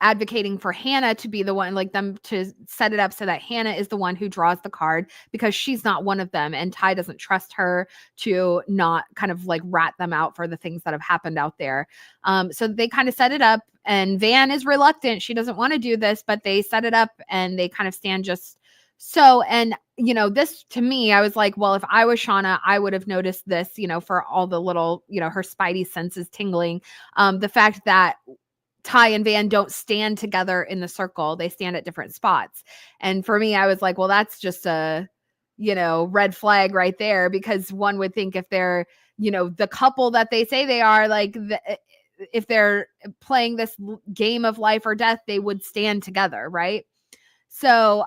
advocating for Hannah to be the one, like them to set it up so that Hannah is the one who draws the card, because she's not one of them. And Ty doesn't trust her to not kind of like rat them out for the things that have happened out there. So they kind of set it up, and Van is reluctant. She doesn't want to do this, but they set it up and they kind of stand just so. And, this to me, I was like, well, if I was Shauna, I would have noticed this, for all the little, her spidey senses tingling. The fact that Ty and Van don't stand together in the circle. They stand at different spots. And for me, I was like, well, that's just a, red flag right there, because one would think if they're, the couple that they say they are, like, if they're playing this game of life or death, they would stand together. Right. So,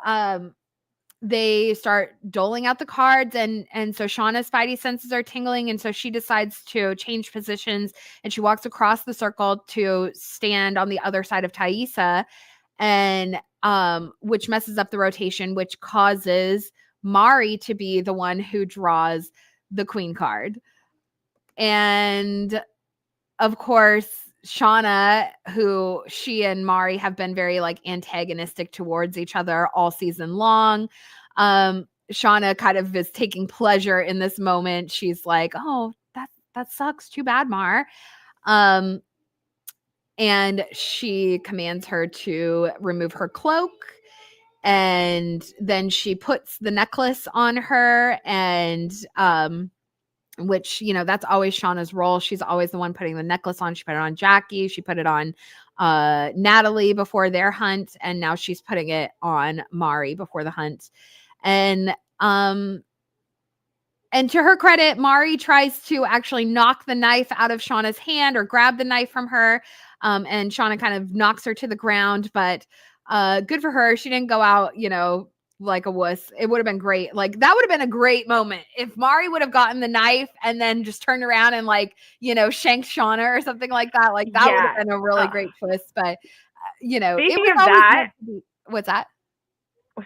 they start doling out the cards, and so Shauna's spidey senses are tingling, and so she decides to change positions, and she walks across the circle to stand on the other side of Thaisa, and which messes up the rotation, which causes Mari to be the one who draws the queen card. And of course, Shauna, who she and Mari have been very like antagonistic towards each other all season long. Shauna kind of is taking pleasure in this moment. She's like, oh, that sucks. Too bad, Mar. and she commands her to remove her cloak. And then she puts the necklace on her, and which, you know, that's always Shauna's role. She's always the one putting the necklace on. She put it on Jackie. She put it on Natalie before their hunt. And now she's putting it on Mari before the hunt. And to her credit, Mari tries to actually knock the knife out of Shauna's hand or grab the knife from her. And Shauna kind of knocks her to the ground, but good for her. She didn't go out, you know, like a wuss. It would have been great. Like, that would have been a great moment if Mari would have gotten the knife and then just turned around and, like, you know, shanked Shauna or something like that. Like, that would have been a really great twist. But you know, Speaking it was of that, what's that?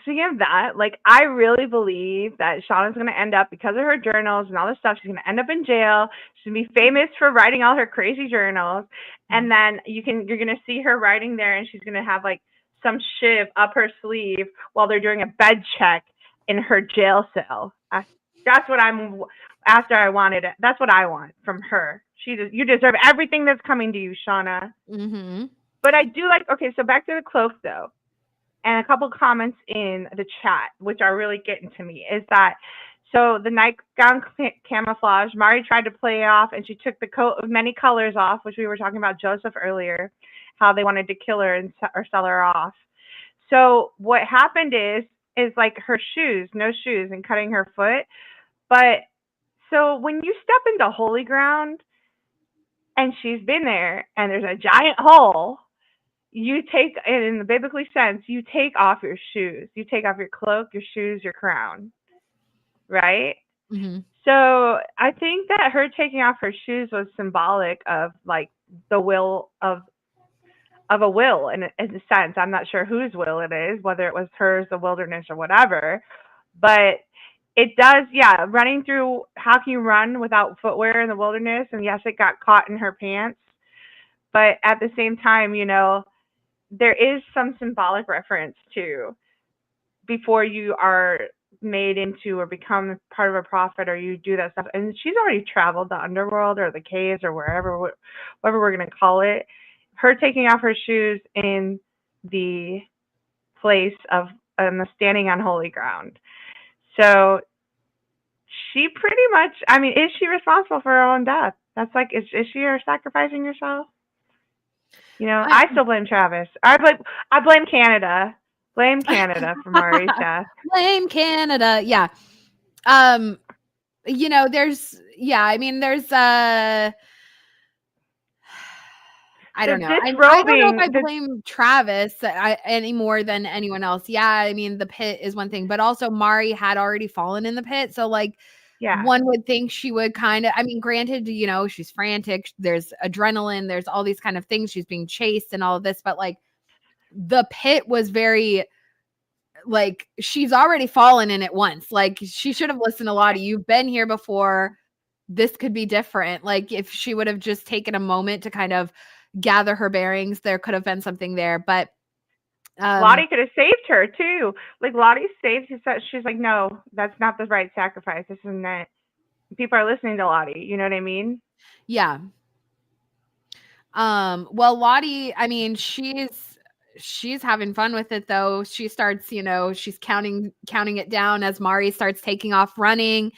Speaking of that, like, I really believe that Shauna's going to end up, because of her journals and all this stuff, she's going to end up in jail. She's going to be famous for writing all her crazy journals. And then you're going to see her writing there, and she's going to have, like, some shiv up her sleeve while they're doing a bed check in her jail cell. That's what that's what I want from her. You deserve everything that's coming to you, Shauna. Mm-hmm. But I do like, okay, so back to the cloak, though. And a couple comments in the chat, which are really getting to me, is that, so the nightgown camouflage, Mari tried to play off, and she took the coat of many colors off, which we were talking about Joseph earlier, how they wanted to kill her or sell her off. So what happened is like her shoes, no shoes, and cutting her foot. But so when you step into holy ground, and she's been there, and there's a giant hole, you take, in the biblically sense, you take off your shoes. You take off your cloak, your shoes, your crown, right? Mm-hmm. So I think that her taking off her shoes was symbolic of, like, the will of a will, in a sense. I'm not sure whose will it is, whether it was hers, the wilderness, or whatever. But it does, yeah, running through, how can you run without footwear in the wilderness? And yes, it got caught in her pants. But at the same time, you know, there is some symbolic reference to, before you are made into or become part of a prophet, or you do that stuff. And she's already traveled the underworld or the caves or wherever, whatever we're going to call it. Her taking off her shoes in the place of standing on holy ground. So she pretty much, I mean, is she responsible for her own death? That's like, is she sacrificing herself? You know, I still blame Travis. I blame Canada. Blame Canada for Mari's death. Blame Canada. Yeah. You know, there's I don't know. I don't know if I blame Travis any more than anyone else. Yeah, I mean, the pit is one thing, but also Mari had already fallen in the pit. So, like, yeah, one would think she would kind of, I mean, granted, you know, she's frantic. There's adrenaline. There's all these kind of things. She's being chased and all of this. But, like, the pit was very, like, she's already fallen in it once. Like, she should have listened to Lottie. You've been here before. This could be different. Like, if she would have just taken a moment to kind of gather her bearings, there could have been something there. But Lottie could have saved her too. Like, Lottie saved her. She's like, no, that's not the right sacrifice. This isn't it. People are listening to Lottie. You know what I mean? Yeah. Well, Lottie, I mean, she's having fun with it, though. She starts, you know, she's counting it down as Mari starts taking off running.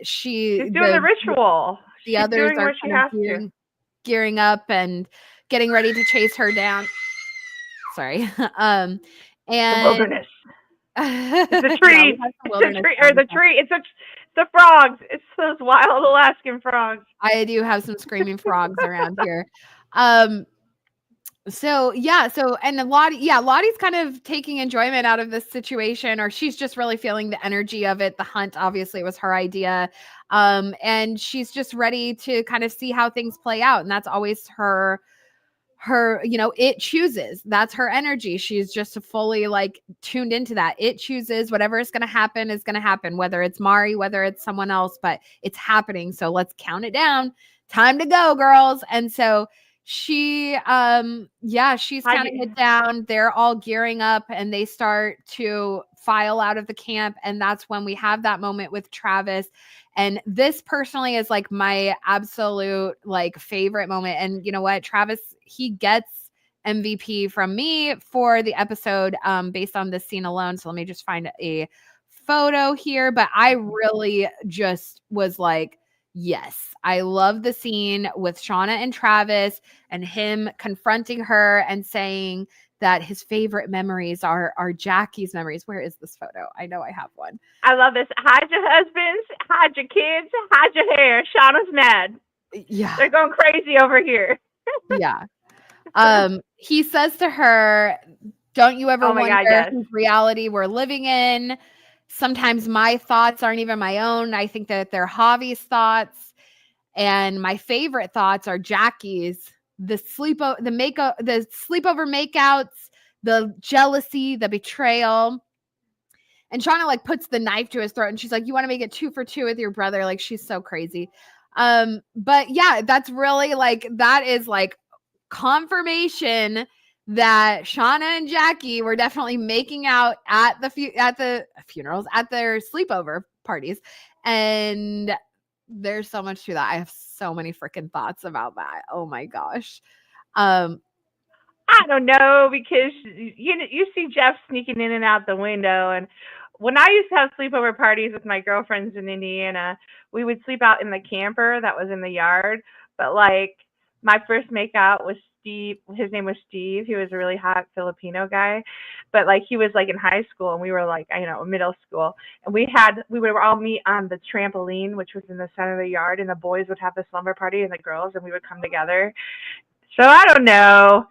She's doing the ritual. The others are gearing up and getting ready to chase her down. Sorry. And the wilderness. It's a tree. The tree. It's the frogs. It's those wild Alaskan frogs. I do have some screaming frogs around here. So and Lottie's kind of taking enjoyment out of this situation, or she's just really feeling the energy of it. The hunt obviously was her idea. And she's just ready to kind of see how things play out. And that's always her, you know, it chooses. That's her energy. She's just fully, like, tuned into that. It chooses whatever is going to happen, whether it's Mari, whether it's someone else, but it's happening. So let's count it down. Time to go, girls. And so she's How'd counting it down. They're all gearing up and they start to file out of the camp. And that's when we have that moment with Travis. And this personally is like my absolute like favorite moment. And you know what? Travis, he gets MVP from me for the episode based on this scene alone. So let me just find a photo here. But I really just was like, yes, I love the scene with Shauna and Travis and him confronting her and saying that his favorite memories are Jackie's memories. Where is this photo? I know I have one. I love this. Hide your husbands, hide your kids, hide your hair. Shauna's mad. Yeah. They're going crazy over here. Yeah. He says to her, don't you ever wonder whose reality we're living in? Sometimes my thoughts aren't even my own. I think that they're Javi's thoughts. And my favorite thoughts are Jackie's, the sleepover makeouts, the jealousy, the betrayal. And Shauna like puts the knife to his throat and she's like, you want to make it 2 for 2 with your brother? Like, she's so crazy. But yeah, that's really like, that is like confirmation that Shauna and Jackie were definitely making out at the funerals, at their sleepover parties. And there's so much to that. I have so many freaking thoughts about that. Oh my gosh. I don't know, because you see Jeff sneaking in and out the window. And when I used to have sleepover parties with my girlfriends in Indiana, we would sleep out in the camper that was in the yard. But like, my first makeout was Steve. His name was Steve. He was a really hot Filipino guy, but like, he was like in high school and we were like, middle school. And we would all meet on the trampoline, which was in the center of the yard, and the boys would have the slumber party and the girls, and we would come together. So I don't know.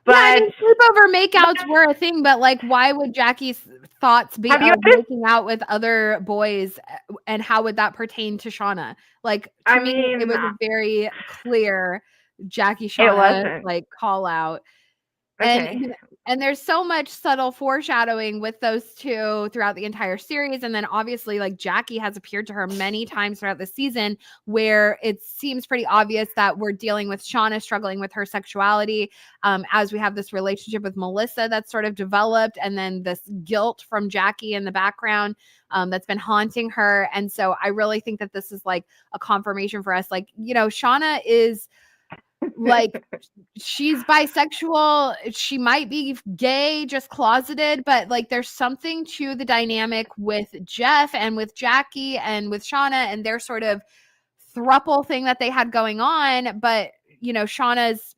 But yeah, I mean, sleepover makeouts were a thing, but like, why would Jackie's thoughts be making out with other boys, and how would that pertain to Shauna? Like, to me, it was a very clear Jackie Shauna like call out. Okay. And there's so much subtle foreshadowing with those two throughout the entire series. And then obviously, like, Jackie has appeared to her many times throughout the season, where it seems pretty obvious that we're dealing with Shauna struggling with her sexuality, as we have this relationship with Melissa that's sort of developed, and then this guilt from Jackie in the background that's been haunting her. And so I really think that this is like a confirmation for us. Like, Shauna is like, she's bisexual, she might be gay, just closeted, but like, there's something to the dynamic with Jeff and with Jackie and with Shauna and their sort of throuple thing that they had going on. But Shauna's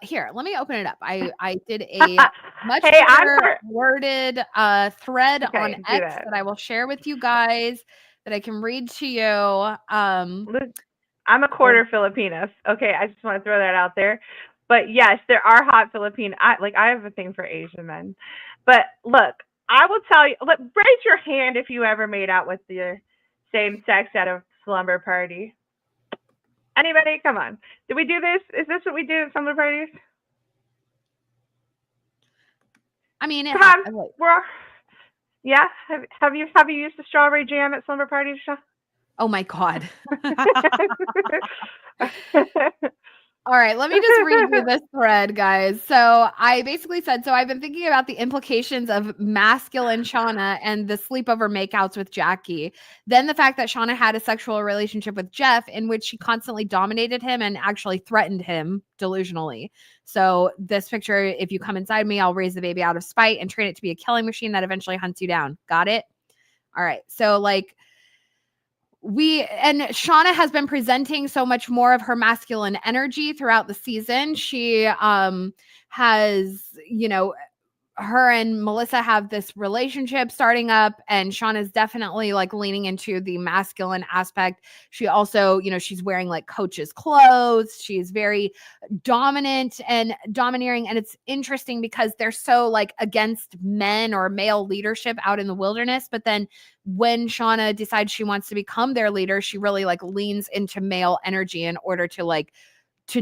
here, let me open it up. I did a much better worded thread on X that I will share with you guys, that I can read to you. I'm a quarter Filipino. Okay, I just want to throw that out there. But yes, there are hot Filipino. I have a thing for Asian men. But look, I will tell you. Raise your hand if you ever made out with the same sex at a slumber party. Anybody? Come on. Did we do this? Is this what we do at slumber parties? I mean, come on. Yeah. Have you used the strawberry jam at slumber parties, Shauna? Oh my God. All right, let me just read you this thread, guys. So I basically said, I've been thinking about the implications of masculine Shauna and the sleepover makeouts with Jackie. Then the fact that Shauna had a sexual relationship with Jeff in which she constantly dominated him and actually threatened him delusionally. So this picture, if you come inside me, I'll raise the baby out of spite and train it to be a killing machine that eventually hunts you down. Got it? All right. So like, Shauna has been presenting so much more of her masculine energy throughout the season. She has, her and Melissa have this relationship starting up, and Shauna's definitely like leaning into the masculine aspect. She also, she's wearing like Coach's clothes. She's very dominant and domineering. And it's interesting because they're so like against men or male leadership out in the wilderness. But then when Shauna decides she wants to become their leader, she really like leans into male energy in order to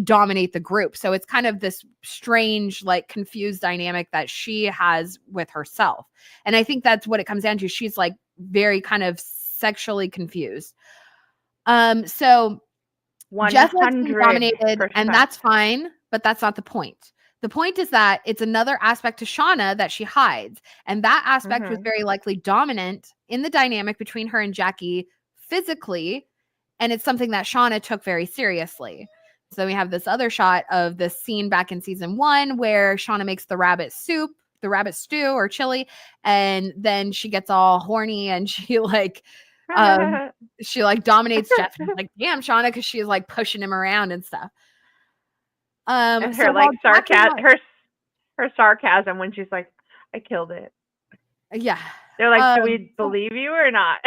dominate the group. So it's kind of this strange, like confused dynamic that she has with herself. And I think that's what it comes down to. She's like very kind of sexually confused. So Jeff likes being 100%. dominated, and that's fine, but that's not the point. The point is that it's another aspect to Shauna that she hides, and that aspect was very likely dominant in the dynamic between her and Jackie physically, and it's something that Shauna took very seriously. So we have this other shot of this scene back in season 1 where Shauna makes the rabbit soup, the rabbit stew or chili, and then she gets all horny and she like dominates Jeff. And like, damn, Shauna, because she's like pushing him around and stuff. And her like sarcasm, her sarcasm when she's like, "I killed it." Yeah, they're like, "Do we believe you or not?"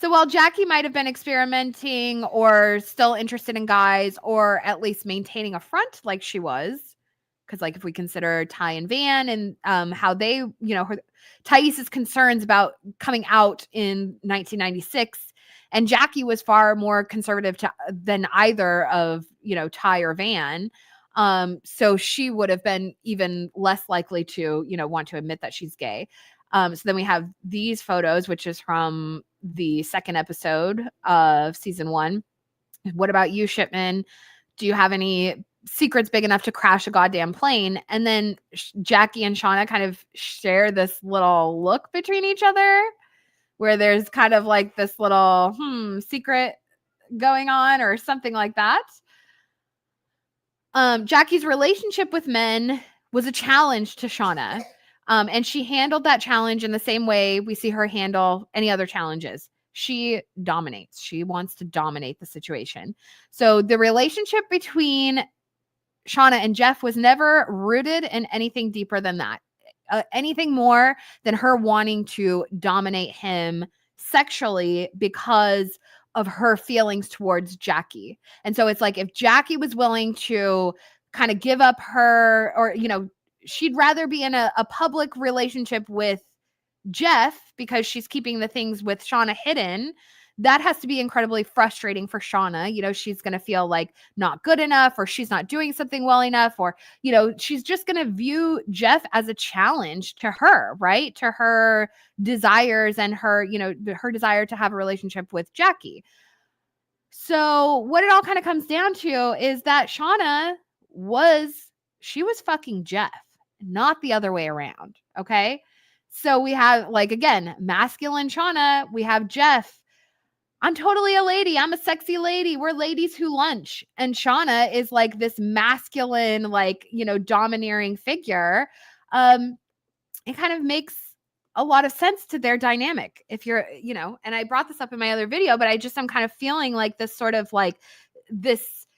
So while Jackie might have been experimenting or still interested in guys, or at least maintaining a front like she was, because like if we consider Ty and Van and how they, you know, Thais's concerns about coming out in 1996, and Jackie was far more conservative than either of, you know, Ty or Van. So she would have been even less likely to, you know, want to admit that she's gay. So then we have these photos, which is from the second episode of season 1. What about you, Shipman? Do you have any secrets big enough to crash a goddamn plane? And then Jackie and Shauna kind of share this little look between each other where there's kind of like this little secret going on or something like that. Jackie's relationship with men was a challenge to Shauna. And she handled that challenge in the same way we see her handle any other challenges. She dominates. She wants to dominate the situation. So the relationship between Shauna and Jeff was never rooted in anything deeper than that. Anything more than her wanting to dominate him sexually because of her feelings towards Jackie. And so it's like if Jackie was willing to kind of give up her, or, you know, she'd rather be in a public relationship with Jeff because she's keeping the things with Shauna hidden. That has to be incredibly frustrating for Shauna. You know, she's going to feel like not good enough, or she's not doing something well enough, or, you know, she's just going to view Jeff as a challenge to her, right? To her desires and her, you know, her desire to have a relationship with Jackie. So what it all kind of comes down to is that Shauna was fucking Jeff, not the other way around. Okay. So we have, like, again, masculine Shauna, we have Jeff. I'm totally a lady. I'm a sexy lady. We're ladies who lunch. And Shauna is like this masculine, like, you know, domineering figure. It kind of makes a lot of sense to their dynamic. If you're, you know, and I brought this up in my other video, but I'm kind of feeling like this sort of like this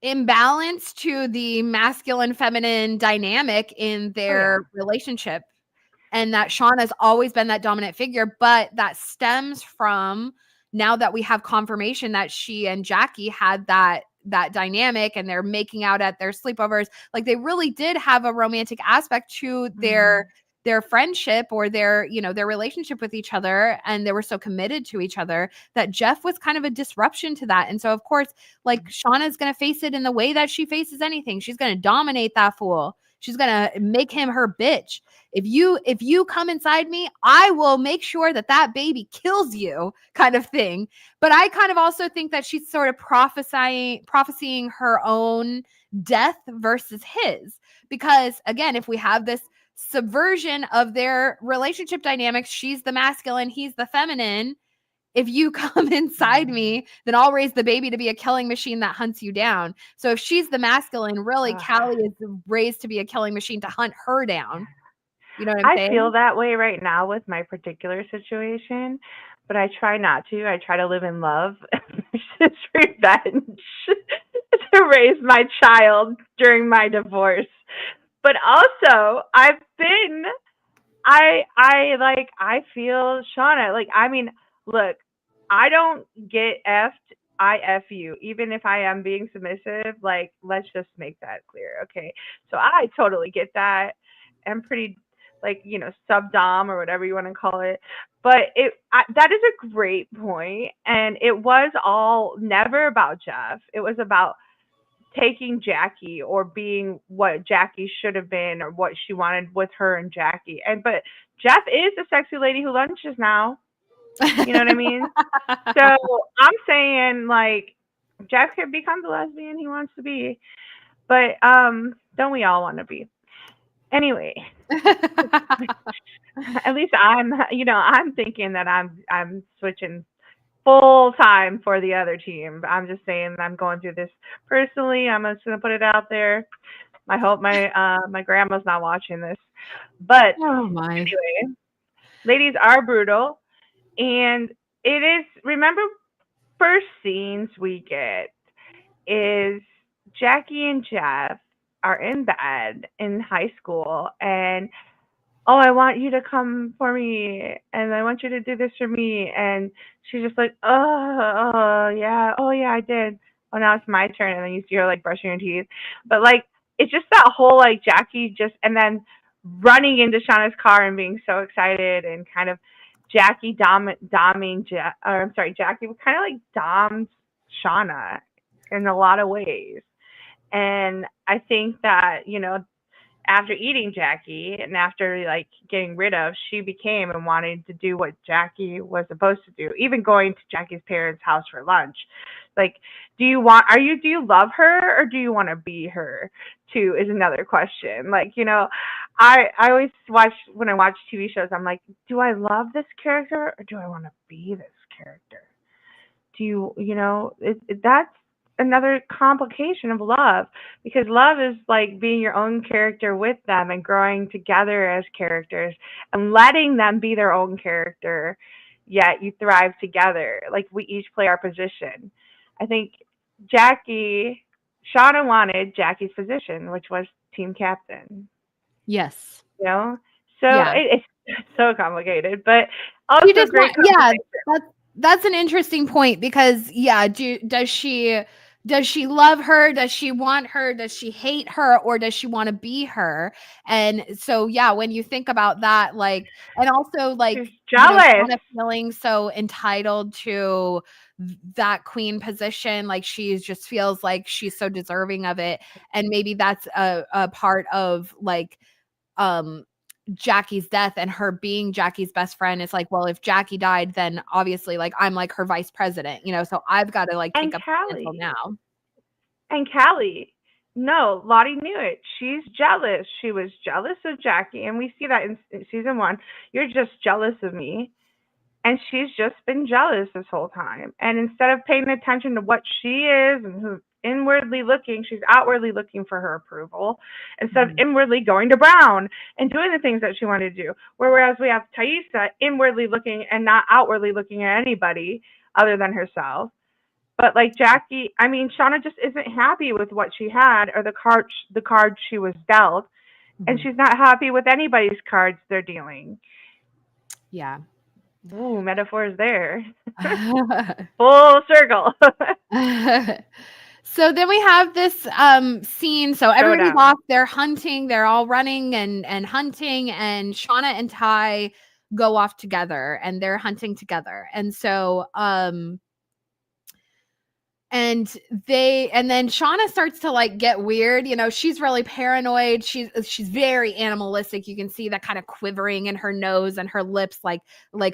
imbalance to the masculine feminine dynamic in their relationship. And that Shauna's always been that dominant figure, but that stems from now that we have confirmation that she and Jackie had that dynamic and they're making out at their sleepovers. Like they really did have a romantic aspect to their friendship or their, you know, their relationship with each other. And they were so committed to each other that Jeff was kind of a disruption to that. And so of course, like Shauna's going to face it in the way that she faces anything. She's going to dominate that fool. She's going to make him her bitch. If you come inside me, I will make sure that baby kills you, kind of thing. But I kind of also think that she's sort of prophesying her own death versus his. Because again, if we have this subversion of their relationship dynamics, she's the masculine, he's the feminine. If you come inside me, then I'll raise the baby to be a killing machine that hunts you down. So if she's the masculine, really, Callie is raised to be a killing machine to hunt her down. You know what I'm saying? I feel that way right now with my particular situation, but I try not to. I try to live in love. It's revenge to raise my child during my divorce. But also, I feel Shauna. Like, I mean, look, I don't get effed. I F you. Even if I am being submissive, like, let's just make that clear. Okay. So I totally get that. I'm pretty, like, you know, sub-dom or whatever you want to call it. But that is a great point. And it was all never about Jeff. It was about taking Jackie or being what Jackie should have been or what she wanted with her and Jackie. But Jeff is a sexy lady who lunches now. You know what I mean? So I'm saying, like, Jack could become the lesbian he wants to be, but don't we all want to be? Anyway, at least I'm thinking that I'm switching full time for the other team. I'm just saying I'm going through this personally. I'm just gonna put it out there. I hope my grandma's not watching this. But Oh my. anyway, ladies are brutal, and it is. Remember, first scenes we get is Jackie and Jeff are in bed in high school, and oh, I want you to come for me, and I want you to do this for me, and she's just like, oh yeah, I did. Oh, now it's my turn, and then you see her like brushing her teeth, but like it's just that whole like Jackie just and then running into Shauna's car and being so excited and kind of Jackie doming Jackie kind of like doms Shauna in a lot of ways, and I think that after eating Jackie and after like getting rid of, she became and wanted to do what Jackie was supposed to do, even going to Jackie's parents' house for lunch. Like, do you love her or do you want to be her too is another question. Like, I always when I watch TV shows, I'm like, do I love this character or do I want to be this character? That's another complication of love, because love is like being your own character with them and growing together as characters and letting them be their own character, yet you thrive together. Like, we each play our position. I think Shauna wanted Jackie's position, which was team captain. Yes. So Yeah. it's so complicated, but also great. That's an interesting point, because does she love her? Does she want her? Does she hate her? Or does she want to be her? And so, when you think about that, like, and also like, she's jealous, Shauna feeling so entitled to that queen position, like she just feels like she's so deserving of it. And maybe that's a part of like, Jackie's death and her being Jackie's best friend. Is like, well, if Jackie died, then obviously like I'm like her vice president, so I've got to like take up the mantle now. And Callie, no, Lottie knew it. She's jealous. She was jealous of Jackie, and we see that in season 1. You're just jealous of me. And she's just been jealous this whole time. And instead of paying attention to what she is and who inwardly looking, she's outwardly looking for her approval instead of inwardly going to Brown and doing the things that she wanted to do. Whereas we have Taissa inwardly looking and not outwardly looking at anybody other than herself. But like Shauna just isn't happy with what she had or the card she was dealt. And she's not happy with anybody's cards they're dealing. Yeah. Ooh, metaphors there. Full circle. So then we have this scene. So everybody's off, they're hunting, they're all running and hunting, and Shauna and Ty go off together and they're hunting together. And so and then Shauna starts to like get weird. She's really paranoid. She's very animalistic. You can see that kind of quivering in her nose and her lips, like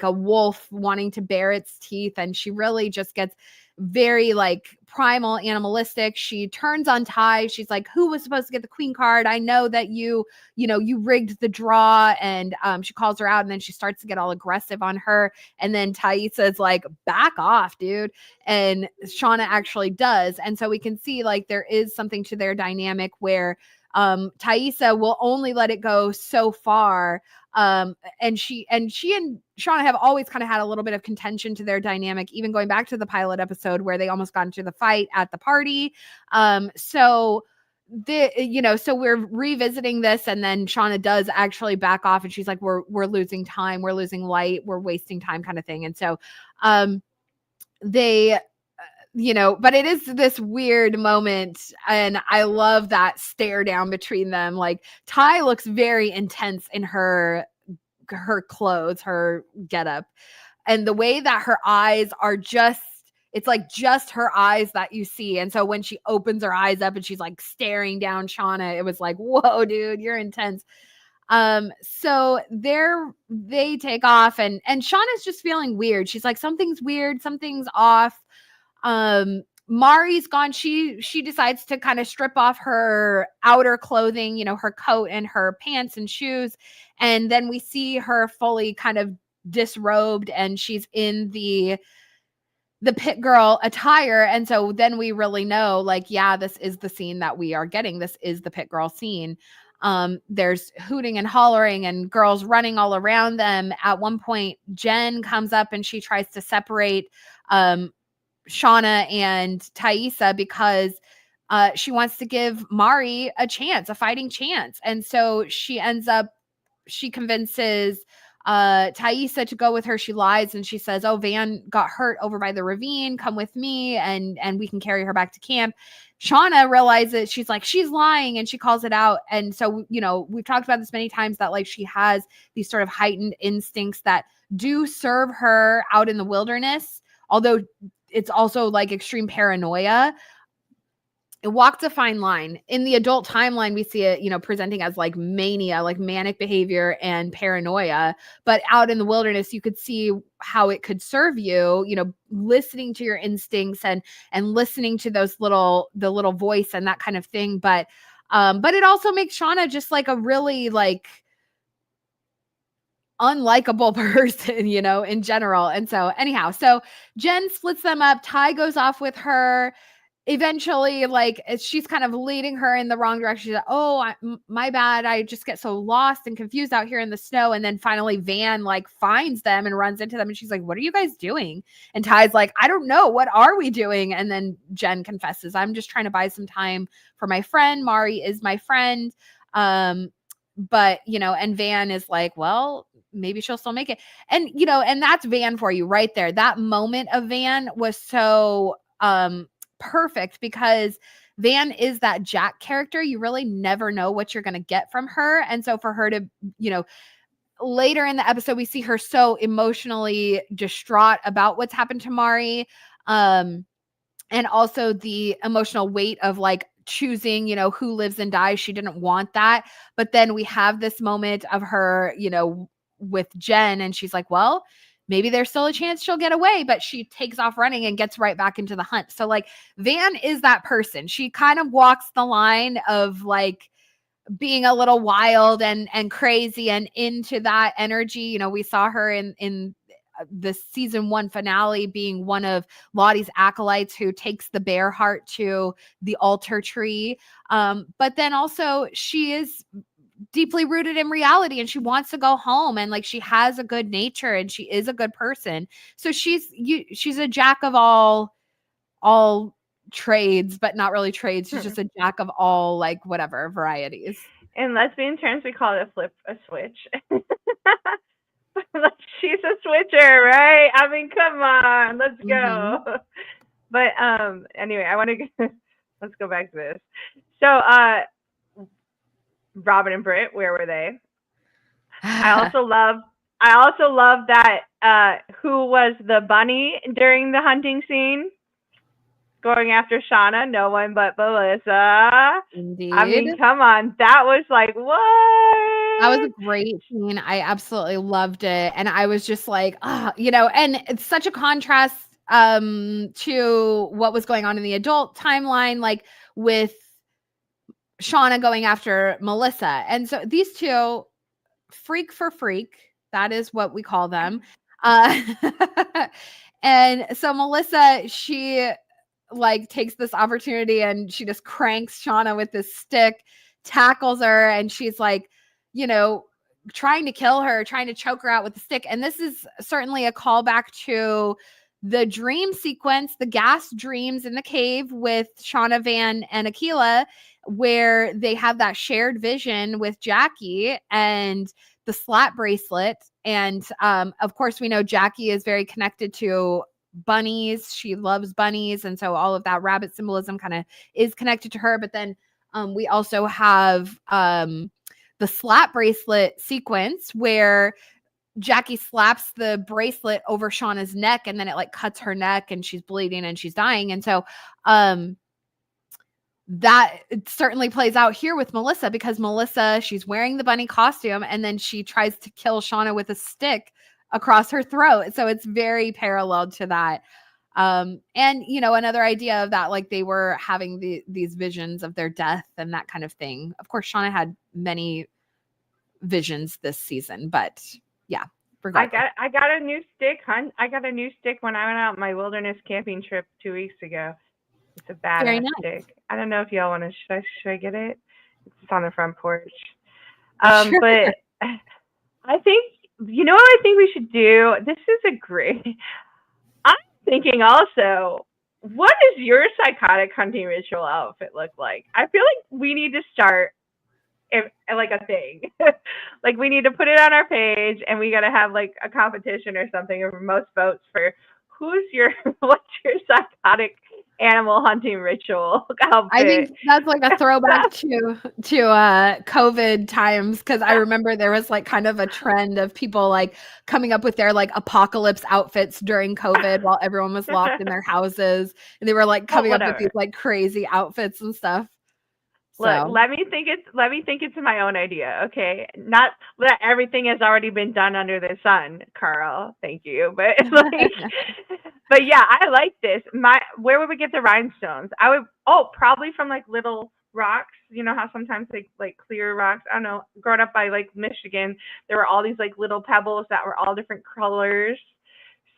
a wolf wanting to bare its teeth. And she really just gets very like primal, animalistic. She turns on Ty. She's like, who was supposed to get the queen card? I know that you rigged the draw. And she calls her out, and then she starts to get all aggressive on her. And then Taissa's like, back off, dude. And Shauna actually does. And so we can see like there is something to their dynamic where Taissa will only let it go so far. And she and Shauna have always kind of had a little bit of contention to their dynamic, even going back to the pilot episode where they almost got into the fight at the party. So we're revisiting this, and then Shauna does actually back off, and she's like, we're losing time, we're losing light, we're wasting time, kind of thing. And so they but it is this weird moment, and I love that stare down between them. Like, Ty looks very intense in her clothes, her getup, and the way that her eyes are it's like just her eyes that you see. And so when she opens her eyes up and she's like staring down Shauna, it was like, whoa, dude, you're intense. So they take off, and Shauna's just feeling weird. She's like, something's weird, something's off. Mari's gone. She decides to kind of strip off her outer clothing, her coat and her pants and shoes. And then we see her fully kind of disrobed, and she's in the pit girl attire. And so then we really know, like, yeah, this is the scene that we are getting. This is the pit girl scene. There's hooting and hollering and girls running all around them. At one point, Jen comes up and she tries to separate Shauna and Taissa because she wants to give Mari a fighting chance. And so she convinces Taissa to go with her. She lies and she says, oh, Van got hurt over by the ravine. Come with me and we can carry her back to camp. Shauna realizes, she's like, she's lying, and she calls it out. And so, we've talked about this many times, that like she has these sort of heightened instincts that do serve her out in the wilderness, although it's also like extreme paranoia. It walks a fine line. In the adult timeline, we see it, presenting as like mania, like manic behavior and paranoia. But out in the wilderness, you could see how it could serve you, listening to your instincts and listening to the little voice and that kind of thing. But it also makes Shauna just like a really like unlikable person, in general. And so anyhow, so Jen splits them up. Ty goes off with her. Eventually, like, she's kind of leading her in the wrong direction. She's like, oh, my bad. I just get so lost and confused out here in the snow. And then finally Van like finds them and runs into them. And she's like, what are you guys doing? And Ty's like, I don't know. What are we doing? And then Jen confesses, I'm just trying to buy some time for my friend. Mari is my friend. But, and Van is like, well, maybe she'll still make it. And, and that's Van for you right there. That moment of Van was so, perfect, because Van is that Jack character. You really never know what you're going to get from her. And so for her to, later in the episode, we see her so emotionally distraught about what's happened to Mari. And also the emotional weight of like choosing, who lives and dies. She didn't want that. But then we have this moment of her, with Jen, and she's like, well, maybe there's still a chance she'll get away, but she takes off running and gets right back into the hunt. So like Van is that person. She kind of walks the line of like being a little wild and crazy and into that energy. We saw her in the season 1 finale being one of Lottie's acolytes who takes the bear heart to the altar tree. But then also she is deeply rooted in reality, and she wants to go home, and like she has a good nature and she is a good person. So she's a jack of all trades, but not really trades. She's just a jack of all like whatever varieties. In lesbian terms, we call it a switch. She's a switcher, right? I mean, come on, let's go. Mm-hmm. But anyway, let's go back to this. So Robin and Britt, where were they? I also love that who was the bunny during the hunting scene going after Shauna? No one but Melissa. Indeed. I mean, come on. That was like, what? That was a great scene. I absolutely loved it. And I was just like, and it's such a contrast to what was going on in the adult timeline, like with Shauna going after Melissa. And so these two, freak for freak, that is what we call them. And so Melissa, she like takes this opportunity and she just cranks Shauna with this stick, tackles her, and she's like, trying to kill her, trying to choke her out with the stick. And this is certainly a callback to the dream sequence, the gas dreams in the cave with Shauna, Van, and Akilah, where they have that shared vision with Jackie and the slat bracelet. And of course, we know Jackie is very connected to bunnies. She loves bunnies. And so all of that rabbit symbolism kind of is connected to her. But then we also have the slat bracelet sequence where Jackie slaps the bracelet over Shauna's neck, and then it like cuts her neck and she's bleeding and she's dying. And so that it certainly plays out here with Melissa, because Melissa, she's wearing the bunny costume and then she tries to kill Shauna with a stick across her throat. So it's very parallel to that. And another idea of that, like they were having these visions of their death and that kind of thing. Of course, Shauna had many visions this season, but yeah. Regardless. I got a new stick, I got a new stick when I went out on my wilderness camping trip 2 weeks ago. It's a badass stick. I don't know if y'all want to. Should I get it? It's on the front porch. Sure. But I think what I think we should do. This is a great. I'm thinking also, what does your psychotic hunting ritual outfit look like? I feel like we need to start like a thing. Like we need to put it on our page, and we got to have like a competition or something of most votes for what's your psychotic animal hunting ritual outfit. I think that's like a throwback to COVID times, because I remember there was like kind of a trend of people like coming up with their like apocalypse outfits during COVID while everyone was locked in their houses, and they were like coming up with these like crazy outfits and stuff. Look, let me think it's my own idea, okay? Not that everything has already been done under the sun, Carl. Thank you, but but yeah, I like this. Where would we get the rhinestones? I would probably from like little rocks. You know how sometimes like clear rocks. I don't know. Growing up by like Michigan, there were all these like little pebbles that were all different colors.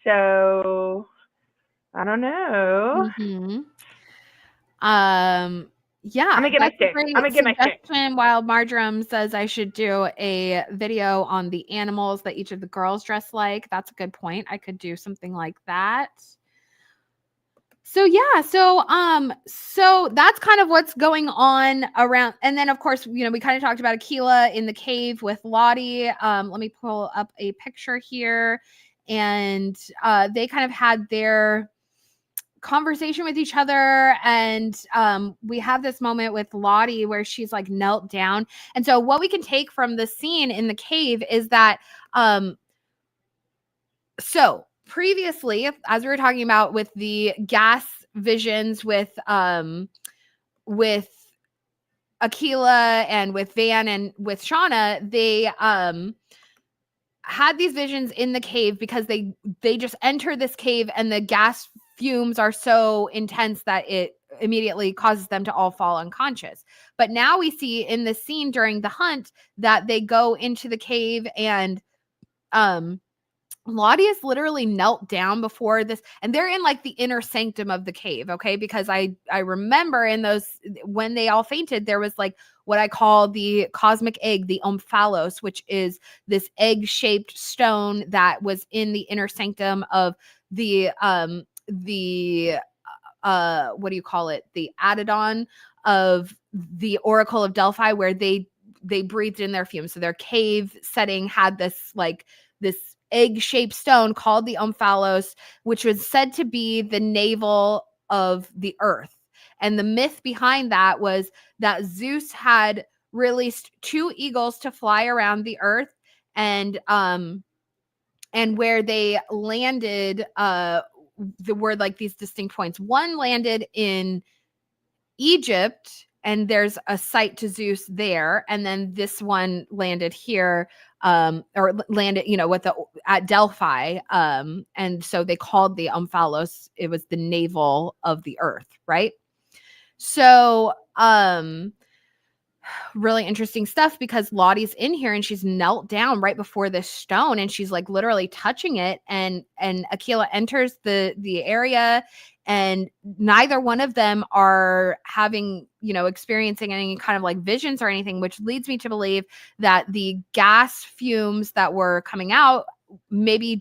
So I don't know. Mm-hmm. Yeah, I'm gonna get my stick. While Marjoram says I should do a video on the animals that each of the girls dress like. That's a good point. I could do something like that. So yeah, so that's kind of what's going on around. And then of course, we kind of talked about Aquila in the cave with Lottie. Let me pull up a picture here, and they kind of had their conversation with each other, and we have this moment with Lottie where she's like knelt down. And so what we can take from the scene in the cave is that so previously, as we were talking about with the gas visions with Aquila and with Van and with Shauna, they had these visions in the cave because they just enter this cave and the gas fumes are so intense that it immediately causes them to all fall unconscious. But now we see in the scene during the hunt that they go into the cave, and Lottie is literally knelt down before this, and they're in like the inner sanctum of the cave, okay? Because I remember in those, when they all fainted, there was like what I call the cosmic egg, the omphalos, which is this egg-shaped stone that was in the inner sanctum of the what do you call it? The Adidon of the Oracle of Delphi, where they breathed in their fumes. So their cave setting had this egg-shaped stone called the omphalos, which was said to be the navel of the earth. And the myth behind that was that Zeus had released 2 eagles to fly around the earth, and where they landed, there were like these distinct points. One landed in Egypt, and there's a site to Zeus there, and then this one landed here, or landed, at Delphi, and so they called the omphalos. It was the navel of the earth, right? So, really interesting stuff, because Lottie's in here and she's knelt down right before this stone, and she's like literally touching it, and Aquila enters the area, and neither one of them are having, experiencing any kind of like visions or anything, which leads me to believe that the gas fumes that were coming out maybe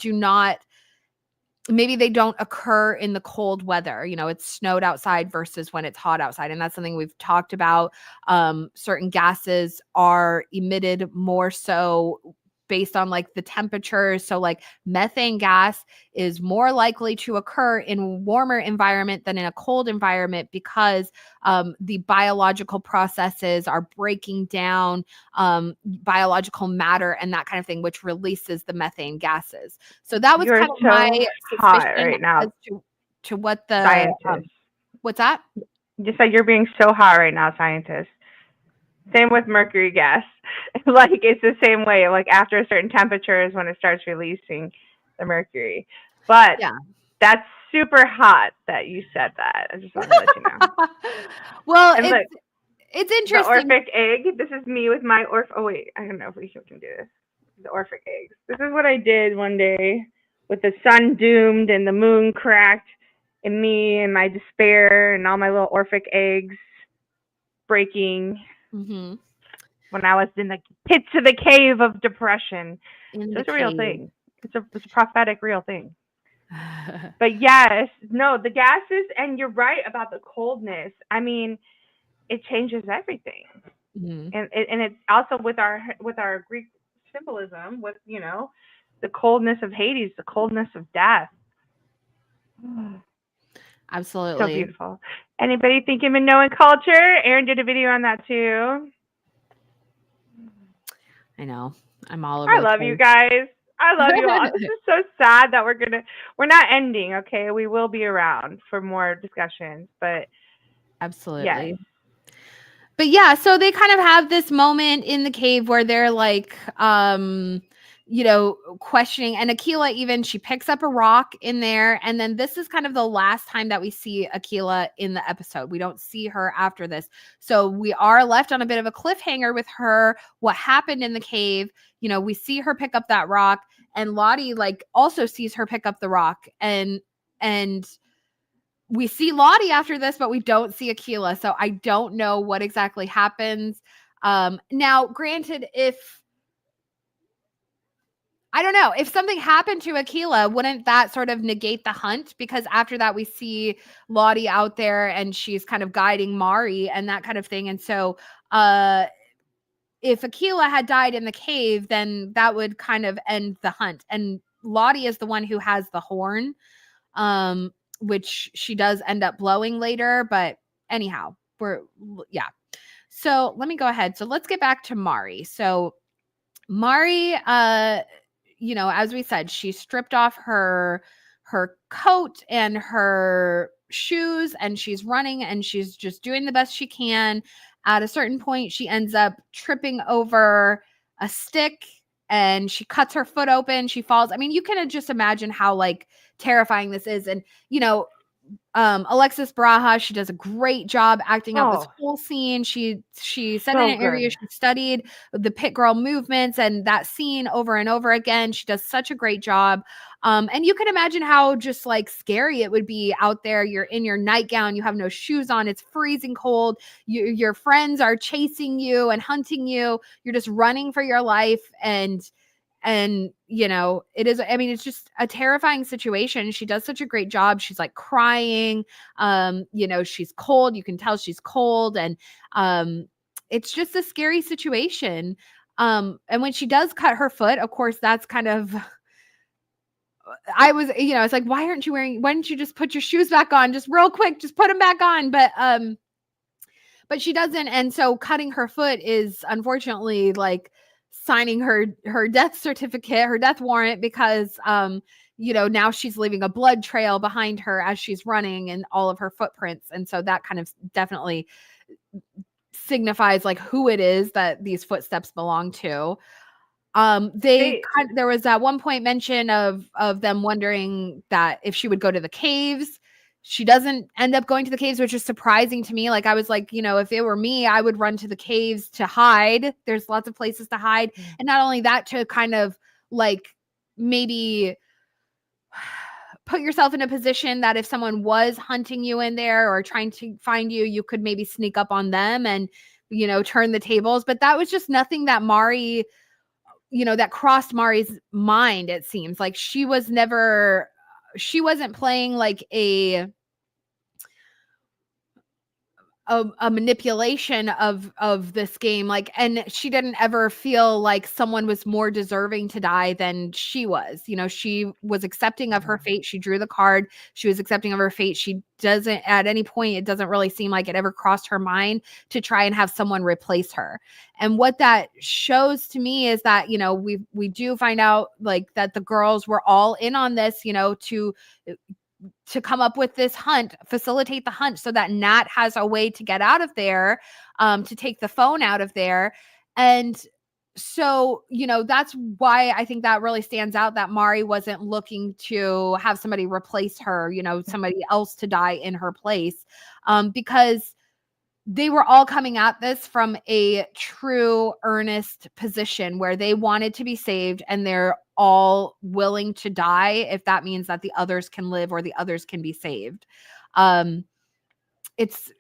they don't occur in the cold weather. It's snowed outside versus when it's hot outside. And that's something we've talked about. Certain gases are emitted more so based on like the temperature. So like methane gas is more likely to occur in a warmer environment than in a cold environment, because the biological processes are breaking down biological matter and that kind of thing, which releases the methane gases. So that was kind of my suspicion right now as to what the scientist. What's that? Just like you're being so hot right now, scientists. Same with mercury gas. Like it's the same way. Like after a certain temperature is when it starts releasing the mercury. But Yeah. that's super hot that you said that. I just want to let you know. Well, And look, it's the interesting. Orphic egg. This is me with my Oh wait, I don't know if we can do this. The Orphic eggs. This is what I did one day with the sun doomed and the moon cracked, and me and my despair and all my little Orphic eggs breaking Mm-hmm. when I was in the pits of the cave of depression. In So the it's a real cave. thing. It's a prophetic real thing. But yes, no, the gases, and you're right about the coldness. I mean, it changes everything. Mm-hmm. And it's also with our Greek symbolism, with the coldness of Hades, the coldness of death. Absolutely. So beautiful. Anybody think in Minoan culture? Aaron did a video on that too. I know. I'm all over. I love you guys. I love you all. This is so sad that we're not ending, okay? We will be around for more discussions, but absolutely. yes. But yeah, so they kind of have this moment in the cave where they're like, questioning. And Aquila, even she picks up a rock in there. And then this is kind of the last time that we see Aquila in the episode. We don't see her after this. So we are left on a bit of a cliffhanger with her, what happened in the cave. We see her pick up that rock, and Lottie also sees her pick up the rock, and we see Lottie after this, but we don't see Aquila. So I don't know what exactly happens. Now, granted, I don't know, if something happened to Aquila, wouldn't that sort of negate the hunt? Because after that, we see Lottie out there and she's kind of guiding Mari and that kind of thing. And so if Aquila had died in the cave, then that would kind of end the hunt. And Lottie is the one who has the horn. Which she does end up blowing later, but anyhow, so let me go ahead. So let's get back to Mari. So Mari, as we said, she stripped off her coat and her shoes, and she's running and she's just doing the best she can. At a certain point, she ends up tripping over a stick and she cuts her foot open. She falls. I mean, you can just imagine how terrifying this is. And Alexis Braha, she does a great job acting out this whole scene. She said in an interview she studied the pit girl movements and that scene over and over again. She does such a great job. And you can imagine how just scary it would be out there. You're in your nightgown, you have no shoes on, it's freezing cold. Your friends are chasing you and hunting you. You're just running for your life. And it is, I mean, it's just a terrifying situation. She does such a great job. She's crying, she's cold. You can tell she's cold. And it's just a scary situation. And when she does cut her foot, of course, that's kind of, it's like, why didn't you just put your shoes back on? Just real quick, just put them back on. But she doesn't. And so cutting her foot is unfortunately signing her death certificate, her death warrant, because now she's leaving a blood trail behind her as she's running and all of her footprints. And so that kind of definitely signifies who it is that these footsteps belong to. There was at one point mention of them wondering that if she would go to the caves. She doesn't end up going to the caves, which is surprising to me. I was if it were me, I would run to the caves to hide. There's lots of places to hide. And not only that, to kind of maybe put yourself in a position that if someone was hunting you in there or trying to find you, you could maybe sneak up on them and, turn the tables. But that was just nothing that Mari, that crossed Mari's mind. It seems she wasn't playing a manipulation of this game, and she didn't ever feel like someone was more deserving to die than she was. She was accepting of her fate. She drew the card. She was accepting of her fate. She doesn't, at any point, it doesn't really seem like it ever crossed her mind to try and have someone replace her. And what that shows to me is that we do find out that the girls were all in on this, to to come up with this hunt, facilitate the hunt so that Nat has a way to get out of there, to take the phone out of there. And so, that's why I think that really stands out, that Mari wasn't looking to have somebody replace her, somebody else to die in her place, because they were all coming at this from a true, earnest position where they wanted to be saved, and they're all willing to die if that means that the others can live or the others can be saved. It's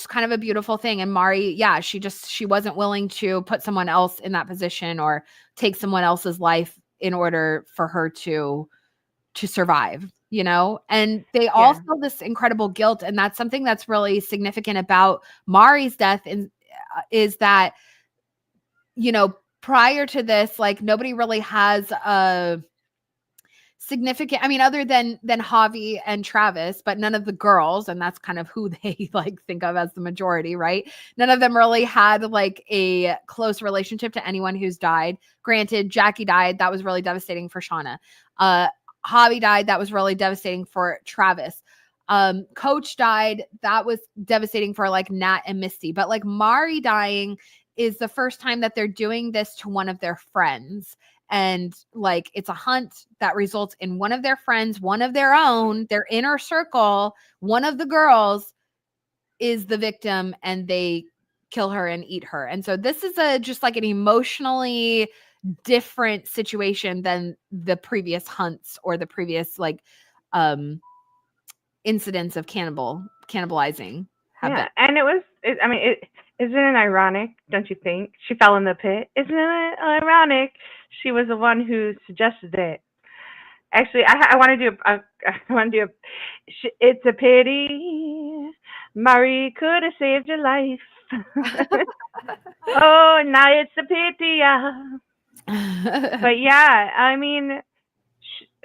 kind of a beautiful thing. And Mari, she wasn't willing to put someone else in that position or take someone else's life in order for her to survive. And they all feel this incredible guilt. And that's something that's really significant about Mari's death is that, prior to this, like, nobody really has a significant, other than Javi and Travis, but none of the girls, and that's kind of who they like think of as the majority, right? None of them really had like a close relationship to anyone who's died. Granted, Jackie died. That was really devastating for Shauna. Javi died. That was really devastating for Travis. Coach died. That was devastating for like Nat and Misty. But like Mari dying is the first time that they're doing this to one of their friends. And like, it's a hunt that results in one of their friends, one of their own, their inner circle, one of the girls is the victim, and they kill her and eat her. And so this is just like an emotionally different situation than the previous hunts or the previous like incidents of cannibalizing have been. And isn't it ironic, don't you think? She fell in the pit. Isn't it ironic? She was the one who suggested it. Actually, I want to do it's a pity Mari could have saved your life. Oh, now it's a pity, But yeah,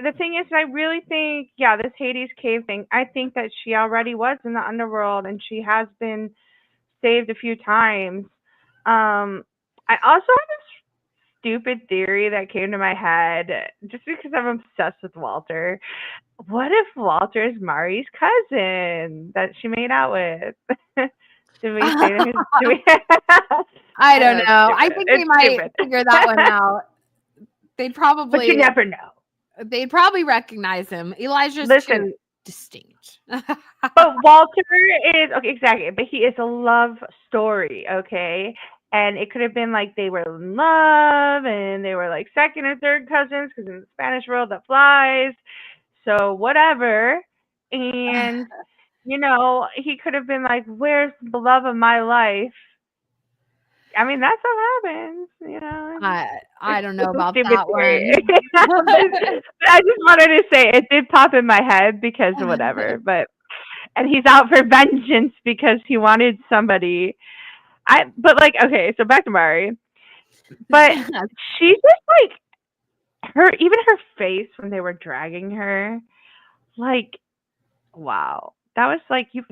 the thing is, I really think, this Hades cave thing, I think that she already was in the underworld and she has been saved a few times. I also have this stupid theory that came to my head just because I'm obsessed with Walter. What if Walter is Mari's cousin that she made out with? Did we say that? I don't know. I think we might figure that one out. They'd probably, but you never know. They'd probably recognize him. Elijah's too distinct. But Walter is okay, exactly. But he is a love story, okay? And it could have been like they were in love and they were like second or third cousins, because in the Spanish world that flies. So whatever. And he could have been like, "Where's the love of my life?" That's what happens, I don't know about that one. I just wanted to say it did pop in my head because of whatever, and he's out for vengeance because he wanted somebody. Okay, so back to Mari. But she just like her face when they were dragging her, like, wow, that was like you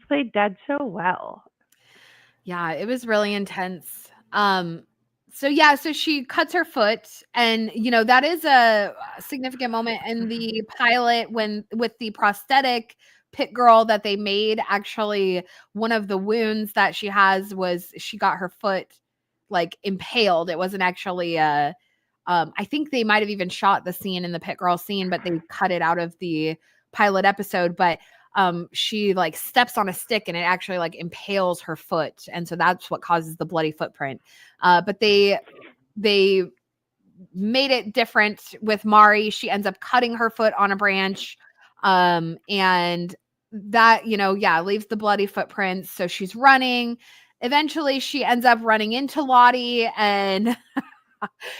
played dead so well. Yeah, it was really intense. So she cuts her foot, and that is a significant moment in the pilot when with the prosthetic pit girl that they made. Actually, one of the wounds that she has was she got her foot like impaled. It wasn't actually I think they might have even shot the scene in the pit girl scene, but they cut it out of the pilot episode. But she like steps on a stick and it actually like impales her foot, and so that's what causes the bloody footprint. But they made it different with Mari. She ends up cutting her foot on a branch, and that leaves the bloody footprints. So she's running. Eventually she ends up running into Lottie, and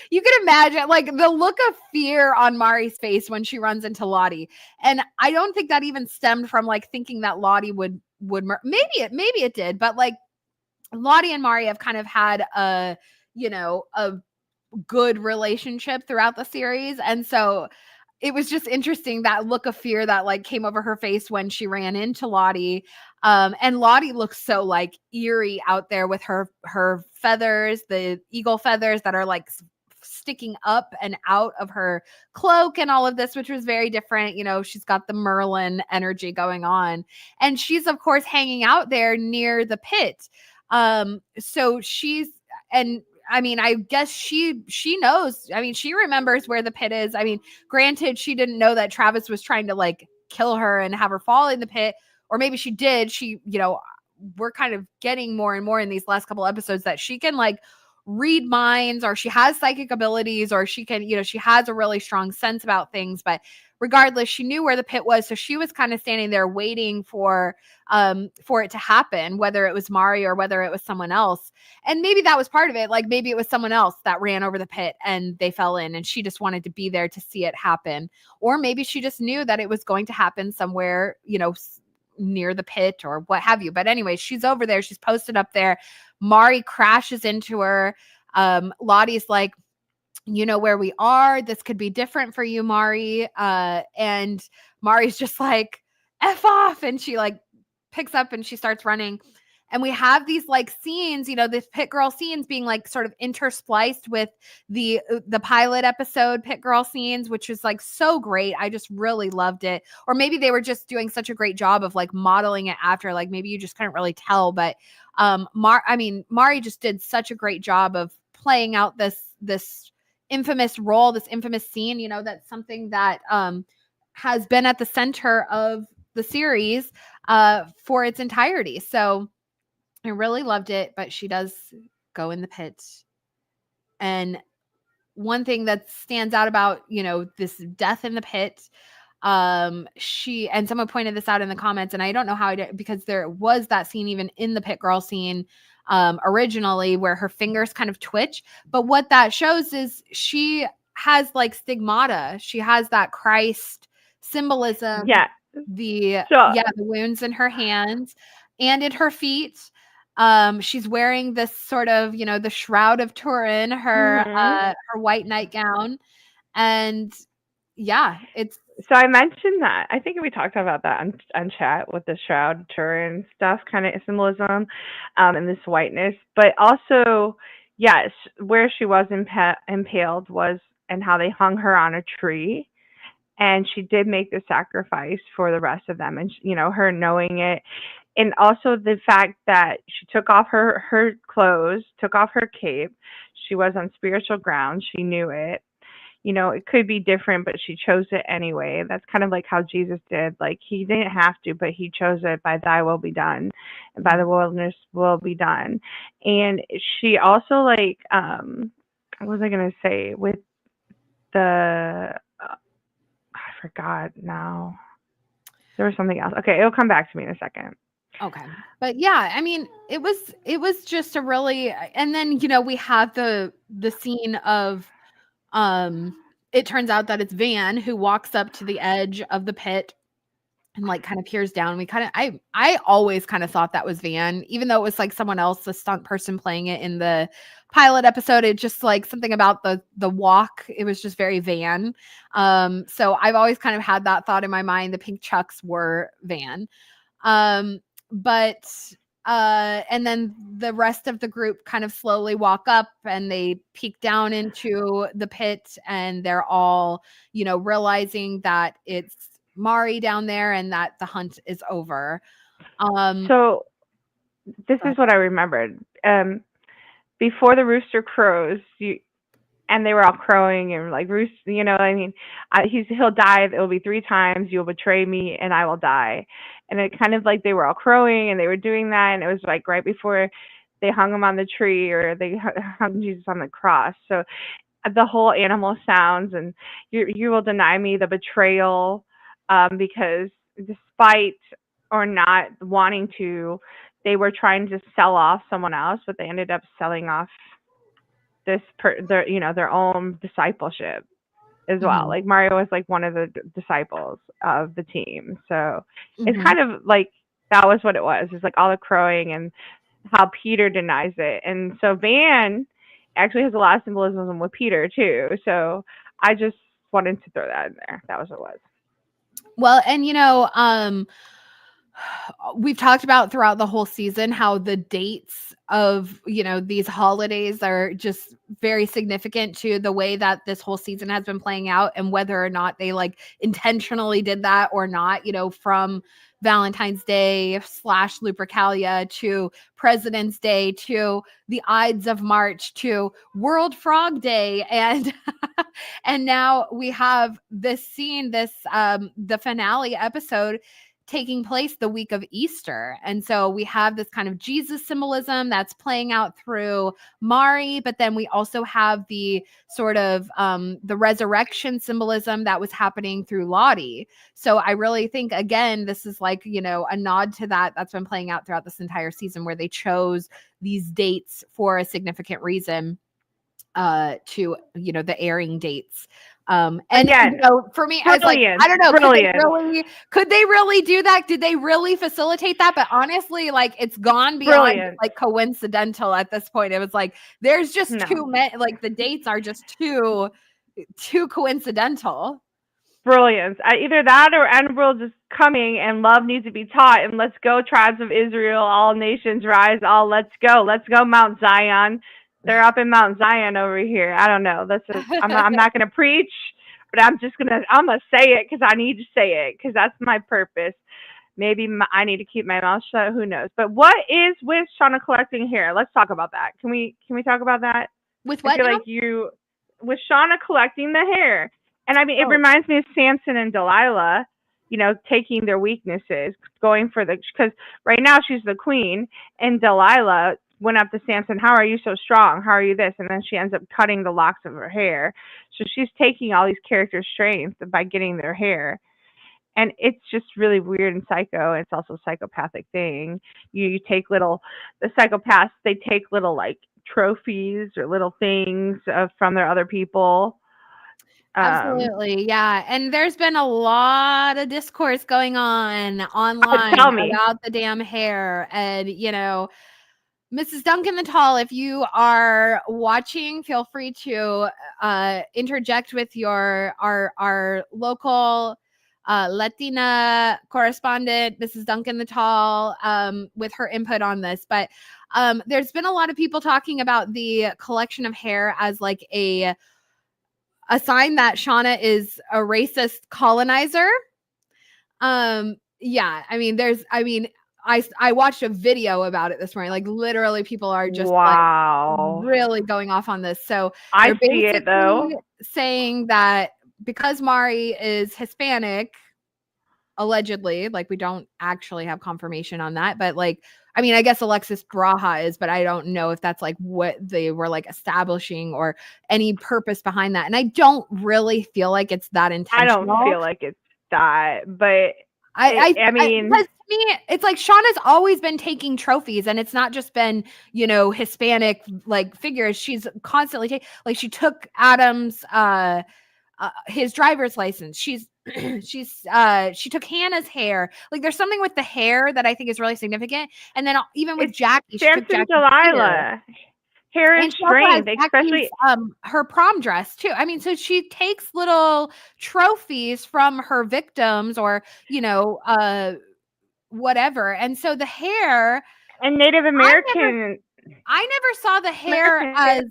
you can imagine like the look of fear on Mari's face when she runs into Lottie. And I don't think that even stemmed from like thinking that Lottie would maybe it did, but like Lottie and Mari have kind of had a good relationship throughout the series. And so it was just interesting, that look of fear that like came over her face when she ran into Lottie. And Lottie looks so like eerie out there with her feathers, the eagle feathers that are like sticking up and out of her cloak and all of this, which was very different. You know, she's got the Merlin energy going on, and she's of course hanging out there near the pit. So she's, and I mean, I guess she knows. I mean, she remembers where the pit is. I mean, granted, she didn't know that Travis was trying to like kill her and have her fall in the pit, or maybe she did. She, you know, we're kind of getting more and more in these last couple episodes that she can like read minds, or she has psychic abilities, or she can, you know, she has a really strong sense about things. But regardless, she knew where the pit was. So she was kind of standing there waiting for it to happen, whether it was Mari or whether it was someone else. And maybe that was part of it. Like maybe it was someone else that ran over the pit and they fell in, and she just wanted to be there to see it happen. Or maybe she just knew that it was going to happen somewhere, you know, near the pit or what have you. But anyway, she's over there. She's posted up there. Mari crashes into her. Lottie's like, you know where we are. This could be different for you, Mari. And Mari's just like, F off. And she like picks up and she starts running. And we have these like scenes, you know, this Pit Girl scenes being like sort of interspliced with the pilot episode Pit Girl scenes, which is like so great. I just really loved it. Or maybe they were just doing such a great job of like modeling it after, like maybe you just couldn't really tell. But Mari just did such a great job of playing out this infamous role, this infamous scene. You know, that's something that has been at the center of the series for its entirety. So I really loved it, but she does go in the pit. And one thing that stands out about, you know, this death in the pit, she, and someone pointed this out in the comments, and I don't know how I did, because there was that scene even in the Pit Girl scene originally where her fingers kind of twitch. But what that shows is she has like stigmata. She has that Christ symbolism. Yeah. The wounds in her hands and in her feet. She's wearing this sort of, you know, the Shroud of Turin, her her white nightgown. And yeah, it's so I mentioned that. I think we talked about that on chat with the Shroud of Turin stuff, kind of symbolism, and this whiteness. But also, yes, where she was impaled was, and how they hung her on a tree. And she did make the sacrifice for the rest of them, and you know, her knowing it. And also the fact that she took off her clothes, took off her cape. She was on spiritual ground. She knew it. You know, it could be different, but she chose it anyway. That's kind of like how Jesus did. Like, he didn't have to, but he chose it. By thy will be done, and by the wilderness will be done. And she also, like, what was I going to say? With the, I forgot now. There was something else. Okay, it'll come back to me in a second. Okay. But yeah, I mean, it was just a really, and then, you know, we have the scene of, it turns out that it's Van who walks up to the edge of the pit and like kind of peers down. We kind of, I always kind of thought that was Van, even though it was like someone else, the stunt person playing it in the pilot episode. It just like something about the walk. It was just very Van. So I've always kind of had that thought in my mind. The pink chucks were Van. And then the rest of the group kind of slowly walk up and they peek down into the pit, and they're all, you know, realizing that it's Mari down there and that the hunt is over. So this is what I remembered. Before the rooster crows, and they were all crowing and like, roost, you know, I mean, he'll die. It will be 3 times. You'll betray me and I will die. And it kind of like they were all crowing and they were doing that. And it was like right before they hung him on the tree, or they hung Jesus on the cross. So the whole animal sounds, and you will deny me, the betrayal, because despite or not wanting to, they were trying to sell off someone else, but they ended up selling off their own discipleship as well. Like Mario was like one of the disciples of the team. So it's kind of like that was what it was. It's like all the crowing and how Peter denies it. And so Van actually has a lot of symbolism with Peter too. So I just wanted to throw that in there. That was what it was. Well, and you know, we've talked about throughout the whole season how the dates of, these holidays are just very significant to the way that this whole season has been playing out, and whether or not they like intentionally did that or not, from Valentine's Day / Lupercalia to President's Day to the Ides of March to World Frog Day. And and now we have this scene, the finale episode taking place the week of Easter. And so we have this kind of Jesus symbolism that's playing out through Mari, but then we also have the sort of the resurrection symbolism that was happening through Lottie. So I really think, again, this is like, a nod to that's been playing out throughout this entire season, where they chose these dates for a significant reason to, the airing dates. And Again, for me, I was like, I don't know, could they really do that? Did they really facilitate that? But honestly, like, it's gone beyond like coincidental at this point. It was like, there's just too many, like the dates are just too coincidental. Brilliance. Either that or end world is coming and love needs to be taught, and let's go, tribes of Israel, all nations rise, let's go Mount Zion. They're up in Mount Zion over here. I don't know. I'm not going to preach, but I'm going to say it because I need to say it, because that's my purpose. Maybe I need to keep my mouth shut. Who knows? But what is with Shauna collecting hair? Let's talk about that. Can we talk about that? With what? I feel like with Shauna collecting the hair. And I mean, it reminds me of Samson and Delilah, taking their weaknesses, going for because right now she's the queen, and Delilah went up to Samson, how are you so strong? How are you this? And then she ends up cutting the locks of her hair. So she's taking all these character strengths by getting their hair. And it's just really weird and psycho. It's also a psychopathic thing. You take the psychopaths, they take little like trophies or little things from their other people. Absolutely. Yeah. And there's been a lot of discourse going on online about the damn hair. And, Mrs. Duncan the Tall, if you are watching, feel free to interject with our local Latina correspondent, Mrs. Duncan the Tall, with her input on this. But there's been a lot of people talking about the collection of hair as like a sign that Shauna is a racist colonizer. Yeah, I watched a video about it this morning. Like, literally, people are just like really going off on this. So I see it though, saying that because Mari is Hispanic, allegedly, like, we don't actually have confirmation on that, but like, I guess Alexis Braha is, but I don't know if that's like what they were like establishing or any purpose behind that. And I don't really feel like it's that intentional. I don't feel like it's that, but I mean, because to me, it's like Shauna's always been taking trophies, and it's not just been, Hispanic like figures. She's constantly she took Adam's his driver's license. She took Hannah's hair. Like, there's something with the hair that I think is really significant. And then even with Jackie, she took Jackie's Delilah. Hair is strength, especially her prom dress too. So she takes little trophies from her victims, or whatever. And so the hair and Native American. I never saw the hair as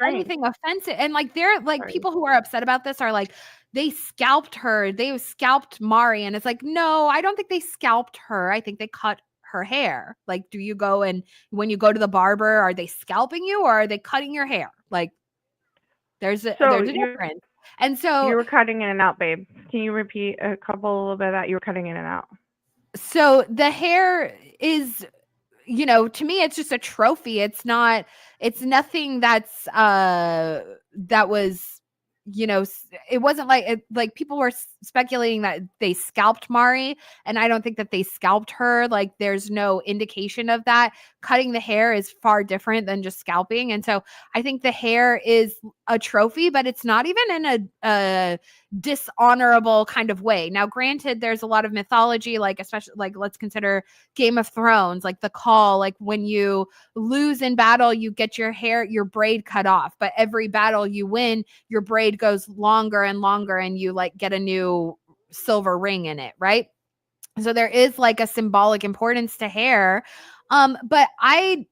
anything offensive. And like, they're like, people who are upset about this are like, they scalped her. They scalped Mari. And it's like, no, I don't think they scalped her. I think they cut her hair. Like, do you go and when you go to the barber, are they scalping you or are they cutting your hair? Like, there's a difference. And so you were cutting in and out, babe. Can you repeat a little bit of that? You were cutting in and out. So the hair is, to me, it's just a trophy. It's nothing that's that was, it wasn't like people were speculating that they scalped Mari, and I don't think that they scalped her. Like, there's no indication of that. Cutting the hair is far different than just scalping. And so I think the hair is a trophy, but it's not even in a dishonorable kind of way. Now, granted, there's a lot of mythology, like, especially like, let's consider Game of Thrones, like the call, like when you lose in battle, you get your braid cut off, but every battle you win, your braid goes longer and longer, and you like get a new silver ring in it, right? So there is like a symbolic importance to hair. But I've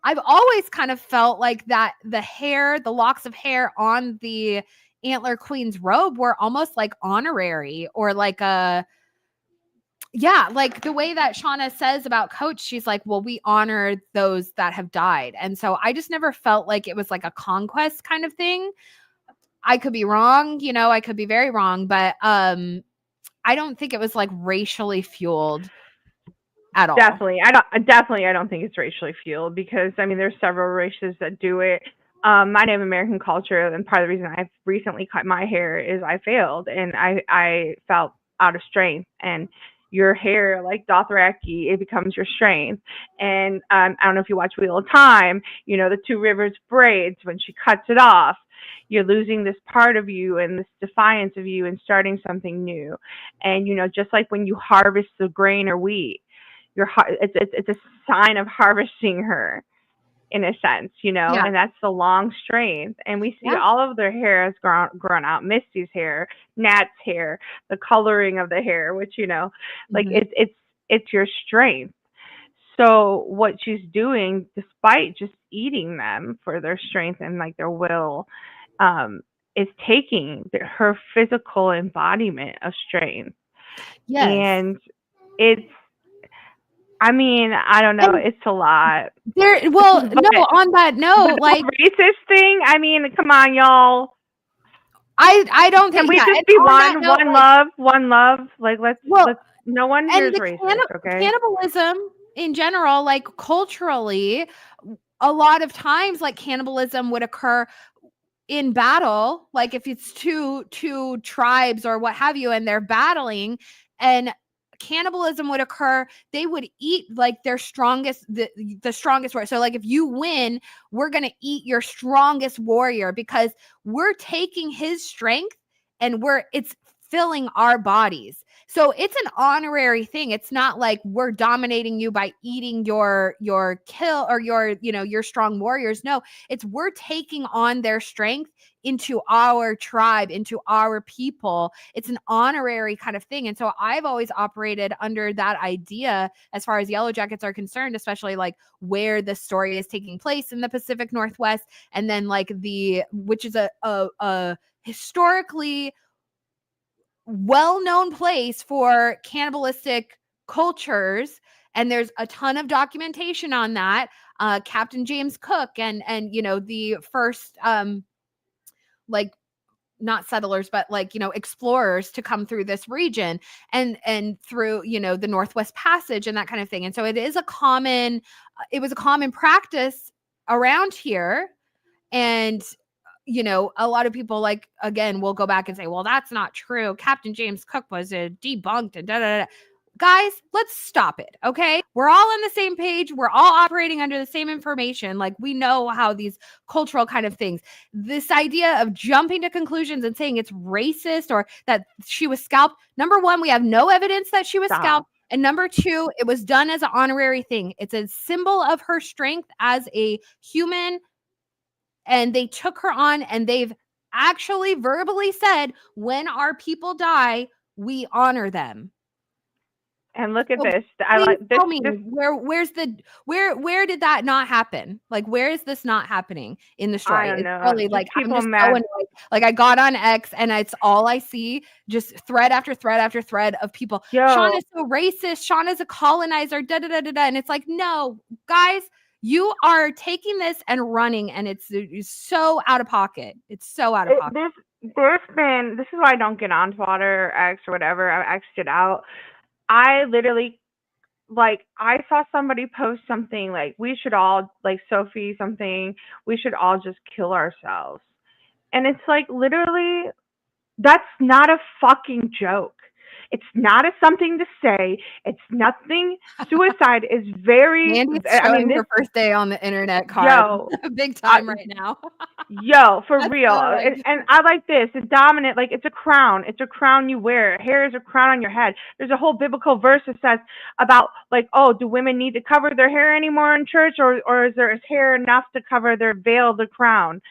always kind of felt like that the locks of hair on the Antler Queen's robe were almost like honorary, or like like the way that Shauna says about Coach, she's like, well, we honor those that have died. And so I just never felt like it was like a conquest kind of thing. I could be wrong, I could be very wrong, but I don't think it was like racially fueled at all. Definitely. I don't think it's racially fueled, because I mean there's several races that do it. My Native American culture, and part of the reason I've recently cut my hair is I failed and I felt out of strength, and your hair, like Dothraki, it becomes your strength. And I don't know if you watch Wheel of Time, the Two Rivers braids, when she cuts it off, you're losing this part of you and this defiance of you and starting something new. And just like when you harvest the grain or wheat, it's a sign of harvesting her, in a sense, and that's the long strength. And we see all of their hair has grown out. Misty's hair, Nat's hair, the coloring of the hair, which like it's your strength. So what she's doing, despite just eating them for their strength and like their will, is taking her physical embodiment of strength. Yes. And I mean, I don't know. It's a lot. On that note, like racist thing. I mean, come on, y'all. I don't think. Can we just be one love? Like let's. No one here is racist. Okay. Cannibalism in general, like culturally, a lot of times, like cannibalism would occur in battle. Like if it's two tribes or what have you, and they're battling, and cannibalism would occur, they would eat like their strongest, the strongest warrior. So like if you win, we're going to eat your strongest warrior, because we're taking his strength and it's filling our bodies. So it's an honorary thing. It's not like we're dominating you by eating your kill or your strong warriors. No, it's we're taking on their strength into our tribe, into our people. It's an honorary kind of thing. And so I've always operated under that idea as far as Yellowjackets are concerned, especially like where the story is taking place in the Pacific Northwest. And then like which is a historically well-known place for cannibalistic cultures, and there's a ton of documentation on that. Captain James Cook and the first like not settlers, but like explorers to come through this region and through the Northwest Passage and that kind of thing. And so it was a common practice around here. And a lot of people, like, again, will go back and say, well, that's not true. Captain James Cook was debunked and da-da-da. Guys, let's stop it, okay? We're all on the same page. We're all operating under the same information. Like, we know how these cultural kind of things, this idea of jumping to conclusions and saying it's racist or that she was scalped. Number one, we have no evidence that she was scalped. And number two, it was done as an honorary thing. It's a symbol of her strength as a human. And they took her on, and they've actually verbally said, when our people die, we honor them. And look at this. Tell me, where did that not happen? Like, where is this not happening in the story? I don't know. Really, like, I'm just so annoyed. Like, I got on X and it's all I see, just thread after thread after thread of people. Shauna's so racist. Shauna's a colonizer. Da da da da da. And it's like, no, guys. You are taking this and running, and it's so out of pocket. It's so out of pocket. This is why I don't get on Twitter or X or whatever. I X'd it out. I literally, like, I saw somebody post something like, we should all, like Sophie something, we should all just kill ourselves. And it's like, literally, that's not a fucking joke. It's not something to say. It's nothing. Suicide is very. Mandy's showing her first day on the internet card. Big time right now. For real. And I like this. It's dominant. Like, it's a crown. It's a crown you wear. Hair is a crown on your head. There's a whole biblical verse that says about, like, oh, do women need to cover their hair anymore in church, or is there hair enough to cover their veil, the crown?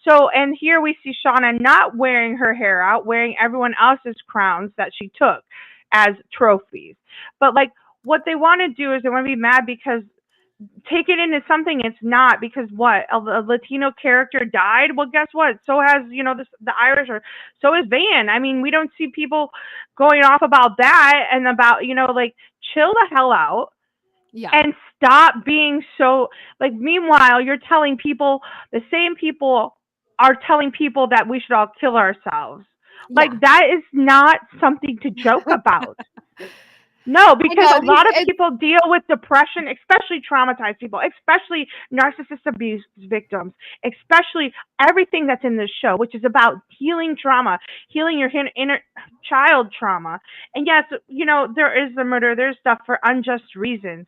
So, and here we see Shauna not wearing her hair out, wearing everyone else's crowns that she took as trophies. But like, what they want to do is they want to be mad because take it into something it's not, because what, a Latino character died? Well, guess what? So has, the Irish, or so is Van. I mean, we don't see people going off about that and about, like, chill the hell out. Yeah. And stop being so, like, meanwhile, you're telling people, the same people are telling people that we should all kill ourselves. Yeah. Like, that is not something to joke about. No, because a lot of people deal with depression, especially traumatized people, especially narcissist abuse victims, especially everything that's in this show, which is about healing trauma, healing your inner child trauma. And yes, there is the murder, there's stuff for unjust reasons.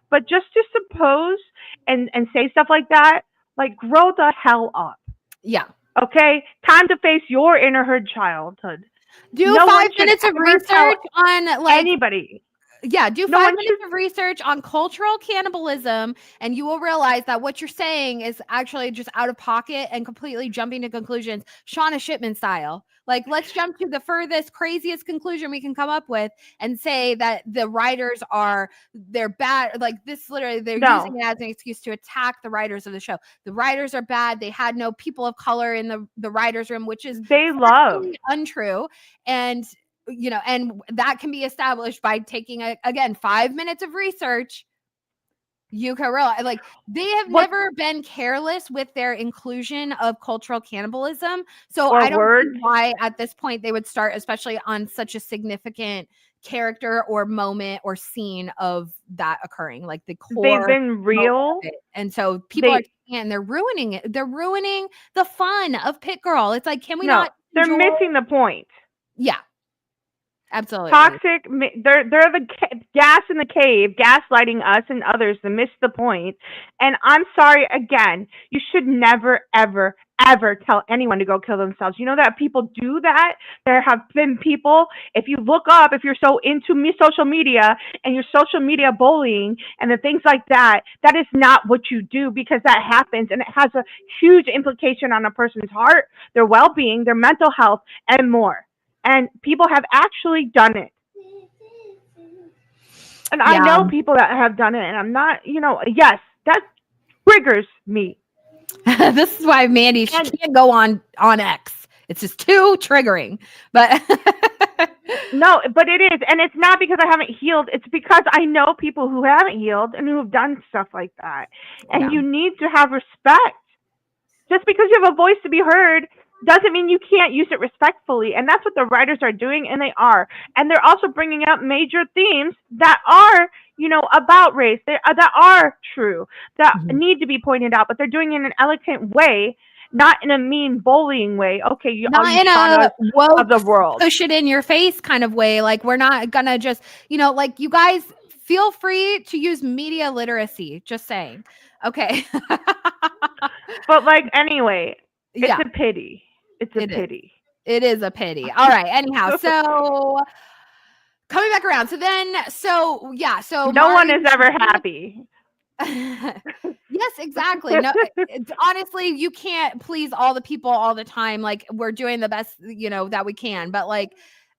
But just to suppose and say stuff like that, like, grow the hell up. Yeah. Okay? Time to face your inner childhood. Do 5 minutes of research on, like, anybody. Yeah, do 5 minutes of research on cultural cannibalism, and you will realize that what you're saying is actually just out of pocket and completely jumping to conclusions, Shauna Shipman style. Like, let's jump to the furthest, craziest conclusion we can come up with and say that the writers they're bad. Like, this literally, they're using it as an excuse to attack the writers of the show. The writers are bad. They had no people of color in the writers' room, which is untrue. And and that can be established by taking, again, 5 minutes of research. You can realize, like, they have never been careless with their inclusion of cultural cannibalism. So I don't see why at this point they would start, especially on such a significant character or moment or scene of that occurring. Like, the core. They've been real. And so people are, and they're ruining it. They're ruining the fun of Pit Girl. It's like, can we not? They're missing the point. Yeah. Absolutely. Toxic. They're the gas in the cave, gaslighting us and others to miss the point. And I'm sorry, again, you should never, ever, ever tell anyone to go kill themselves. You know that people do that? There have been people, if you look up, if you're so into social media and your social media bullying and the things like that, that is not what you do, because that happens and it has a huge implication on a person's heart, their well-being, their mental health, and more. And people have actually done it. And I know people that have done it, and I'm not, yes, that triggers me. This is why Mandy, she can't go on X. It's just too triggering. But no, but it is. And it's not because I haven't healed. It's because I know people who haven't healed and who have done stuff like that. And you need to have respect. Just because you have a voice to be heard doesn't mean you can't use it respectfully. And that's what the writers are doing, and they are. And they're also bringing up major themes that are, about race, that are true, that need to be pointed out, but they're doing it in an elegant way, not in a mean bullying way. Okay, not in a woke of the world, push it in your face kind of way. Like, we're not gonna just, like, you guys feel free to use media literacy. Just saying. Okay. But, like, anyway, it's a pity. It's a pity. It is a pity. All right. Anyhow, so coming back around. So no one is ever happy. Yes, exactly. No, honestly, you can't please all the people all the time. Like, we're doing the best, that we can, but, like,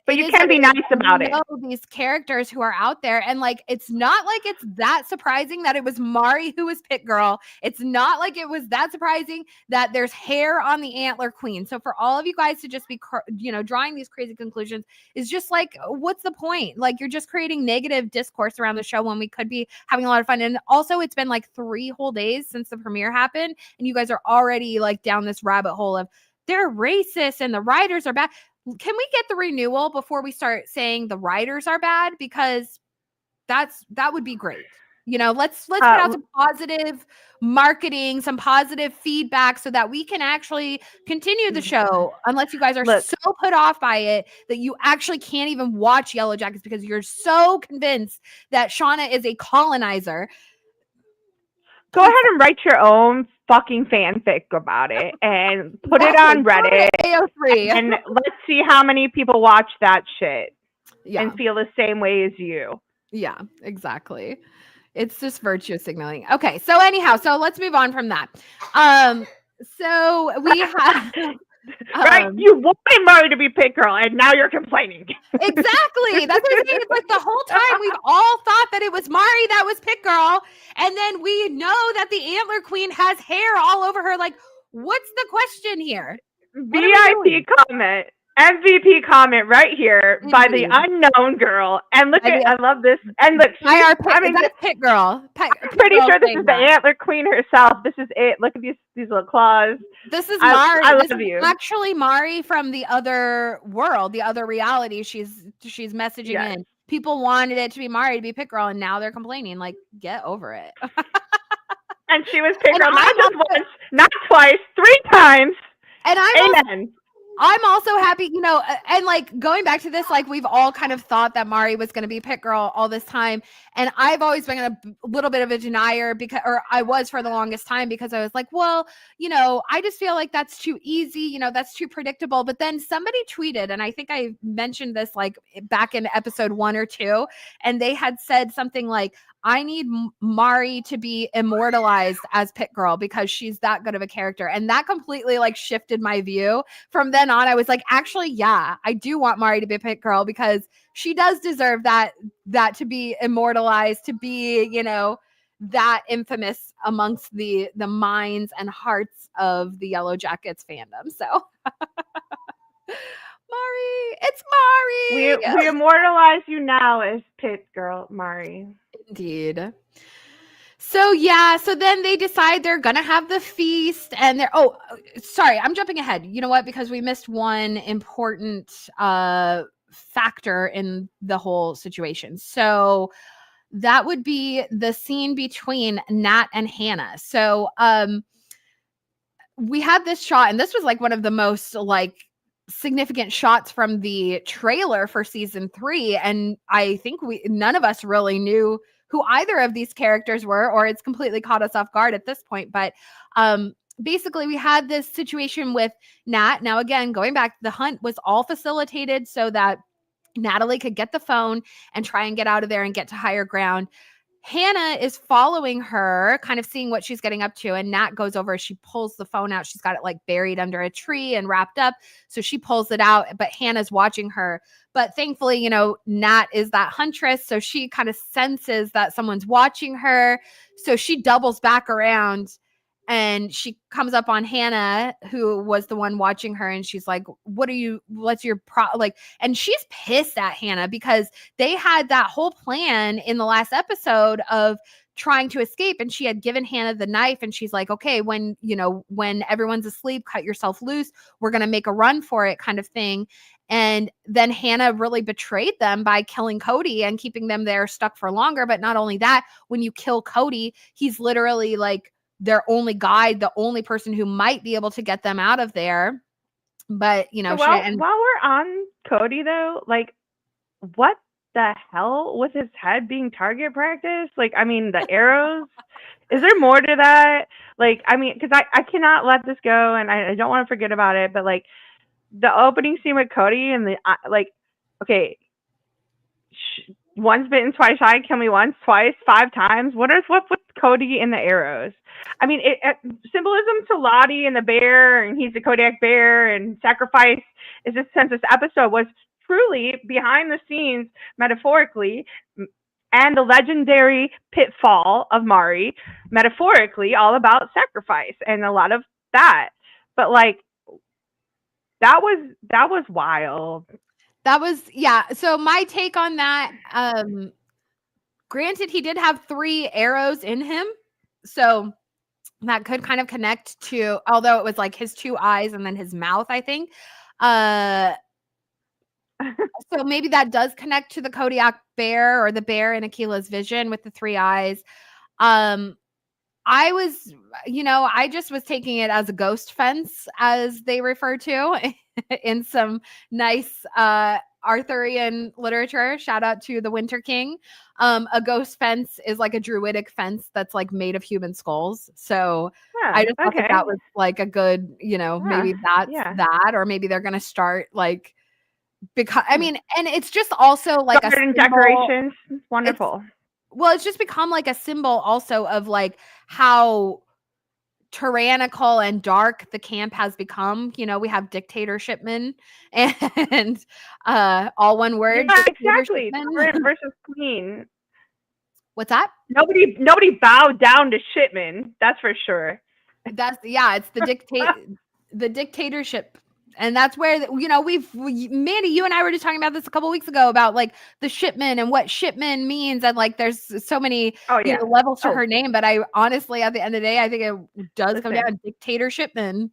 but you can be nice about it. These characters who are out there, and, like, it's not like it's that surprising that it was Mari who was Pit Girl. It's not like it was that surprising that there's hair on the Antler Queen. So for all of you guys to just be, drawing these crazy conclusions is just like, what's the point? Like, you're just creating negative discourse around the show when we could be having a lot of fun. And also, it's been like 3 whole days since the premiere happened, and you guys are already, like, down this rabbit hole of they're racist and the writers are bad. Can we get the renewal before we start saying the writers are bad? Because that would be great. Let's put out some positive marketing, some positive feedback, so that we can actually continue the show. Unless you guys are so put off by it that you actually can't even watch Yellowjackets because you're so convinced that Shauna is a colonizer. Go ahead and write your own fucking fanfic about it and put it on Reddit. And let's see how many people watch that shit and feel the same way as you. Yeah, exactly. It's just virtue signaling. Okay, so anyhow, so let's move on from that. So we have right? You wanted Mari to be Pit Girl, and now you're complaining. exactly. That's what I'm saying. It's like the whole time we've all thought that it was Mari that was Pit Girl, and then we know that the Antler Queen has hair all over her. Like, what's the question here? VIP comment. MVP comment right here by the unknown girl. And look at, I love this. And look, that's Pit Girl. I'm pretty sure this is the Antler Queen herself. This is it. Look at these little claws. This is Mari. I love you. Actually, Mari from the other world, the other reality. She's messaging in. People wanted it to be Mari to be Pit Girl, and now they're complaining. Like, get over it. And she was Pit Girl not just once, not twice, 3 times. And Amen. I'm also happy, and like going back to this, like we've all kind of thought that Mari was going to be Pit Girl all this time. And I've always been a little bit of a denier or I was for the longest time because I was like, well, I just feel like that's too easy. That's too predictable. But then somebody tweeted, and I think I mentioned this like back in episode 1 or 2, and they had said something like, I need Mari to be immortalized as Pit Girl because she's that good of a character. And that completely like shifted my view. From then on, I was like, actually, yeah, I do want Mari to be Pit Girl because she does deserve that to be immortalized, to be, that infamous amongst the minds and hearts of the Yellowjackets fandom. So Mari, it's Mari. We immortalize you now as Pit Girl, Mari. Indeed. So then they decide they're gonna have the feast, and sorry, I'm jumping ahead. You know what? Because we missed one important factor in the whole situation. So that would be the scene between Nat and Hannah. So we had this shot, and this was like one of the most like significant shots from the trailer for season 3, and I think none of us really knew who either of these characters were, or it's completely caught us off guard at this point. But basically we had this situation with Nat. Now again, going back, the hunt was all facilitated so that Natalie could get the phone and try and get out of there and get to higher ground. Hannah is following her, kind of seeing what she's getting up to. And Nat goes over, she pulls the phone out. She's got it like buried under a tree and wrapped up. So she pulls it out, but Hannah's watching her. But thankfully, Nat is that huntress. So she kind of senses that someone's watching her. So she doubles back around and she comes up on Hannah, who was the one watching her. And she's like, what's your and she's pissed at Hannah because they had that whole plan in the last episode of trying to escape. And she had given Hannah the knife and she's like, okay, when everyone's asleep, cut yourself loose. We're going to make a run for it kind of thing. And then Hannah really betrayed them by killing Cody and keeping them there stuck for longer. But not only that, when you kill Cody, he's literally like their only guide, the only person who might be able to get them out of there. But, while we're on Cody though, like what the hell with his head being target practice? Like, I mean, the arrows, is there more to that? Like, I mean, because I cannot let this go and I don't want to forget about it, but like the opening scene with Cody and okay, once bitten, twice shy, kill me once, twice, 5 times. What's with Cody and the arrows? I mean, symbolism to Lottie and the bear, and he's the Kodiak bear, and sacrifice is just since this episode was truly behind the scenes, metaphorically, and the legendary pitfall of Mari, metaphorically, all about sacrifice and a lot of that. But like, that was wild. That was, yeah. So my take on that, granted, he did have 3 arrows in him. So that could kind of connect to, although it was like his 2 eyes and then his mouth, I think. So maybe that does connect to the Kodiak bear or the bear in Akila's vision with the 3 eyes. I was, I just was taking it as a ghost fence, as they refer to in some nice Arthurian literature. Shout out to the Winter King. A ghost fence is like a druidic fence that's like made of human skulls. So I just thought that was like a good, maybe that's that, or maybe they're going to start like, because I mean, and it's just also like garden decorations. Wonderful. It's just become like a symbol also of like how tyrannical and dark the camp has become. You know, we have dictatorshipmen and all one word. Yeah, exactly. Dictatorshipmen. Tyrant versus queen. What's that? Nobody bowed down to Shipman. That's for sure. It's the dictatorship. And that's where, you know, Mandy, you and I were just talking about this a couple weeks ago about like the shipman and what shipman means. And like, there's so many you know, levels to her name. But I honestly, at the end of the day, I think it does come down to dictatorshipman.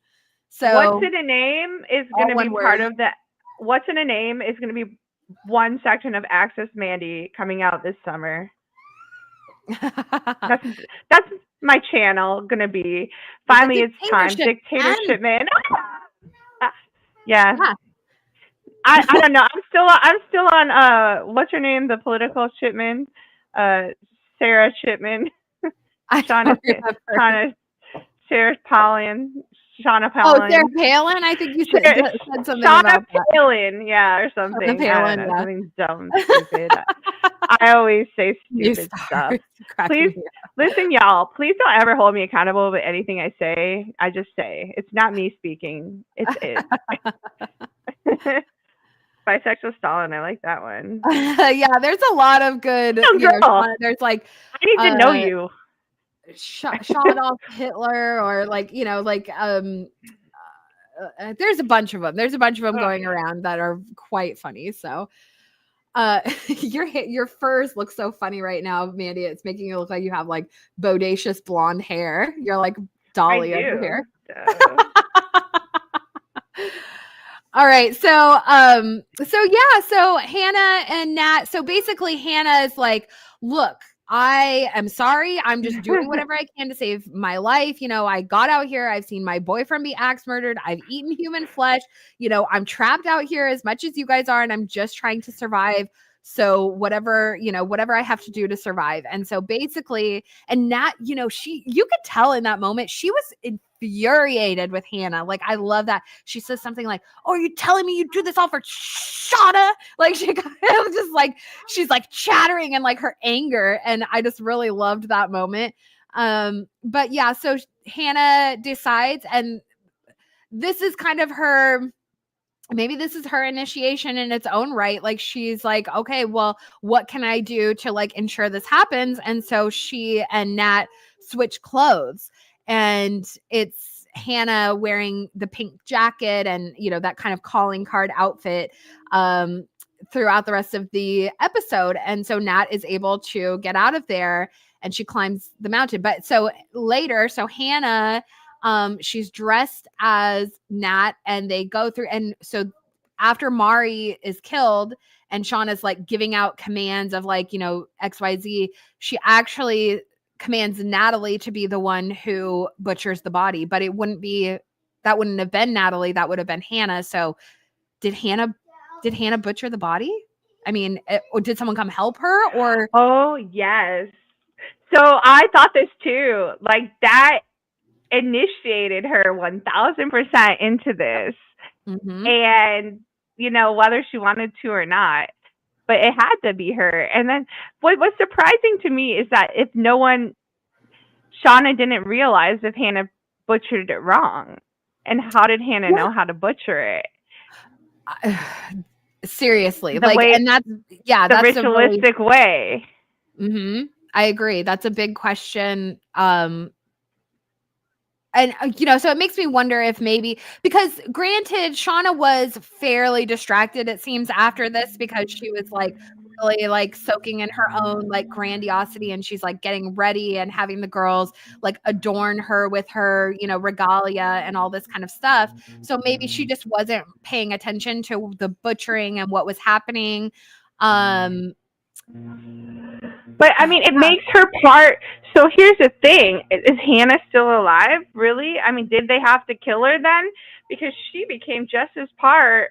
So what's in a name is going to be part of that. What's in a name is going to be one section of Access Mandy coming out this summer. That's my channel going to be. Finally, it's time. Dictatorshipman. Yeah. I don't know. I'm still on what's her name? The political Shipman. Sarah Shipman. Shauna Sarah Palin. Shauna Palin. Oh, Sarah Palin? I think you said something Shauna about that. Palin, yeah, or something. Palin, yeah. Something dumb, stupid. I always say stupid stuff. Please, listen, y'all. Please don't ever hold me accountable with anything I say. I just say. It's not me speaking. It's it. Bisexual Stalin. I like that one. Yeah, there's a lot of good. There's like I need to know you. Adolf Hitler, or like, you know, like there's a bunch of them. There's a bunch of them going around that are quite funny. So your furs look so funny right now, Mandy. It's making you look like you have like bodacious blonde hair. You're like Dolly over here. All right. So Hannah and Nat. So basically Hannah is like, look, I am sorry. I'm just doing whatever I can to save my life. You know, I got out here. I've seen my boyfriend be axe murdered. I've eaten human flesh. You know, I'm trapped out here as much as you guys are, and I'm just trying to survive. So whatever I have to do to survive. And so basically, and Nat, you know, you could tell in that moment, she was infuriated with Hannah. Like, I love that. She says something like, "Oh, are you telling me you do this all for Shauna?" Like, she kind of just like, she's like chattering and like her anger. And I just really loved that moment. But yeah, so Hannah decides, and this is kind of maybe this is her initiation in its own right. Like, she's like, okay, well, what can I do to like ensure this happens? And so she and Nat switch clothes, and it's Hannah wearing the pink jacket and, you know, that kind of calling card outfit throughout the rest of the episode. And so Nat is able to get out of there and she climbs the mountain. But so later, so Hannah, she's dressed as Nat, and they go through. And so after Mari is killed and Shauna's like giving out commands of like, you know, XYZ, she actually commands Natalie to be the one who butchers the body. But that wouldn't have been Natalie. That would have been Hannah. So did Hannah butcher the body? I mean, or did someone come help her? Or oh yes. So I thought this too. Like, that initiated her 1000% into this. Mm-hmm. And, you know, whether she wanted to or not, but it had to be her. And then what was surprising to me is that Shauna didn't realize if Hannah butchered it wrong. And how did Hannah know how to butcher it? Seriously, and that's the ritualistic way. Mm-hmm. I agree. That's a big question. And, you know, so it makes me wonder if maybe, because granted, Shauna was fairly distracted, it seems, after this, because she was like really like soaking in her own like grandiosity, and she's like getting ready and having the girls like adorn her with her, you know, regalia and all this kind of stuff. So maybe she just wasn't paying attention to the butchering and what was happening. But I mean, it makes her part. So here's the thing: is Hannah still alive? Really? I mean, did they have to kill her then? Because she became just as part,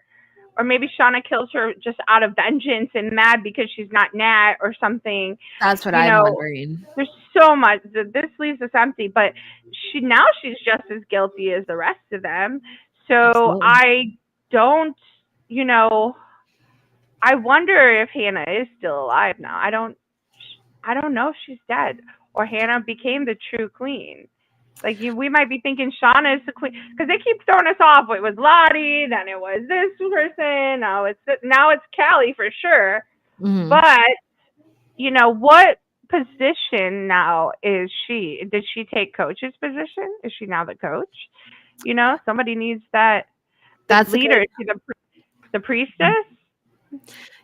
or maybe Shauna kills her just out of vengeance and mad because she's not Nat or something. That's what I'm wondering. There's so much. This leaves us empty. But she's just as guilty as the rest of them. So absolutely. I don't, you know. I wonder if Hannah is still alive now. I don't know if she's dead or Hannah became the true queen. Like we might be thinking Shauna is the queen because they keep throwing us off. It was Lottie, then it was this person. Now it's Callie for sure. Mhm. But what position now is she? Did she take coach's position? Is she now the coach? Somebody needs that. The That's leader. good. Is she the priestess?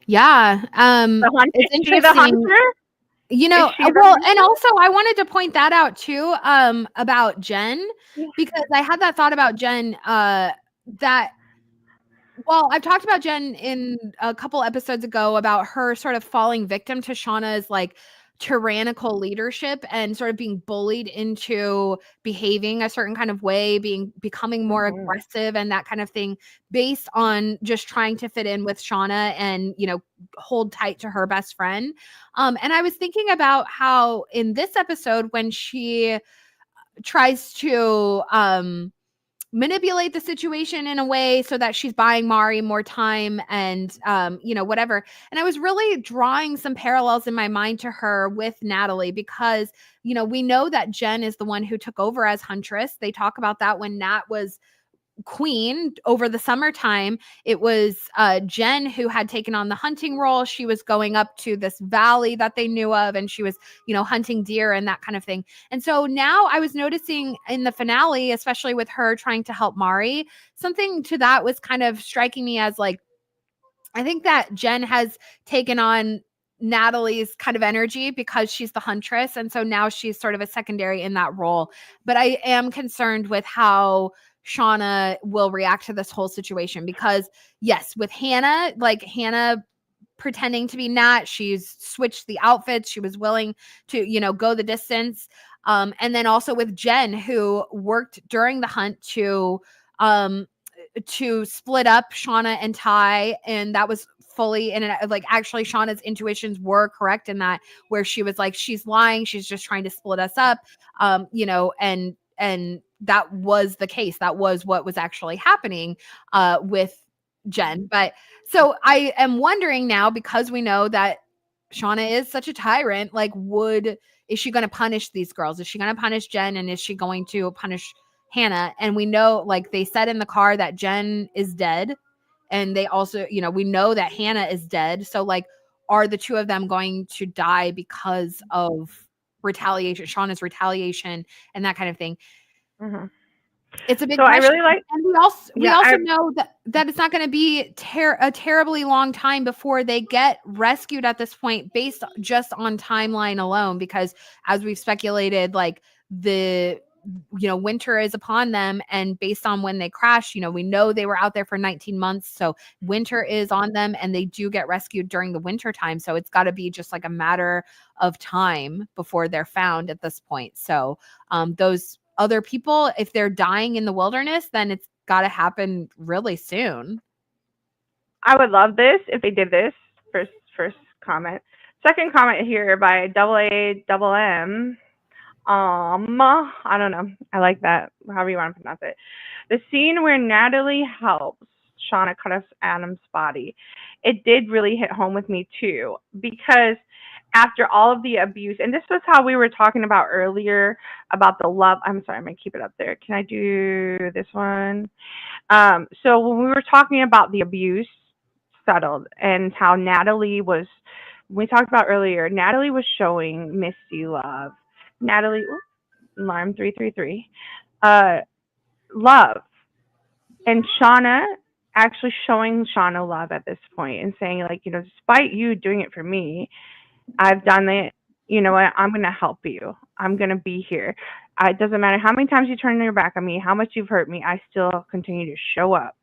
Yeah. The hunter? It's Is she the interesting. hunter? Well, and also I wanted to point that out too, about Jen, because I had that thought about Jen, that, well, I've talked about Jen in a couple episodes ago about her sort of falling victim to Shauna's like tyrannical leadership and sort of being bullied into behaving a certain kind of way, becoming more aggressive and that kind of thing, based on just trying to fit in with Shauna and, hold tight to her best friend. And I was thinking about how in this episode, when she tries to manipulate the situation in a way so that she's buying Mari more time and whatever. And I was really drawing some parallels in my mind to her with Natalie, because we know that Jen is the one who took over as Huntress. They talk about that when Nat was queen over the summertime. It was Jen who had taken on the hunting role. She was going up to this valley that they knew of, and she was hunting deer and that kind of thing. And so now I was noticing in the finale, especially with her trying to help Mari, something to that was kind of striking me as like, I think that Jen has taken on Natalie's kind of energy because she's the huntress, and so now she's sort of a secondary in that role. But I am concerned with how Shauna will react to this whole situation, because yes, with Hannah, like Hannah pretending to be Nat, she's switched the outfits. She was willing to, go the distance. And then also with Jen, who worked during the hunt to split up Shauna and Ty, and that was fully in it. Like, actually, Shauna's intuitions were correct in that, where she was like, she's lying, she's just trying to split us up, and that was the case. That was what was actually happening with Jen. But so I am wondering now, because we know that Shauna is such a tyrant, like, is she going to punish these girls? Is she going to punish Jen, and is she going to punish Hannah? And we know, like they said in the car, that Jen is dead, and they also, we know that Hannah is dead. So like, are the two of them going to die because of retaliation, Shauna's retaliation and that kind of thing? Mm-hmm. It's a big so question. I really like, and we also know that it's not going to be a terribly long time before they get rescued at this point, based just on timeline alone, because as we've speculated, like the winter is upon them, and based on when they crash, we know they were out there for 19 months, so winter is on them, and they do get rescued during the winter time. So it's got to be just like a matter of time before they're found at this point. So those other people, if they're dying in the wilderness, then it's got to happen really soon. I would love this if they did this. First comment. Second comment here by AA I don't know. I like that. However you want to pronounce it. The scene where Natalie helps Shauna cut off Adam's body. It did really hit home with me too, because after all of the abuse, and this was how we were talking about earlier about the love. I'm sorry, I'm gonna keep it up there. Can I do this one? So when we were talking about the abuse settled and how we talked about earlier, Natalie was showing Misty love. Natalie, alarm 333, love. And Shauna actually showing Shauna love at this point and saying, like, despite you doing it for me, I've done it. You know what? I'm going to help you. I'm going to be here. It doesn't matter how many times you turn your back on me, how much you've hurt me, I still continue to show up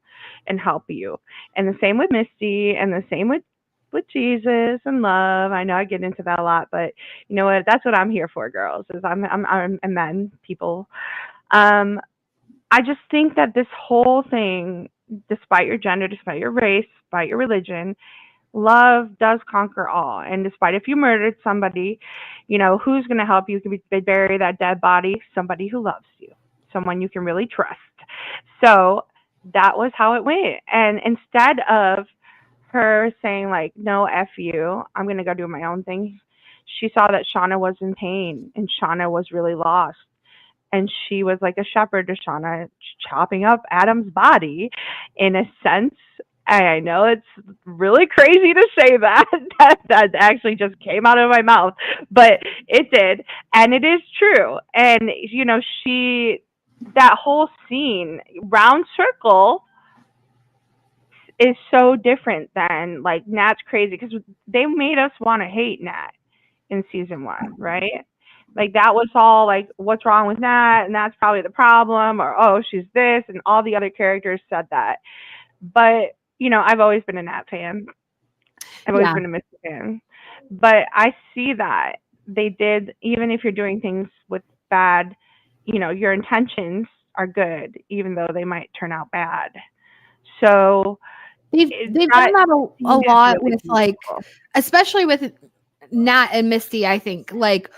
and help you. And the same with Misty, and the same with Jesus and love. I know I get into that a lot, but you know what? That's what I'm here for, girls. Is I'm men, people. I just think that this whole thing, despite your gender, despite your race, despite your religion, love does conquer all. And despite if you murdered somebody, who's going to help you bury that dead body? Somebody who loves you, someone you can really trust. So that was how it went. And instead of her saying, like, no, F you, I'm going to go do my own thing, she saw that Shauna was in pain and Shauna was really lost. and she was like a shepherd to Shauna, chopping up Adam's body in a sense. I know it's really crazy to say that. That actually just came out of my mouth, but it did, and it is true. And that whole scene, round circle, is so different than like Nat's crazy, because they made us want to hate Nat in season 1, right? Like that was all like, what's wrong with Nat? And that's probably the problem, or oh, she's this, and all the other characters said that. But I've always been a Nat fan. I've always been a Misty fan. But I see that they did, even if you're doing things with bad, your intentions are good, even though they might turn out bad. So they've done that a lot really with beautiful. Like, especially with Nat and Misty, I think like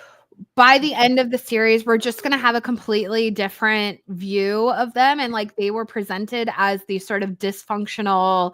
by the end of the series, we're just going to have a completely different view of them. And like they were presented as these sort of dysfunctional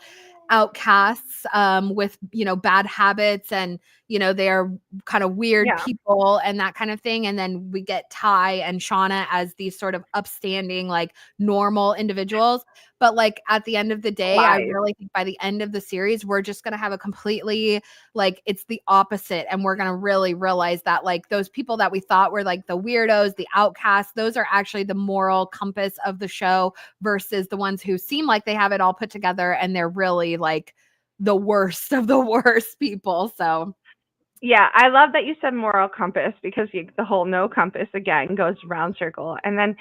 outcasts with, bad habits, and, they are kind of weird people and that kind of thing. And then we get Ty and Shauna as these sort of upstanding, like normal individuals. But like at the end of the day, I really think by the end of the series, we're just going to have a completely, like, it's the opposite. And we're going to really realize that like those people that we thought were like the weirdos, the outcasts, those are actually the moral compass of the show, versus the ones who seem like they have it all put together and they're really like the worst of the worst people. So yeah, I love that you said moral compass, because the whole no compass again goes round circle. And then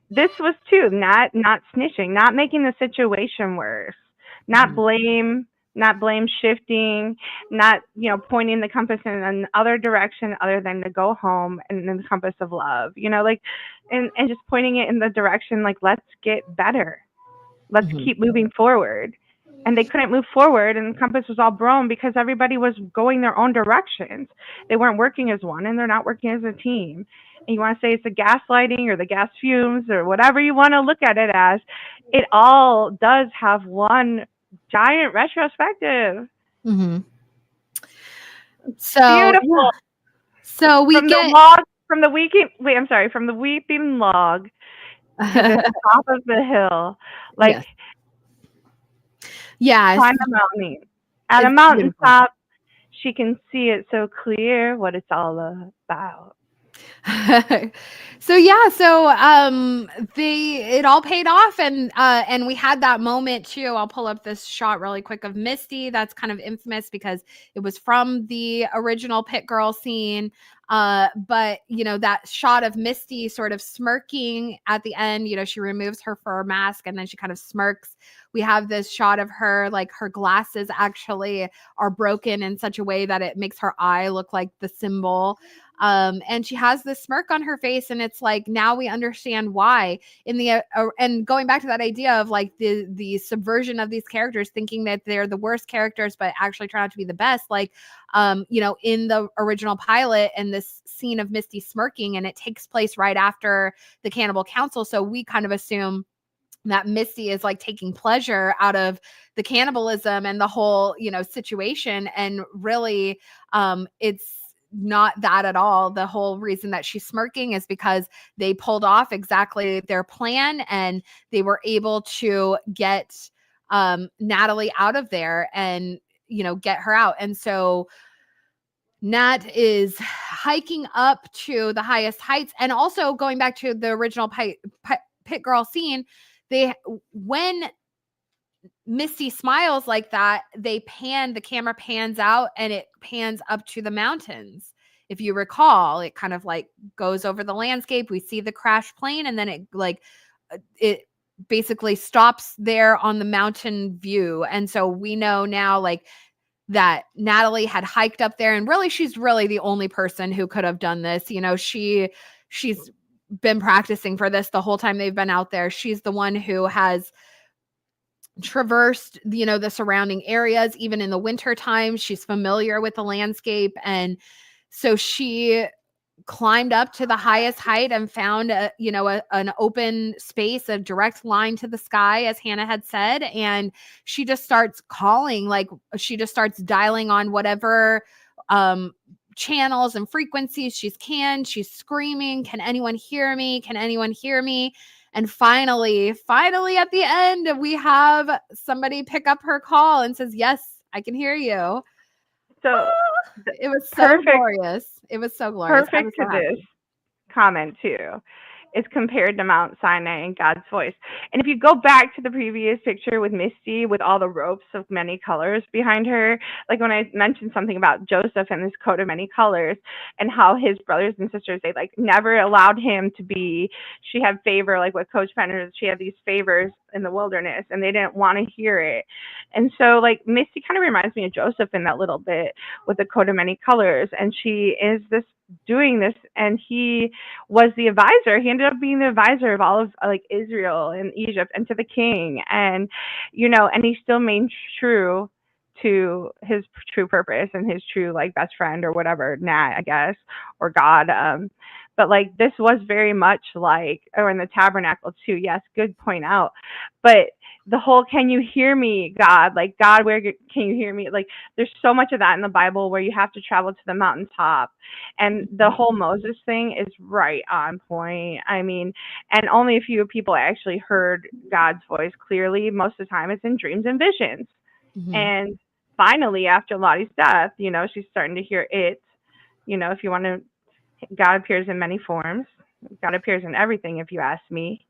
this was too, not snitching, not making the situation worse, not blame shifting, not pointing the compass in another direction other than to go home and in the compass of love, like, and just pointing it in the direction like, let's get better, let's keep moving forward. And they couldn't move forward, and the compass was all blown because everybody was going their own directions. They weren't working as one, and they're not working as a team. And you want to say it's the gaslighting or the gas fumes or whatever you want to look at it as, it all does have one giant retrospective. So beautiful. So we from the weeping log to the top of the hill, like. Yes. Yeah, climb a mountain. At a mountaintop, she can see it so clear what it's all about. So it all paid off, and we had that moment too. I'll pull up this shot really quick of Misty that's kind of infamous because it was from the original Pit Girl scene. But that shot of Misty sort of smirking at the end, she removes her fur mask and then she kind of smirks. We have this shot of her, like her glasses actually are broken in such a way that it makes her eye look like the symbol. And she has this smirk on her face, and it's like, now we understand why in the and going back to that idea of like the subversion of these characters, thinking that they're the worst characters but actually turn out to be the best, like in the original pilot, and this scene of Misty smirking, and it takes place right after the Cannibal Council, so we kind of assume that Misty is like taking pleasure out of the cannibalism and the whole situation, and really it's not that at all. The whole reason that she's smirking is because they pulled off exactly their plan, and they were able to get Natalie out of there and get her out. And so Nat is hiking up to the highest heights, and also going back to the original Pit Girl scene, when Misty smiles like that, the camera pans out and it pans up to the mountains. If you recall, it kind of like goes over the landscape. We see the crash plane, and then it basically stops there on the mountain view. And so we know now like that Natalie had hiked up there, and really she's really the only person who could have done this. She's been practicing for this the whole time they've been out there. She's the one who has traversed the surrounding areas. Even in the winter time, she's familiar with the landscape, and so she climbed up to the highest height and found an open space, a direct line to the sky, as Hannah had said, and she just starts calling, like she just starts dialing on whatever channels and frequencies she's canned. She's screaming, "Can anyone hear me? Can anyone hear me?" And finally at the end, we have somebody pick up her call and says, "Yes, I can hear you." So It was so perfect, glorious. It was so glorious. I was perfect so to happy. this comment too. Is compared to Mount Sinai and God's voice. And if you go back to the previous picture with Misty, with all the ropes of many colors behind her, like when I mentioned something about Joseph and this coat of many colors, and how his brothers and sisters, they like never allowed him to be, she had favor, like with Coach Penner, she had these favors in the wilderness, and they didn't want to hear it. And so like Misty kind of reminds me of Joseph in that little bit with the coat of many colors, and she is this doing this, and he was the advisor. He ended up being the advisor of all of like Israel and Egypt and to the king, and and he still remained true to his true purpose and his true like best friend or whatever, Nat, I guess, or God. But like this was very much like, or in the tabernacle too. Yes, good point out. But the whole "can you hear me, God?" Like, God, where can you hear me? Like, there's so much of that in the Bible where you have to travel to the mountaintop. And the whole Moses thing is right on point. I mean, and only a few people actually heard God's voice clearly. Most of the time it's in dreams and visions. Mhm. And finally, after Lottie's death, she's starting to hear it. If you want to, God appears in many forms. God appears in everything, if you ask me.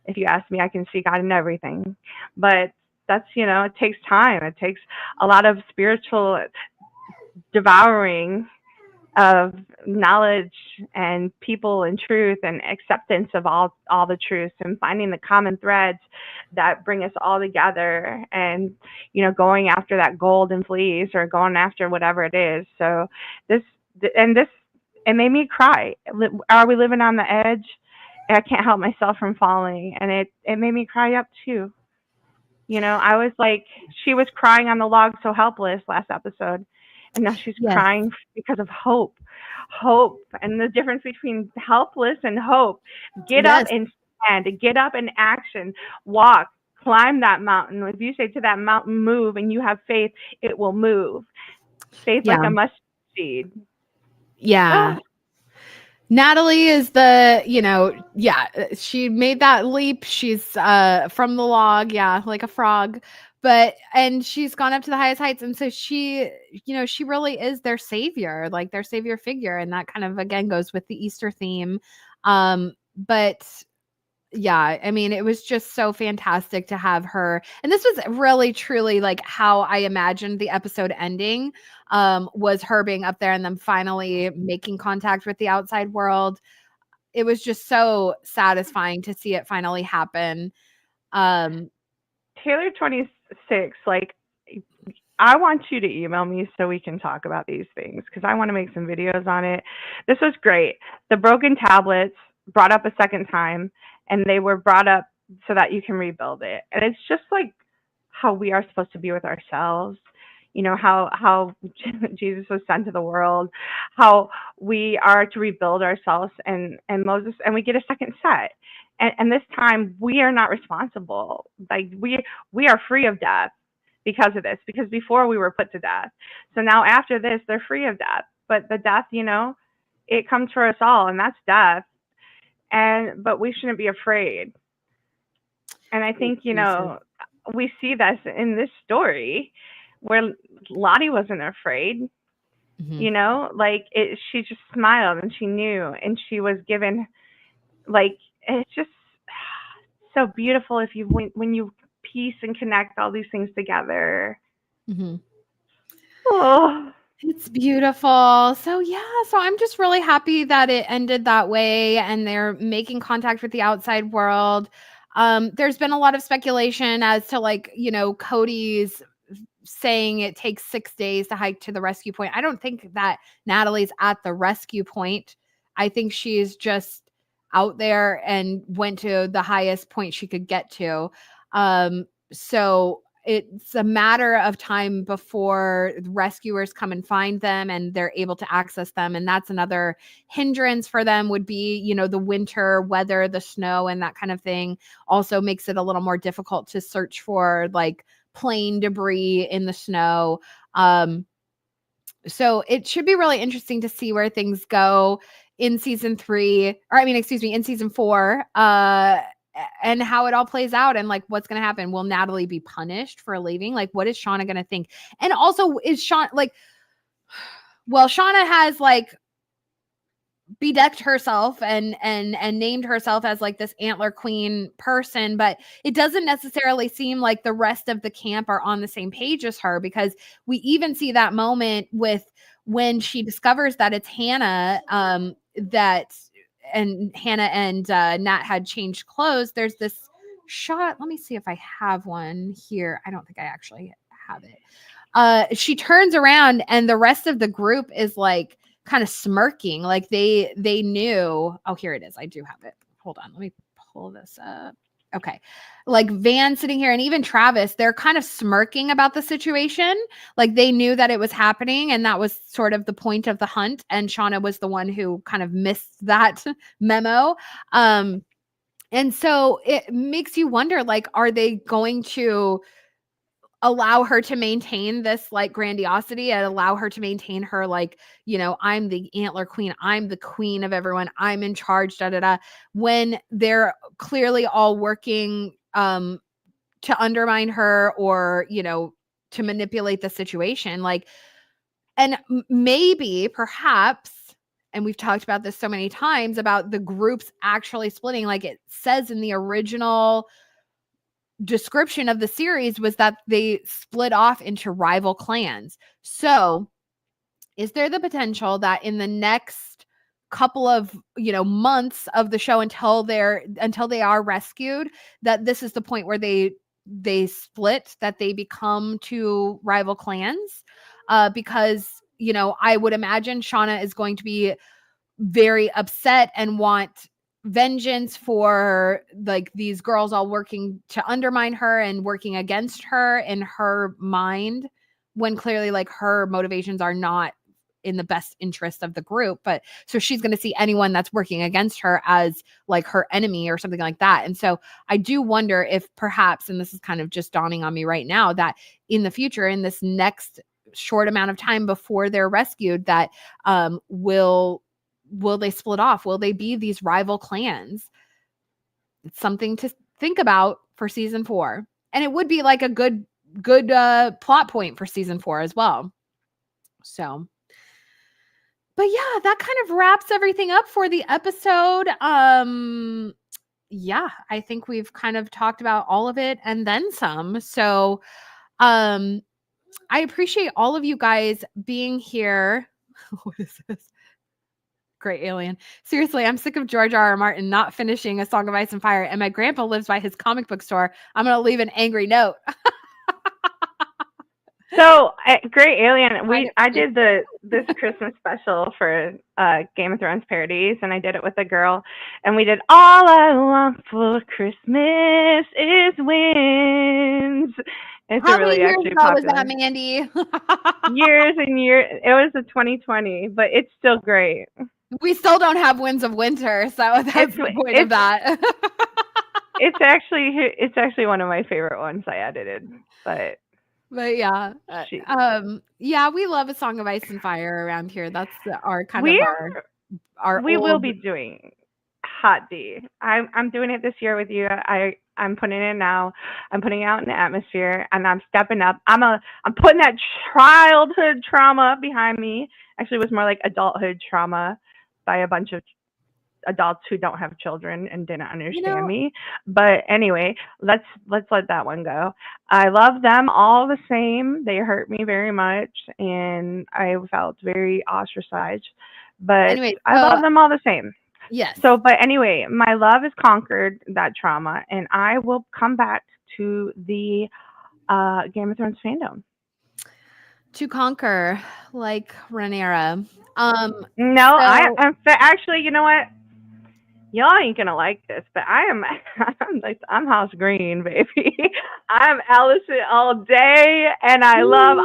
If you ask me, I can see God in everything. But that's, it takes time. It takes a lot of spiritual devouring of knowledge and people and truth and acceptance of all the truths, and finding the common threads that bring us all together, and going after that golden fleece, or going after whatever it is. So this it made me cry. Are we living on the edge? I can't help myself from falling, and it made me cry up too. I was like, she was crying on the log so helpless last episode, and now she's Yes. crying because of hope. And the difference between helpless and hope. Get up and stand, get up and action, walk, climb that mountain. If you say to that mountain, move, and you have faith, it will move. Faith like a mustard seed. Yeah. Natalie is she made that leap. She's from the log, like a frog. And she's gone up to the highest heights. And so she really is their savior, like their savior figure. And that kind of, again, goes with the Easter theme. But yeah, I mean, it was just so fantastic to have her. And this was really, truly like how I imagined the episode ending, was her being up there and then finally making contact with the outside world. It was just so satisfying to see it finally happen. Taylor 26, like, I want you to email me so we can talk about these things, because I want to make some videos on it. This was great. The broken tablets brought up a second time, and they were brought up so that you can rebuild it. And it's just like how we are supposed to be with ourselves. How Jesus was sent to the world, how we are to rebuild ourselves, and Moses, and we get a second set. And this time we are not responsible. Like we are free of death because of this, because before we were put to death. So now after this, they're free of death. But the death, it comes for us all, and that's death. But we shouldn't be afraid. And I think, we see this in this story where Lottie wasn't afraid. Mm-hmm. She just smiled, and she knew, and she was given, it's just so beautiful when you piece and connect all these things together. Mm-hmm. Oh, it's beautiful. So I'm just really happy that it ended that way, and they're making contact with the outside world. There's been a lot of speculation as to Cody's saying it takes 6 days to hike to the rescue point. I don't think that Natalie's at the rescue point. I think she's just out there and went to the highest point she could get to. So it's a matter of time before rescuers come and find them and they're able to access them. And that's another hindrance for them, would be, the winter weather, the snow, and that kind of thing also makes it a little more difficult to search for plane debris in the snow. So it should be really interesting to see where things go in season 3, or in season 4, and how it all plays out, and like what's going to happen. Will Natalie be punished for leaving? Like, what is Shauna going to think? And also, is Shauna Shauna has like bedecked herself and named herself as like this antler queen person, but it doesn't necessarily seem like the rest of the camp are on the same page as her, because we even see that moment with when she discovers that it's Hannah, and Hannah and Nat had changed clothes. There's this shot. Let me see if I have one here. I don't think I actually have it. She turns around and the rest of the group is like kind of smirking, like they knew. Oh, here it is. I do have it. Hold on, let me pull this up. Okay, like Van sitting here and even Travis, they're kind of smirking about the situation, like they knew that it was happening, and that was sort of the point of the hunt, and Shauna was the one who kind of missed that memo. And so it makes you wonder, like, are they going to allow her to maintain this like grandiosity and allow her to maintain her like, I'm the antler queen, I'm the queen of everyone, I'm in charge, when they're clearly all working to undermine her, or to manipulate the situation, like. And maybe perhaps, and we've talked about this so many times, about the groups actually splitting, like it says in the original description of the series, was that they split off into rival clans. So is there the potential that in the next couple of months of the show, until they are rescued, that this is the point where they split, that they become two rival clans? Because I would imagine Shauna is going to be very upset and want vengeance for like these girls all working to undermine her and working against her in her mind, when clearly like her motivations are not in the best interest of the group. But so she's going to see anyone that's working against her as like her enemy or something like that. And so I do wonder if perhaps, and this is kind of just dawning on me right now, that in the future, in this next short amount of time before they're rescued, that will they split off? Will they be these rival clans? It's something to think about for season 4. And it would be like a good plot point for season 4 as well. So, but yeah, that kind of wraps everything up for the episode. Yeah, I think we've kind of talked about all of it and then some. So, I appreciate all of you guys being here. What is this? Great alien. Seriously, I'm sick of George R.R. Martin not finishing A Song of Ice and Fire, and my grandpa lives by his comic book store. I'm going to leave an angry note. So, Great Alien, I did this Christmas special for Game of Thrones parodies, and I did it with a girl, and we did All I Want for Christmas is Wins. It's How really many years actually ago popular. was that, Mandy? Years and years. It was a 2020, but it's still great. We still don't have Winds of Winter, so that's the point of that. It's actually one of my favorite ones I edited, but yeah, yeah, we love A Song of Ice and Fire around here. That's our kind of our. We will be doing Hot D. I'm doing it this year with you. I'm putting it now. I'm putting it out in the atmosphere, and I'm stepping up. I'm putting that childhood trauma behind me. Actually, it was more like adulthood trauma by a bunch of adults who don't have children and didn't understand me. But anyway, let's let that one go. I love them all the same. They hurt me very much, and I felt very ostracized. But anyway, I love them all the same. Yes. So, but anyway, my love has conquered that trauma, and I will come back to the Game of Thrones fandom. To conquer, like Rhaenyra. No, I'm actually, you know what? Y'all ain't gonna like this, but I'm House Green, baby. I'm Allison all day, and I love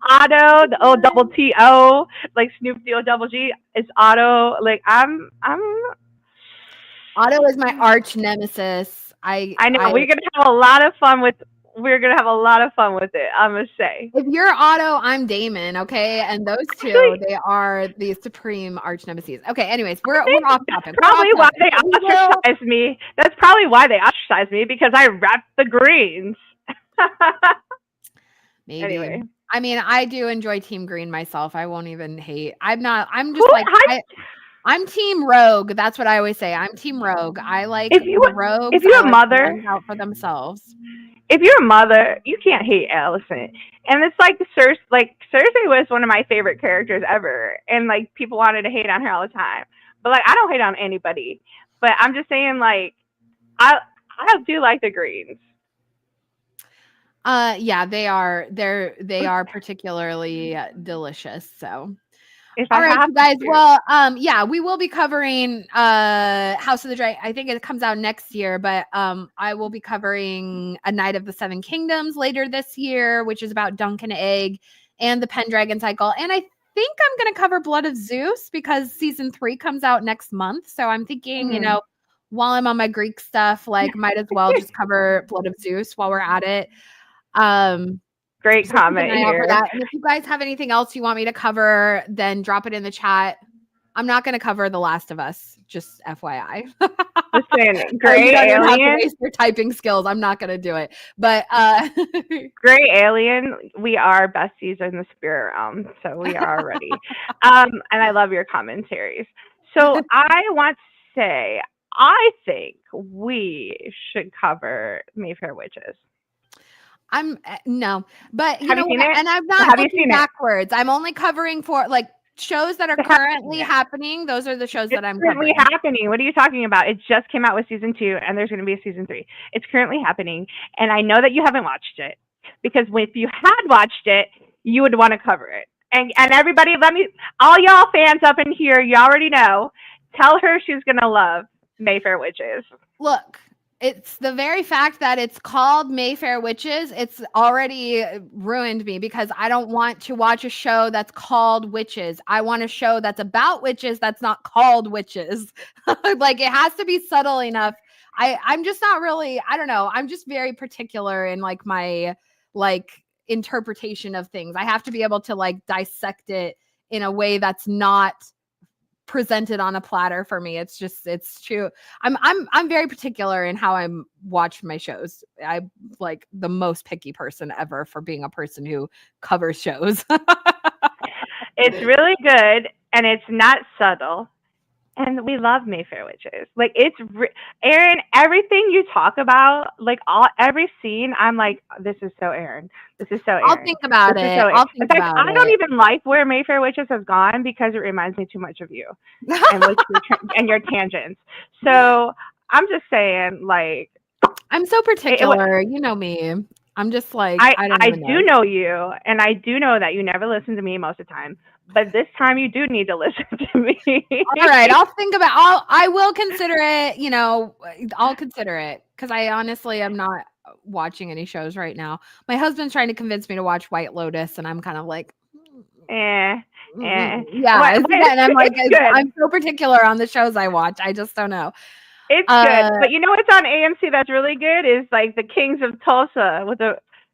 Otto, the O-double-T-O, like Snoop D O-double-G. It's Otto. Like I'm. Otto is my arch nemesis. I know we're gonna have a lot of fun with we're gonna have a lot of fun with it, I must say. If you're Otto, I'm Damon, okay? And those two, they are the supreme arch nemesis. Okay, anyways, we're off topic. Probably why they ostracized me. That's probably why they ostracized me, because I rep the greens. Maybe. Anyway. I mean, I do enjoy Team Green myself. I won't even hate. I'm just I'm Team Rogue. That's what I always say. I'm Team Rogue. I like the rogues. If you're a mother, out for themselves. If you're a mother, you can't hate Allison. And it's like Cersei was one of my favorite characters ever, and like people wanted to hate on her all the time. But like I don't hate on anybody. But I'm just saying, like I do like the Greens. Yeah, they are particularly delicious. So. All right, you guys. Well, yeah, we will be covering House of the Dragon. I think it comes out next year, but I will be covering A Night of the Seven Kingdoms later this year, which is about Dunk and Egg and the Pendragon cycle. And I think I'm going to cover Blood of Zeus because season 3 comes out next month. So I'm thinking, you know, while I'm on my Greek stuff, like might as well just cover Blood of Zeus while we're at it. Great comment here. And if you guys have anything else you want me to cover, then drop it in the chat. I'm not going to cover The Last of Us, just FYI. Listen, Gray Alien. Have to waste your typing skills. I'm not going to do it. But Gray Alien, we are besties in the spirit realm, so we are ready. And I love your commentaries. So I want to say, I think we should cover Mayfair Witches. No, but have you seen it? And I'm not looking backwards. I'm only covering for like shows that are currently happening. Those are the shows that I'm currently covering. happening. What are you talking about? It just came out with season 2, and there's going to be a season 3. It's currently happening, and I know that you haven't watched it because if you had watched it, you would want to cover it. And everybody, all y'all fans up in here, you already know. Tell her she's going to love Mayfair Witches. Look. It's the very fact that it's called Mayfair Witches. It's already ruined me because I don't want to watch a show that's called Witches. I want a show that's about witches that's not called Witches. Like it has to be subtle enough. I'm just not really, I don't know. I'm just very particular in like my like interpretation of things. I have to be able to like dissect it in a way that's not presented on a platter for me. It's true. I'm very particular in how I watch my shows. I'm like the most picky person ever for being a person who covers shows. It's really good and it's not subtle. And we love Mayfair Witches. Like it's Aaron, everything you talk about, like every scene, I'm like, this is so Aaron. This is so Aaron. I'll think about it. In fact, I don't even like where Mayfair Witches has gone because it reminds me too much of you and your tangents. So I'm just saying, like, I'm so particular. You know me. I'm just like, I do know you, and I do know that you never listen to me most of the time. But this time you do need to listen to me. All right, I'll think about. I will consider it. You know, I'll consider it because I honestly am not watching any shows right now. My husband's trying to convince me to watch White Lotus, and I'm kind of like, yeah. And I'm like, I'm so particular on the shows I watch. I just don't know. It's good, but you know what's on AMC that's really good is like the Kings of Tulsa with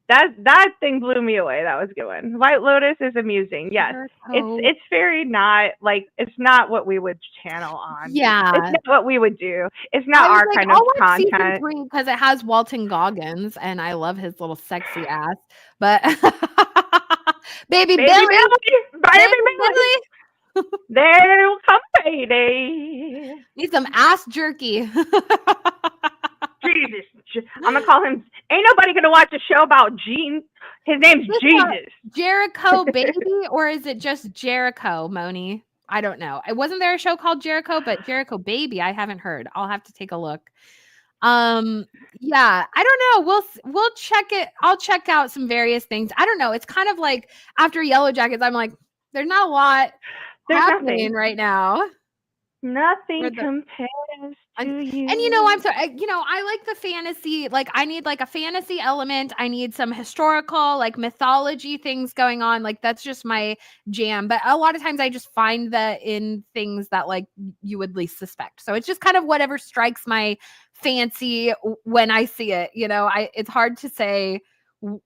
that thing blew me away. That was a good one. White Lotus is amusing. Yes. It's very not like it's not what we would channel on. Yeah. It's not what we would do. It's not our kind of content. Because it has Walton Goggins and I love his little sexy ass. But baby Billy. There will come payday. Need some ass jerky. Jesus. I'm gonna call him. Ain't nobody gonna watch a show about Gene. His name's Jesus. Jericho Baby, or is it just Jericho, Moni? I don't know. Wasn't there a show called Jericho, but Jericho Baby, I haven't heard. I'll have to take a look. Yeah, I don't know. We'll check it. I'll check out some various things. I don't know. It's kind of like after Yellowjackets, I'm like, there's not a lot happening right now. Nothing compares to you. And you know, I like the fantasy. Like, I need like a fantasy element. I need some historical, like mythology things going on. Like, that's just my jam. But a lot of times I just find that in things that like you would least suspect. So it's just kind of whatever strikes my fancy when I see it. You know, it's hard to say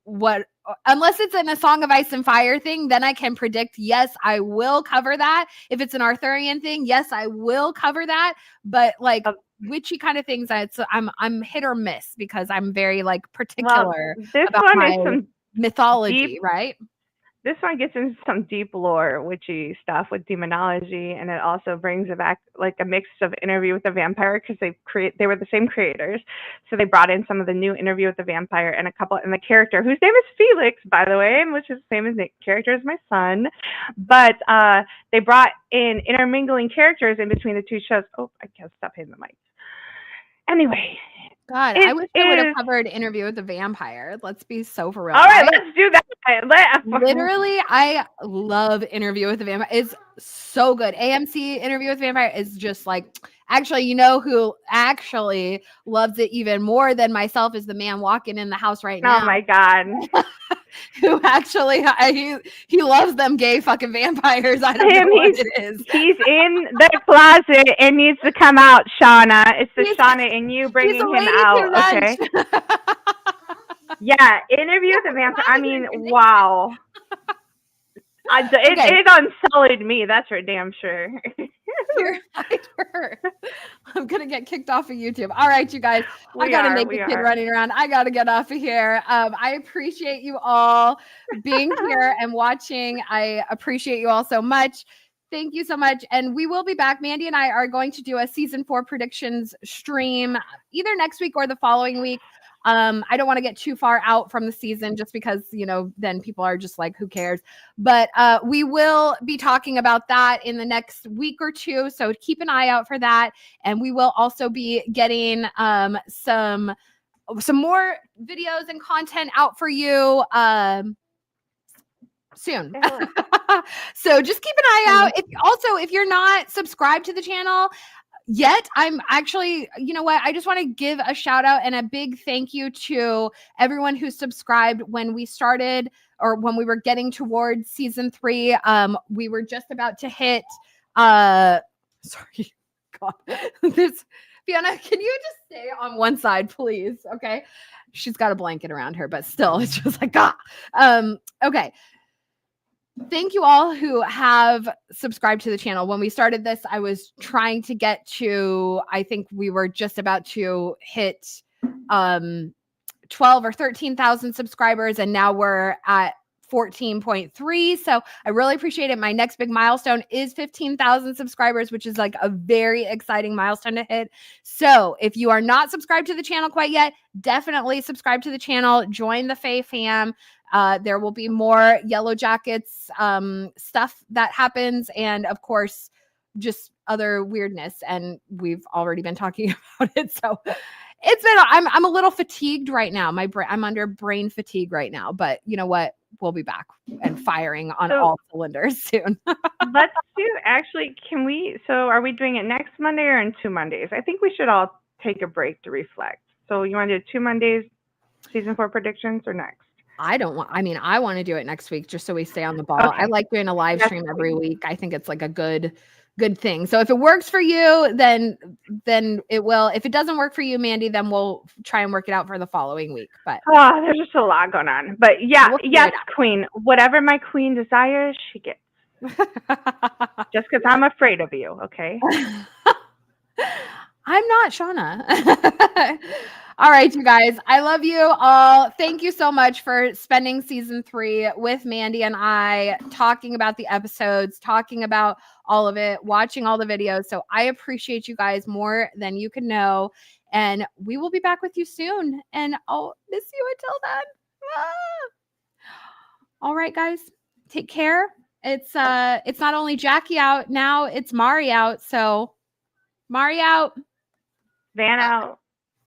what, unless it's in a Song of Ice and Fire thing, then I can predict, yes, I will cover that. If it's an Arthurian thing, yes, I will cover that. But like witchy kind of things, I'm hit or miss because I'm very like particular about my mythology, right? This one gets into some deep lore, witchy stuff with demonology, and it also brings it back like a mix of Interview with the Vampire because they were the same creators, so they brought in some of the new Interview with the Vampire and the character whose name is Felix, by the way, which is the same as the character as my son, but they brought in intermingling characters in between the two shows. Oh, I can't stop hitting the mic. Anyway. God, I wish I would have covered Interview with the Vampire. Let's be so for real. All right, let's do that. Literally, I love Interview with the Vampire. It's so good. AMC Interview with the Vampire is just like, actually, you know who actually loves it even more than myself is the man walking in the house right now. Oh my God. Who actually, he loves them gay fucking vampires. I don't know what it is. He's in the closet and needs to come out, Shauna. It's the Shauna and you bringing him out, okay? Yeah, Interview with the Vampire. I mean, wow. It unsullied me, that's for damn sure. I'm gonna get kicked off of YouTube. All right, you guys. I got a naked kid running around. I gotta get off of here. I appreciate you all being here and watching. I appreciate you all so much. Thank you so much. And we will be back. Mandy and I are going to do a season 4 predictions stream either next week or the following week. I don't want to get too far out from the season just because, you know, then people are just like, who cares? But we will be talking about that in the next week or two. So keep an eye out for that. And we will also be getting some more videos and content out for you soon. So just keep an eye out. If you're not subscribed to the channel yet, I'm actually, you know what? I just want to give a shout out and a big thank you to everyone who subscribed when we started or when we were getting towards season 3. We were just about to hit, sorry, God, this, Fiona, can you just stay on one side, please? Okay. She's got a blanket around her, but still it's just like, okay. Thank you all who have subscribed to the channel. When we started this, I was trying to get to, I think we were just about to hit 12 or 13,000 subscribers, and now we're at 14.3. So I really appreciate it. My next big milestone is 15,000 subscribers, which is like a very exciting milestone to hit. So if you are not subscribed to the channel quite yet, definitely subscribe to the channel, join the Fae fam. There will be more Yellowjackets stuff that happens, and of course, just other weirdness. And we've already been talking about it, so it's been. I'm a little fatigued right now. I'm under brain fatigue right now, but you know what? We'll be back and firing on all cylinders soon. Let's do. Actually, can we? So, are we doing it next Monday or in 2 Mondays? I think we should all take a break to reflect. So, you want to do 2 Mondays, season 4 predictions, or next? I want to do it next week just so we stay on the ball. Okay. I like doing a live stream every week. I think it's like a good thing. So if it works for you, then it will. If it doesn't work for you, Mandy, then we'll try and work it out for the following week. But there's just a lot going on. But yeah, yes, queen. Whatever my queen desires, she gets. Just because I'm afraid of you, okay? I'm not Shauna. All right, you guys. I love you all. Thank you so much for spending season 3 with Mandy and I, talking about the episodes, talking about all of it, watching all the videos. So I appreciate you guys more than you can know. And we will be back with you soon. And I'll miss you until then. All right, guys. Take care. It's not only Jackie out now, it's Mari out. So Mari out. Van out.